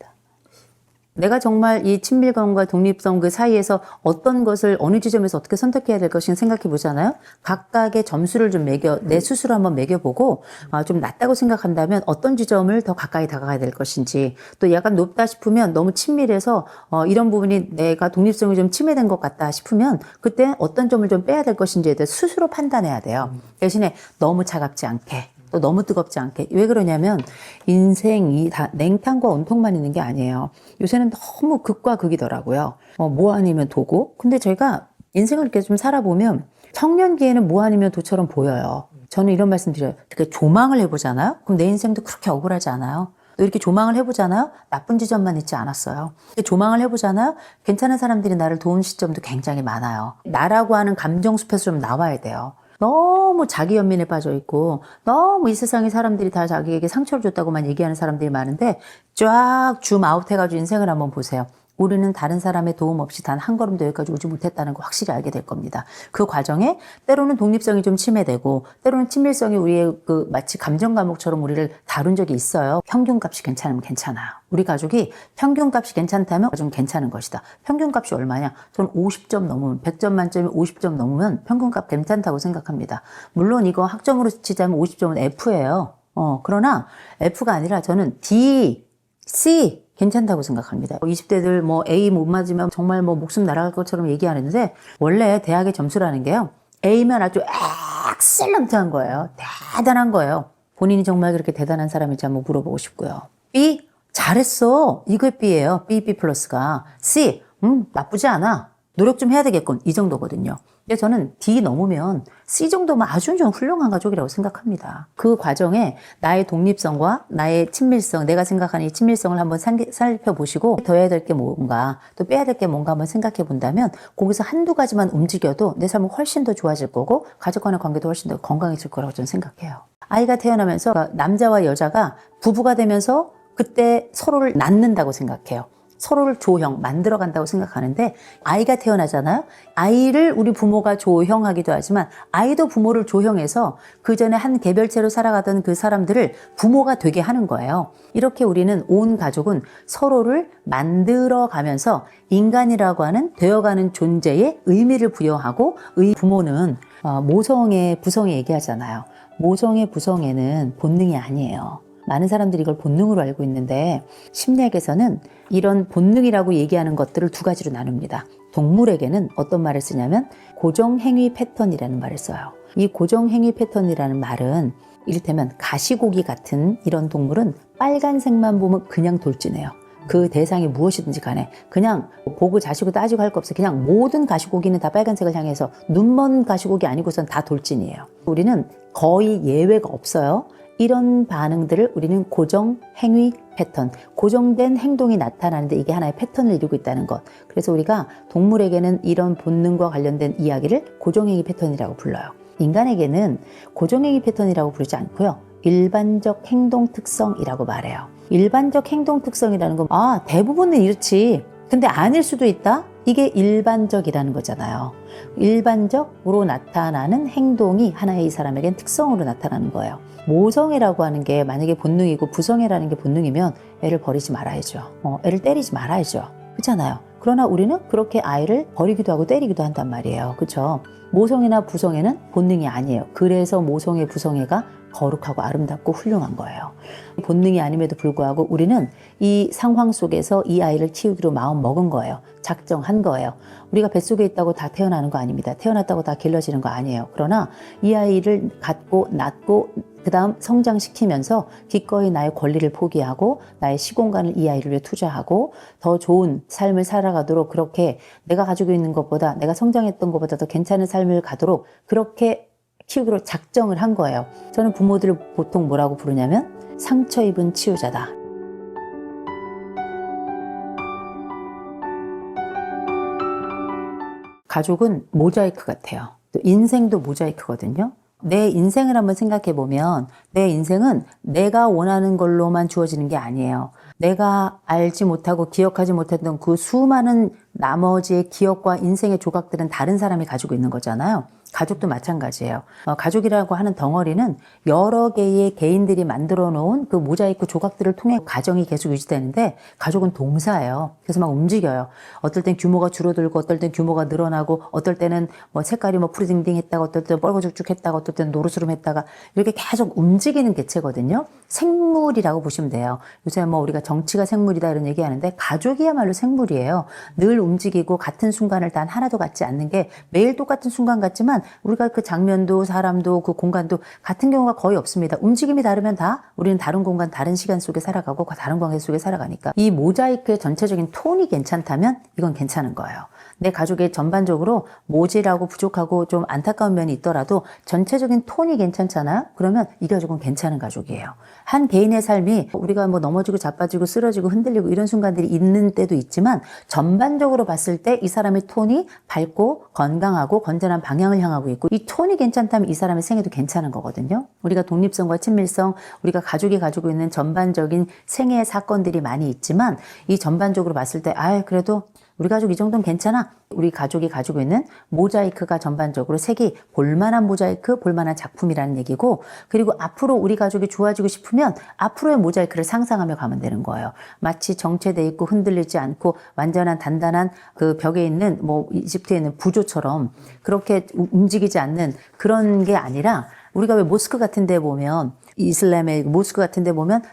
Speaker 1: 내가 정말 이 친밀감과 독립성 그 사이에서 어떤 것을 어느 지점에서 어떻게 선택해야 될 것인가 생각해 보잖아요. 각각의 점수를 좀 내 스스로 한번 매겨보고 좀 낮다고 생각한다면 어떤 지점을 더 가까이 다가가야 될 것인지 또 약간 높다 싶으면 너무 친밀해서 이런 부분이 내가 독립성이 좀 침해된 것 같다 싶으면 그때 어떤 점을 좀 빼야 될 것인지에 대해 스스로 판단해야 돼요. 대신에 너무 차갑지 않게 또 너무 뜨겁지 않게. 왜 그러냐면 인생이 다 냉탕과 온통만 있는 게 아니에요. 요새는 너무 극과 극이더라고요. 뭐 아니면 도고. 근데 제가 인생을 이렇게 좀 살아보면 청년기에는 뭐 아니면 도처럼 보여요. 저는 이런 말씀 드려요. 이렇게 조망을 해보잖아요. 그럼 내 인생도 그렇게 억울하지 않아요. 또 이렇게 조망을 해보잖아요. 나쁜 지점만 있지 않았어요. 조망을 해보잖아요. 괜찮은 사람들이 나를 도운 시점도 굉장히 많아요. 나라고 하는 감정 숲에서 좀 나와야 돼요. 너무 자기 연민에 빠져 있고 너무 이 세상의 사람들이 다 자기에게 상처를 줬다고만 얘기하는 사람들이 많은데 쫙 줌 아웃 해가지고 인생을 한번 보세요. 우리는 다른 사람의 도움 없이 단 한 걸음도 여기까지 오지 못했다는 거 확실히 알게 될 겁니다. 그 과정에 때로는 독립성이 좀 침해되고 때로는 친밀성이 우리의 그 마치 감정 감옥처럼 우리를 다룬 적이 있어요. 평균값이 괜찮으면 괜찮아요. 우리 가족이 평균값이 괜찮다면 좀 괜찮은 것이다. 평균값이 얼마냐? 저는 50점 넘으면 100점 만점에 50점 넘으면 평균값 괜찮다고 생각합니다. 물론 이거 학점으로 치자면 50점은 F예요. 그러나 F가 아니라 저는 D, C 괜찮다고 생각합니다. 20대들 뭐 A 못 맞으면 정말 뭐 목숨 날아갈 것처럼 얘기하는데 원래 대학의 점수라는 게요. A면 아주 엑셀런트한 거예요. 대단한 거예요. 본인이 정말 그렇게 대단한 사람인지 한번 물어보고 싶고요. B 잘했어. 이거 B예요. B 플러스가. C 나쁘지 않아. 노력 좀 해야 되겠군. 이 정도거든요. 근데 저는 D 넘으면 C 정도면 아주 좀 훌륭한 가족이라고 생각합니다. 그 과정에 나의 독립성과 나의 친밀성, 내가 생각하는 이 친밀성을 한번 살펴보시고 더 해야 될 게 뭔가, 또 빼야 될 게 뭔가 한번 생각해 본다면 거기서 한두 가지만 움직여도 내 삶은 훨씬 더 좋아질 거고 가족 간의 관계도 훨씬 더 건강해질 거라고 저는 생각해요. 아이가 태어나면서 남자와 여자가 부부가 되면서 그때 서로를 낳는다고 생각해요. 서로를 조형, 만들어간다고 생각하는데 아이가 태어나잖아요. 아이를 우리 부모가 조형하기도 하지만 아이도 부모를 조형해서 그 전에 한 개별체로 살아가던 그 사람들을 부모가 되게 하는 거예요. 이렇게 우리는 온 가족은 서로를 만들어가면서 인간이라고 하는 되어가는 존재에 의미를 부여하고 부모는 모성애, 부성애 얘기하잖아요. 모성애, 부성애는 본능이 아니에요. 많은 사람들이 이걸 본능으로 알고 있는데 심리학에서는 이런 본능이라고 얘기하는 것들을 두 가지로 나눕니다. 동물에게는 어떤 말을 쓰냐면 고정행위 패턴이라는 말을 써요. 이 고정행위 패턴이라는 말은 이를테면 가시고기 같은 이런 동물은 빨간색만 보면 그냥 돌진해요. 그 대상이 무엇이든지 간에 그냥 보고 자시고 따지고 할 거 없어요. 그냥 모든 가시고기는 다 빨간색을 향해서 눈먼 가시고기 아니고선 다 돌진이에요. 우리는 거의 예외가 없어요. 이런 반응들을 우리는 고정 행위 패턴, 고정된 행동이 나타나는데 이게 하나의 패턴을 이루고 있다는 것. 그래서 우리가 동물에게는 이런 본능과 관련된 이야기를 고정행위 패턴이라고 불러요. 인간에게는 고정행위 패턴이라고 부르지 않고요. 일반적 행동 특성이라고 말해요. 일반적 행동 특성이라는 건 대부분은 이렇지. 근데 아닐 수도 있다? 이게 일반적이라는 거잖아요. 일반적으로 나타나는 행동이 하나의 이 사람에겐 특성으로 나타나는 거예요. 모성애라고 하는 게 만약에 본능이고 부성애라는 게 본능이면 애를 버리지 말아야죠. 애를 때리지 말아야죠. 그렇잖아요. 그러나 우리는 그렇게 아이를 버리기도 하고 때리기도 한단 말이에요. 그렇죠? 모성애나 부성애는 본능이 아니에요. 그래서 모성애, 부성애가 거룩하고 아름답고 훌륭한 거예요. 본능이 아님에도 불구하고 우리는 이 상황 속에서 이 아이를 키우기로 마음 먹은 거예요. 작정한 거예요. 우리가 뱃속에 있다고 다 태어나는 거 아닙니다. 태어났다고 다 길러지는 거 아니에요. 그러나 이 아이를 갖고 낳고 그 다음 성장시키면서 기꺼이 나의 권리를 포기하고 나의 시공간을 이 아이를 위해 투자하고 더 좋은 삶을 살아가도록 그렇게 내가 가지고 있는 것보다 내가 성장했던 것보다 더 괜찮은 삶을 가도록 그렇게 키우기로 작정을 한 거예요. 저는 부모들을 보통 뭐라고 부르냐면 상처 입은 치유자다. 가족은 모자이크 같아요. 또 인생도 모자이크거든요. 내 인생을 한번 생각해 보면 내 인생은 내가 원하는 걸로만 주어지는 게 아니에요. 내가 알지 못하고 기억하지 못했던 그 수많은 나머지의 기억과 인생의 조각들은 다른 사람이 가지고 있는 거잖아요. 가족도 마찬가지예요. 가족이라고 하는 덩어리는 여러 개의 개인들이 만들어 놓은 그 모자이크 조각들을 통해 가정이 계속 유지되는데 가족은 동사예요. 그래서 막 움직여요. 어떨 땐 규모가 줄어들고 어떨 땐 규모가 늘어나고 어떨 때는 뭐 색깔이 뭐 푸르딩딩했다가 어떨 때는 뻘거죽죽했다가 어떨 때는 노르스름했다가 이렇게 계속 움직이는 개체거든요. 생물이라고 보시면 돼요. 요새 뭐 우리가 정치가 생물이다 이런 얘기하는데 가족이야말로 생물이에요. 늘 움직이고 같은 순간을 단 하나도 같지 않는 게 매일 똑같은 순간 같지만 우리가 그 장면도 사람도 그 공간도 같은 경우가 거의 없습니다. 움직임이 다르면 다 우리는 다른 공간 다른 시간 속에 살아가고 다른 관계 속에 살아가니까 이 모자이크의 전체적인 톤이 괜찮다면 이건 괜찮은 거예요. 내 가족의 전반적으로 모질하고 부족하고 좀 안타까운 면이 있더라도 전체적인 톤이 괜찮잖아요. 그러면 이 가족은 괜찮은 가족이에요. 한 개인의 삶이 우리가 뭐 넘어지고 자빠지고 쓰러지고 흔들리고 이런 순간들이 있는 때도 있지만 전반적으로 봤을 때 이 사람의 톤이 밝고 건강하고 건전한 방향을 향하고 있고 이 톤이 괜찮다면 이 사람의 생애도 괜찮은 거거든요. 우리가 독립성과 친밀성, 우리가 가족이 가지고 있는 전반적인 생애의 사건들이 많이 있지만 이 전반적으로 봤을 때 그래도 우리 가족 이 정도는 괜찮아. 우리 가족이 가지고 있는 모자이크가 전반적으로 색이 볼만한 모자이크, 볼만한 작품이라는 얘기고 그리고 앞으로 우리 가족이 좋아지고 싶으면 앞으로의 모자이크를 상상하며 가면 되는 거예요. 마치 정체돼 있고 흔들리지 않고 완전한 단단한 그 벽에 있는 뭐 이집트에 있는 부조처럼 그렇게 움직이지 않는 그런 게 아니라 우리가 왜 모스크 같은 데 보면 이슬람의 모스크 같은 데 보면 다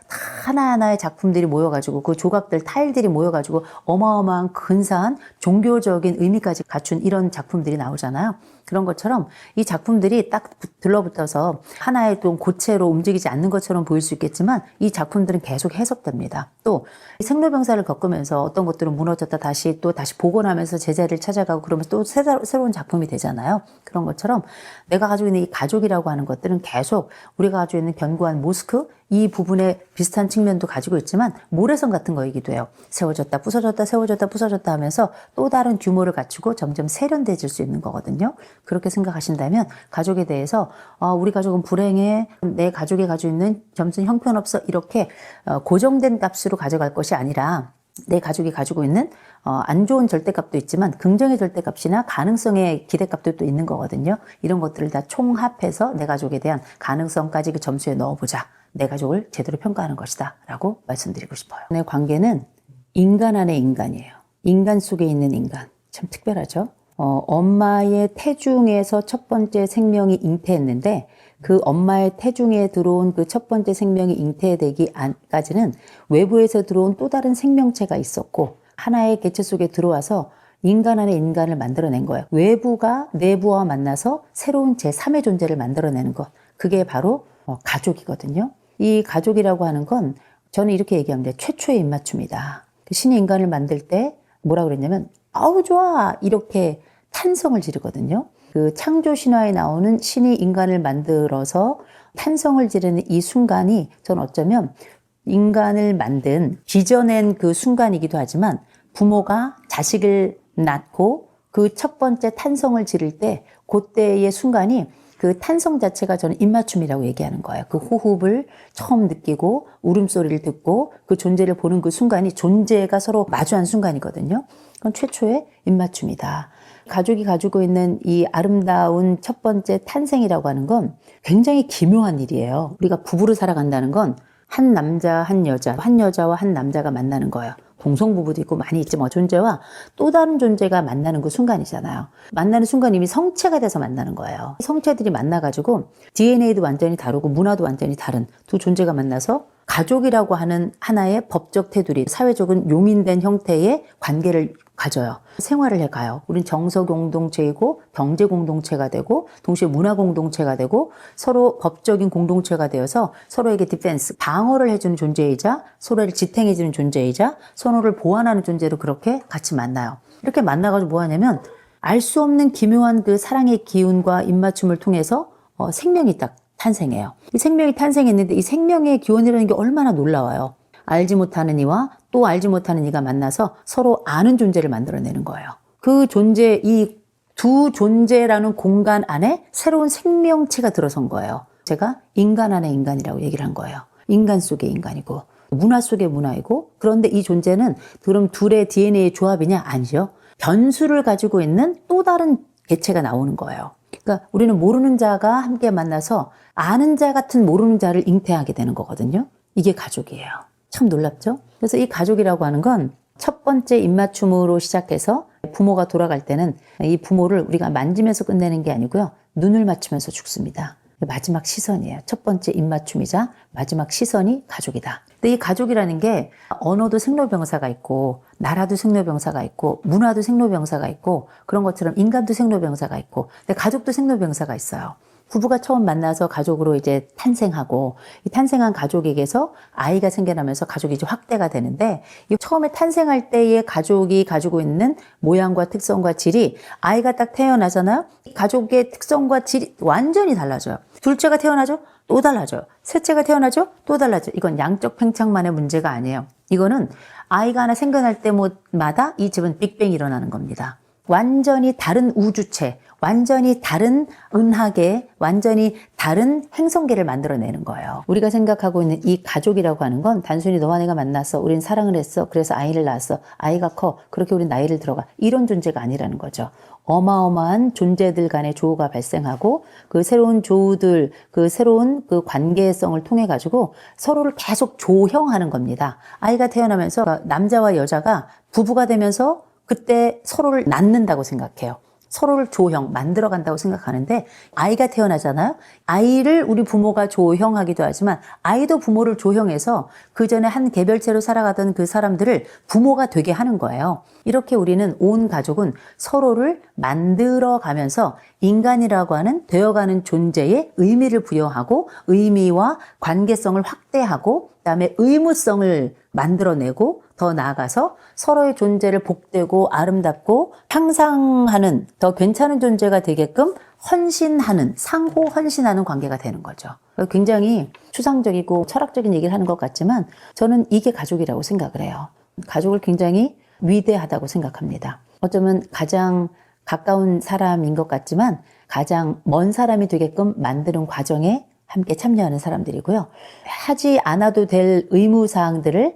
Speaker 1: 하나하나의 작품들이 모여가지고 그 조각들, 타일들이 모여가지고 어마어마한 근사한 종교적인 의미까지 갖춘 이런 작품들이 나오잖아요. 그런 것처럼 이 작품들이 딱 들러붙어서 하나의 또 고체로 움직이지 않는 것처럼 보일 수 있겠지만 이 작품들은 계속 해석됩니다. 또 생로병사를 겪으면서 어떤 것들은 무너졌다 다시 복원하면서 제자리를 찾아가고 그러면서 또 새로운 작품이 되잖아요. 그런 것처럼 내가 가지고 있는 이 가족이라고 하는 것들은 계속 우리가 가지고 있는 견고한 모스크 이 부분에 비슷한 측면도 가지고 있지만 모래성 같은 거이기도 해요. 세워졌다 부서졌다 세워졌다 부서졌다 하면서 또 다른 규모를 갖추고 점점 세련돼질 수 있는 거거든요. 그렇게 생각하신다면 가족에 대해서 우리 가족은 불행해, 내 가족이 가지고 있는 점수는 형편없어 이렇게 고정된 값으로 가져갈 것이 아니라 내 가족이 가지고 있는 안 좋은 절대값도 있지만 긍정의 절대값이나 가능성의 기대값도 또 있는 거거든요. 이런 것들을 다 총합해서 내 가족에 대한 가능성까지 그 점수에 넣어보자. 내 가족을 제대로 평가하는 것이다 라고 말씀드리고 싶어요. 내 관계는 인간 안의 인간이에요. 인간 속에 있는 인간. 참 특별하죠. 엄마의 태중에서 첫 번째 생명이 잉태했는데 그 엄마의 태중에 들어온 그 첫 번째 생명이 잉태되기 안까지는 외부에서 들어온 또 다른 생명체가 있었고 하나의 개체 속에 들어와서 인간 안에 인간을 만들어낸 거예요. 외부가 내부와 만나서 새로운 제3의 존재를 만들어내는 것. 그게 바로 가족이거든요. 이 가족이라고 하는 건 저는 이렇게 얘기합니다. 최초의 입맞춤이다. 신이 인간을 만들 때 뭐라 그랬냐면 아우 좋아 이렇게 탄성을 지르거든요. 그 창조 신화에 나오는 신이 인간을 만들어서 탄성을 지르는 이 순간이 저는 어쩌면 인간을 만든 빚어낸 그 순간이기도 하지만 부모가 자식을 낳고 그 첫 번째 탄성을 지를 때 그때의 순간이 그 탄성 자체가 저는 입맞춤이라고 얘기하는 거예요. 그 호흡을 처음 느끼고 울음소리를 듣고 그 존재를 보는 그 순간이 존재가 서로 마주한 순간이거든요. 그건 최초의 입맞춤이다. 가족이 가지고 있는 이 아름다운 첫 번째 탄생이라고 하는 건 굉장히 기묘한 일이에요. 우리가 부부로 살아간다는 건 한 남자, 한 여자, 한 여자와 한 남자가 만나는 거예요. 동성부부도 있고 많이 있지 존재와 또 다른 존재가 만나는 그 순간이잖아요. 만나는 순간 이미 성체가 돼서 만나는 거예요. 성체들이 만나가지고 DNA도 완전히 다르고 문화도 완전히 다른 두 존재가 만나서 가족이라고 하는 하나의 법적 테두리, 사회적인 용인된 형태의 관계를 가져요. 생활을 해가요. 우린 정서 공동체이고 경제 공동체가 되고 동시에 문화 공동체가 되고 서로 법적인 공동체가 되어서 서로에게 디펜스, 방어를 해주는 존재이자 서로를 지탱해주는 존재이자 서로를 보완하는 존재로 그렇게 같이 만나요. 이렇게 만나가지고 뭐 하냐면 알 수 없는 기묘한 그 사랑의 기운과 입맞춤을 통해서 생명이 딱 탄생해요. 이 생명이 탄생했는데 이 생명의 기원이라는 게 얼마나 놀라워요. 알지 못하는 이와 또 알지 못하는 이가 만나서 서로 아는 존재를 만들어내는 거예요. 그 존재, 이 두 존재라는 공간 안에 새로운 생명체가 들어선 거예요. 제가 인간 안에 인간이라고 얘기를 한 거예요. 인간 속의 인간이고 문화 속의 문화이고 그런데 이 존재는 그럼 둘의 DNA의 조합이냐? 아니죠. 변수를 가지고 있는 또 다른 개체가 나오는 거예요. 그러니까 우리는 모르는 자가 함께 만나서 아는 자 같은 모르는 자를 잉태하게 되는 거거든요. 이게 가족이에요. 참 놀랍죠? 그래서 이 가족이라고 하는 건 첫 번째 입맞춤으로 시작해서 부모가 돌아갈 때는 이 부모를 우리가 만지면서 끝내는 게 아니고요. 눈을 맞추면서 죽습니다. 마지막 시선이에요. 첫 번째 입맞춤이자 마지막 시선이 가족이다. 근데 이 가족이라는 게 언어도 생로병사가 있고 나라도 생로병사가 있고 문화도 생로병사가 있고 그런 것처럼 인간도 생로병사가 있고 근데 가족도 생로병사가 있어요. 부부가 처음 만나서 가족으로 이제 탄생하고 이 탄생한 가족에게서 아이가 생겨나면서 가족이 이제 확대가 되는데 이 처음에 탄생할 때의 가족이 가지고 있는 모양과 특성과 질이 아이가 딱 태어나잖아요. 가족의 특성과 질이 완전히 달라져요. 둘째가 태어나죠? 또 달라져요. 셋째가 태어나죠? 또 달라져요. 이건 양적 팽창만의 문제가 아니에요. 이거는 아이가 하나 생겨날 때마다 이 집은 빅뱅이 일어나는 겁니다. 완전히 다른 우주체, 완전히 다른 은하계, 완전히 다른 행성계를 만들어내는 거예요. 우리가 생각하고 있는 이 가족이라고 하는 건 단순히 너와 내가 만났어, 우린 사랑을 했어, 그래서 아이를 낳았어, 아이가 커, 그렇게 우린 나이를 들어가 이런 존재가 아니라는 거죠. 어마어마한 존재들 간의 조우가 발생하고 그 새로운 조우들, 그 새로운 그 관계성을 통해 가지고 서로를 계속 조형하는 겁니다. 아이가 태어나면서 남자와 여자가 부부가 되면서 그때 서로를 낳는다고 생각해요. 서로를 조형, 만들어간다고 생각하는데 아이가 태어나잖아요. 아이를 우리 부모가 조형하기도 하지만 아이도 부모를 조형해서 그 전에 한 개별체로 살아가던 그 사람들을 부모가 되게 하는 거예요. 이렇게 우리는 온 가족은 서로를 만들어가면서 인간이라고 하는 되어가는 존재에 의미를 부여하고 의미와 관계성을 확대하고 그다음에 의무성을 만들어내고 더 나아가서 서로의 존재를 복되고 아름답고 향상하는 더 괜찮은 존재가 되게끔 헌신하는, 상호 헌신하는 관계가 되는 거죠. 굉장히 추상적이고 철학적인 얘기를 하는 것 같지만 저는 이게 가족이라고 생각을 해요. 가족을 굉장히 위대하다고 생각합니다. 어쩌면 가장 가까운 사람인 것 같지만 가장 먼 사람이 되게끔 만드는 과정에 함께 참여하는 사람들이고요. 하지 않아도 될 의무사항들을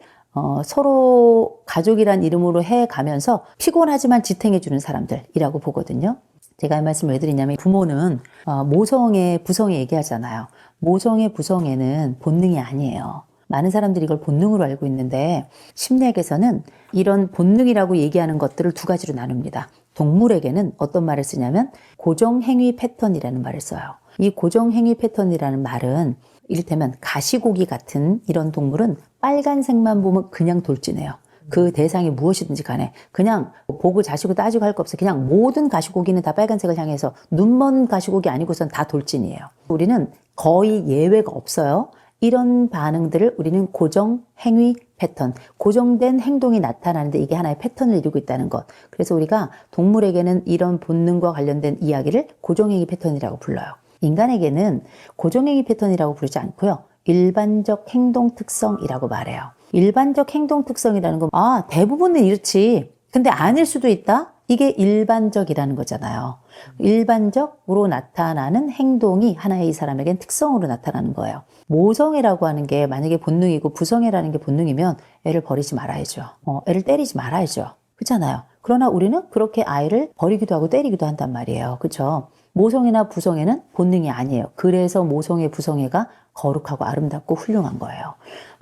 Speaker 1: 서로 가족이란 이름으로 해가면서 피곤하지만 지탱해주는 사람들이라고 보거든요. 제가 이 말씀을 왜 드리냐면 부모는 모성애, 부성애 얘기하잖아요. 모성애, 부성애는 본능이 아니에요. 많은 사람들이 이걸 본능으로 알고 있는데 심리학에서는 이런 본능이라고 얘기하는 것들을 두 가지로 나눕니다. 동물에게는 어떤 말을 쓰냐면 고정행위 패턴이라는 말을 써요. 이 고정행위 패턴이라는 말은 이를테면 가시고기 같은 이런 동물은 빨간색만 보면 그냥 돌진해요. 그 대상이 무엇이든지 간에 그냥 보고 자시고 따지고 할 거 없어요. 그냥 모든 가시고기는 다 빨간색을 향해서 눈먼 가시고기 아니고선 다 돌진이에요. 우리는 거의 예외가 없어요. 이런 반응들을 우리는 고정행위 패턴, 고정된 행동이 나타나는데 이게 하나의 패턴을 이루고 있다는 것. 그래서 우리가 동물에게는 이런 본능과 관련된 이야기를 고정행위 패턴이라고 불러요. 인간에게는 고정행위 패턴이라고 부르지 않고요. 일반적 행동 특성이라고 말해요. 일반적 행동 특성이라는 건 대부분은 이렇지. 근데 아닐 수도 있다? 이게 일반적이라는 거잖아요. 일반적으로 나타나는 행동이 하나의 이 사람에겐 특성으로 나타나는 거예요. 모성애라고 하는 게 만약에 본능이고 부성애라는 게 본능이면 애를 버리지 말아야죠. 애를 때리지 말아야죠. 그렇잖아요. 그러나 우리는 그렇게 아이를 버리기도 하고 때리기도 한단 말이에요. 그렇죠? 모성애나 부성애는 본능이 아니에요. 그래서 모성애, 부성애가 거룩하고 아름답고 훌륭한 거예요.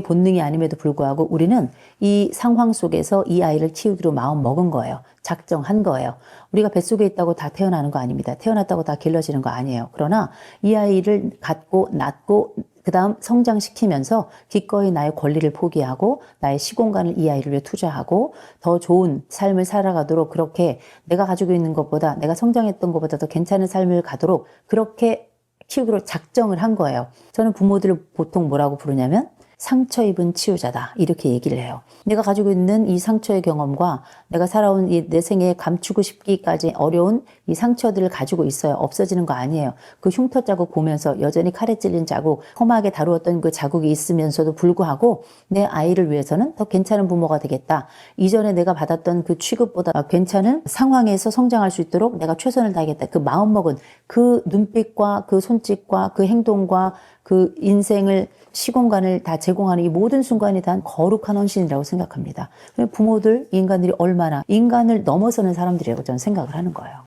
Speaker 1: 본능이 아님에도 불구하고 우리는 이 상황 속에서 이 아이를 키우기로 마음 먹은 거예요. 작정한 거예요. 우리가 뱃속에 있다고 다 태어나는 거 아닙니다. 태어났다고 다 길러지는 거 아니에요. 그러나 이 아이를 갖고 낳고 그 다음 성장시키면서 기꺼이 나의 권리를 포기하고 나의 시공간을 이 아이를 위해 투자하고 더 좋은 삶을 살아가도록 그렇게 내가 가지고 있는 것보다 내가 성장했던 것보다 더 괜찮은 삶을 가도록 그렇게 키우기로 작정을 한 거예요. 저는 부모들을 보통 뭐라고 부르냐면 상처 입은 치유자다 이렇게 얘기를 해요. 내가 가지고 있는 이 상처의 경험과 내가 살아온 이 내 생에 감추고 싶기까지 어려운 이 상처들을 가지고 있어요. 없어지는 거 아니에요. 그 흉터 자국 보면서 여전히 칼에 찔린 자국, 험하게 다루었던 그 자국이 있으면서도 불구하고 내 아이를 위해서는 더 괜찮은 부모가 되겠다. 이전에 내가 받았던 그 취급보다 괜찮은 상황에서 성장할 수 있도록 내가 최선을 다하겠다. 그 마음먹은 그 눈빛과 그 손짓과 그 행동과 그 인생을 시공간을 다 제공하는 이 모든 순간에 대한 거룩한 헌신이라고 생각합니다. 부모들, 인간들이 얼마나 인간을 넘어서는 사람들이라고 저는 생각을 하는 거예요.